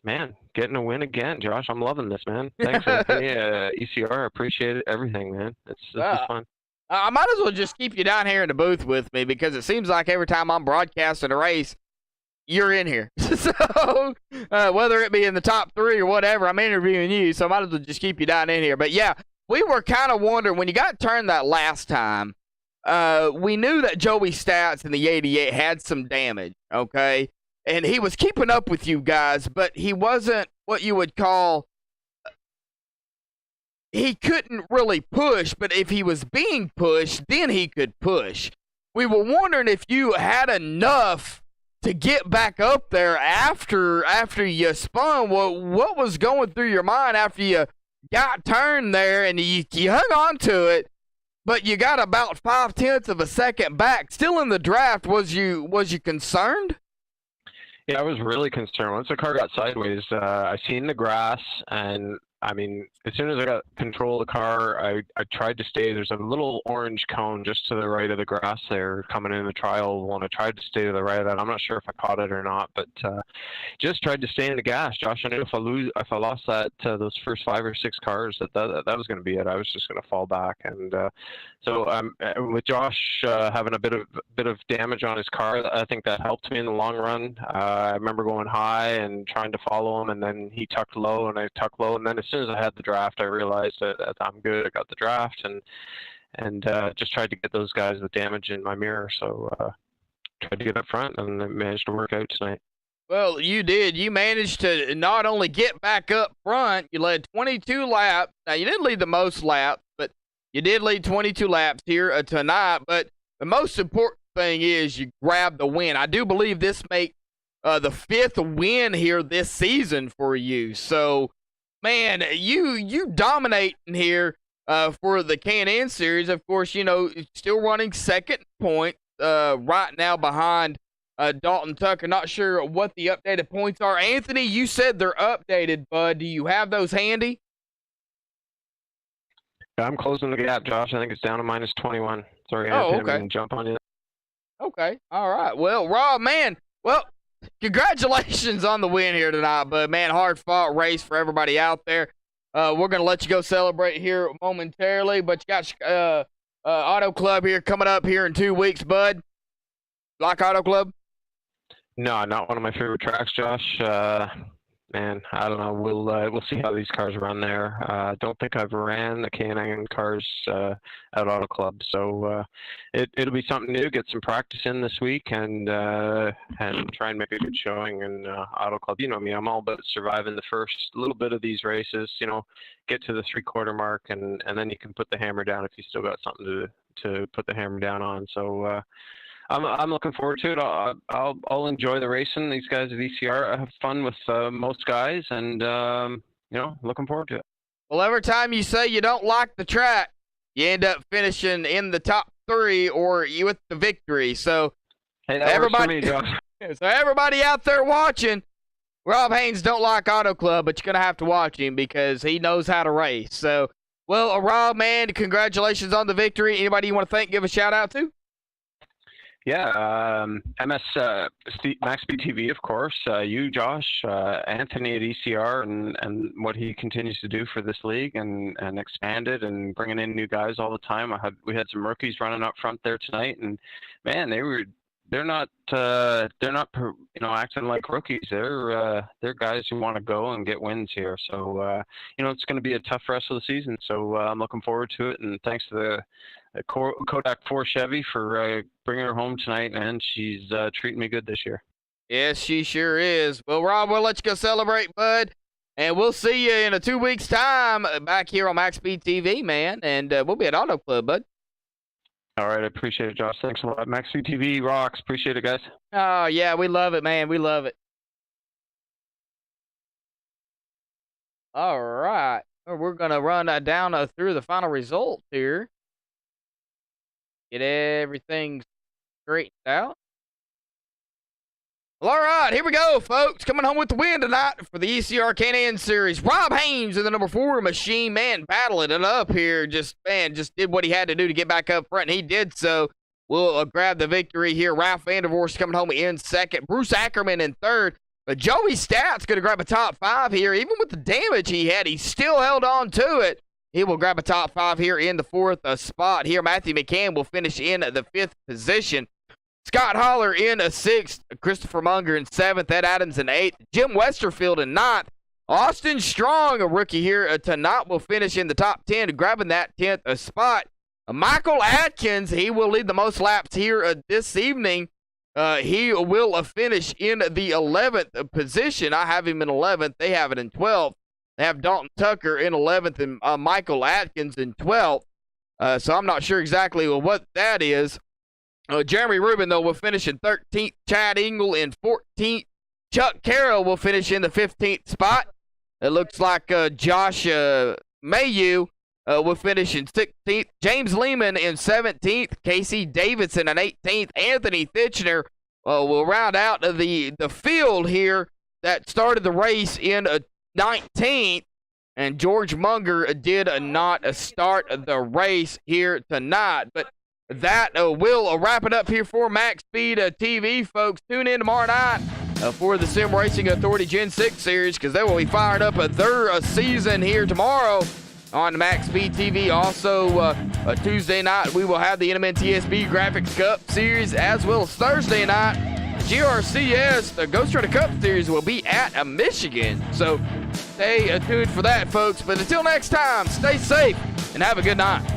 man, getting a win again, Josh. I'm loving this, man. Thanks, Anthony. ECR, appreciate it, everything, man. This is fun. I might as well just keep you down here in the booth with me because it seems like every time I'm broadcasting a race, you're in here. So whether it be in the top 3 or whatever, I'm interviewing you, so I might as well just keep you down in here. But yeah, we were kind of wondering when you got turned that last time, we knew that Joey Stats in the 88 had some damage, okay? And he was keeping up with you guys, but he wasn't what you would call, he couldn't really push, but if he was being pushed, then he could push. We were wondering if you had enough to get back up there after you spun. What was going through your mind after you got turned there and you hung on to it, but you got about 0.5 of a second back, still in the draft? Was you concerned? Yeah, I was really concerned. Once the car got sideways, I seen the grass, and I mean, as soon as I got control of the car, I tried to stay. There's a little orange cone just to the right of the grass there coming in the trial, and I tried to stay to the right of that. I'm not sure if I caught it or not, but just tried to stay in the gas. Josh, I knew if I lost that those first 5 or 6 cars, that was going to be it. I was just going to fall back, and so with Josh having a bit of damage on his car, I think that helped me in the long run. I remember going high and trying to follow him, and then he tucked low, and I tucked low, and then as soon as I had the draft, I realized that I'm good. I got the draft, and just tried to get those guys with damage in my mirror. So tried to get up front, and it managed to work out tonight. Well, you did. You managed to not only get back up front, you led 22 laps. Now, you didn't lead the most laps, but you did lead 22 laps here tonight. But the most important thing is you grabbed the win. I do believe this makes the 5th win here this season for you. So, man, you dominating here for the Can-Am Series. Of course, still running second point right now behind Dalton Tucker. Not sure what the updated points are. Anthony, you said they're updated, bud. Do you have those handy? I'm closing the gap, Josh. I think it's down to -21. Sorry, Anthony, okay. I didn't jump on you. Okay, all right. Well, Rob, man, congratulations on the win here tonight, but man, hard-fought race for everybody out there. We're going to let you go celebrate here momentarily, but you got Auto Club here coming up here in 2 weeks, bud. Like Auto Club? No, not one of my favorite tracks, Josh. man, I don't know. We'll see how these cars run there. Don't think I've ran the K&N cars at Auto Club, so it'll be something new. Get some practice in this week and try and make a good showing in Auto Club. You know me, I'm all about surviving the first little bit of these races. You know, get to the 3/4 mark, and then you can put the hammer down if you still got something to put the hammer down on. So. I'm looking forward to it. I'll enjoy the racing. These guys at ECR, I have fun with most guys, and you know, looking forward to it. Well, every time you say you don't like the track, you end up finishing in the top 3 or you with the victory. So hey, that everybody, works for me, Josh. So everybody out there watching, Rob Haynes don't like Auto Club, but you're gonna have to watch him because he knows how to race. So, well, Rob, man, congratulations on the victory. Anybody you want to thank? Give a shout out to? Yeah, MaxSpeedTV, of course, you, Josh, Anthony at ECR, and what he continues to do for this league and expand it and bringing in new guys all the time. We had some rookies running up front there tonight, and man, they're not acting like rookies. They're guys who want to go and get wins here. So it's going to be a tough rest of the season. So I'm looking forward to it, and thanks to the Kodak 4 Chevy for bringing her home tonight, man. She's treating me good this year. Yes, she sure is. Well, Rob, we'll let you go celebrate, bud. And we'll see you in 2 weeks' time back here on MaxSpeedTV, man. And we'll be at Auto Club, bud. All right, I appreciate it, Josh. Thanks a lot. MaxSpeedTV rocks. Appreciate it, guys. Oh, yeah, we love it, man. We love it. All right. We're going to run down through the final results here. Get everything straightened out. Well, all right, here we go, folks. Coming home with the win tonight for the ECR K&N Series. Rob Haynes in the number 4 machine, man, battling it up here. Just did what he had to do to get back up front, and he did so. We'll grab the victory here. Ralph Vandervorst coming home in 2nd. Bruce Ackerman in 3rd. But Joey Stat's going to grab a top 5 here. Even with the damage he had, he still held on to it. He will grab a top 5 here in the 4th spot. Here, Matthew McCann will finish in the 5th position. Scott Holler in 6th. Christopher Munger in 7th. Ed Adams in 8th. Jim Westerfield in 9th. Austin Strong, a rookie here tonight, will finish in the top 10, grabbing that 10th spot. Michael Atkins, he will lead the most laps here this evening. He will finish in the 11th position. I have him in 11th. They have it in 12th. They have Dalton Tucker in 11th and Michael Atkins in 12th. So I'm not sure exactly what that is. Jeremy Rubin, though, will finish in 13th. Chad Engel in 14th. Chuck Carroll will finish in the 15th spot. It looks like Josh Mayu will finish in 16th. James Lehman in 17th. Casey Davidson in 18th. Anthony Thitchner will round out the field here that started the race in 19th. And George Munger did not start the race here tonight. But that will wrap it up here for MaxSpeedTV, folks. Tune in tomorrow night for the Sim Racing Authority Gen 6 series, because they will be fired up their season here tomorrow on MaxSpeedTV. Also, Tuesday night, we will have the NMNTSB Graphics Cup series, as well as Thursday night, GRCS, the Ghost Rider Cup series, will be at Michigan. So stay tuned for that, folks. But until next time, stay safe and have a good night.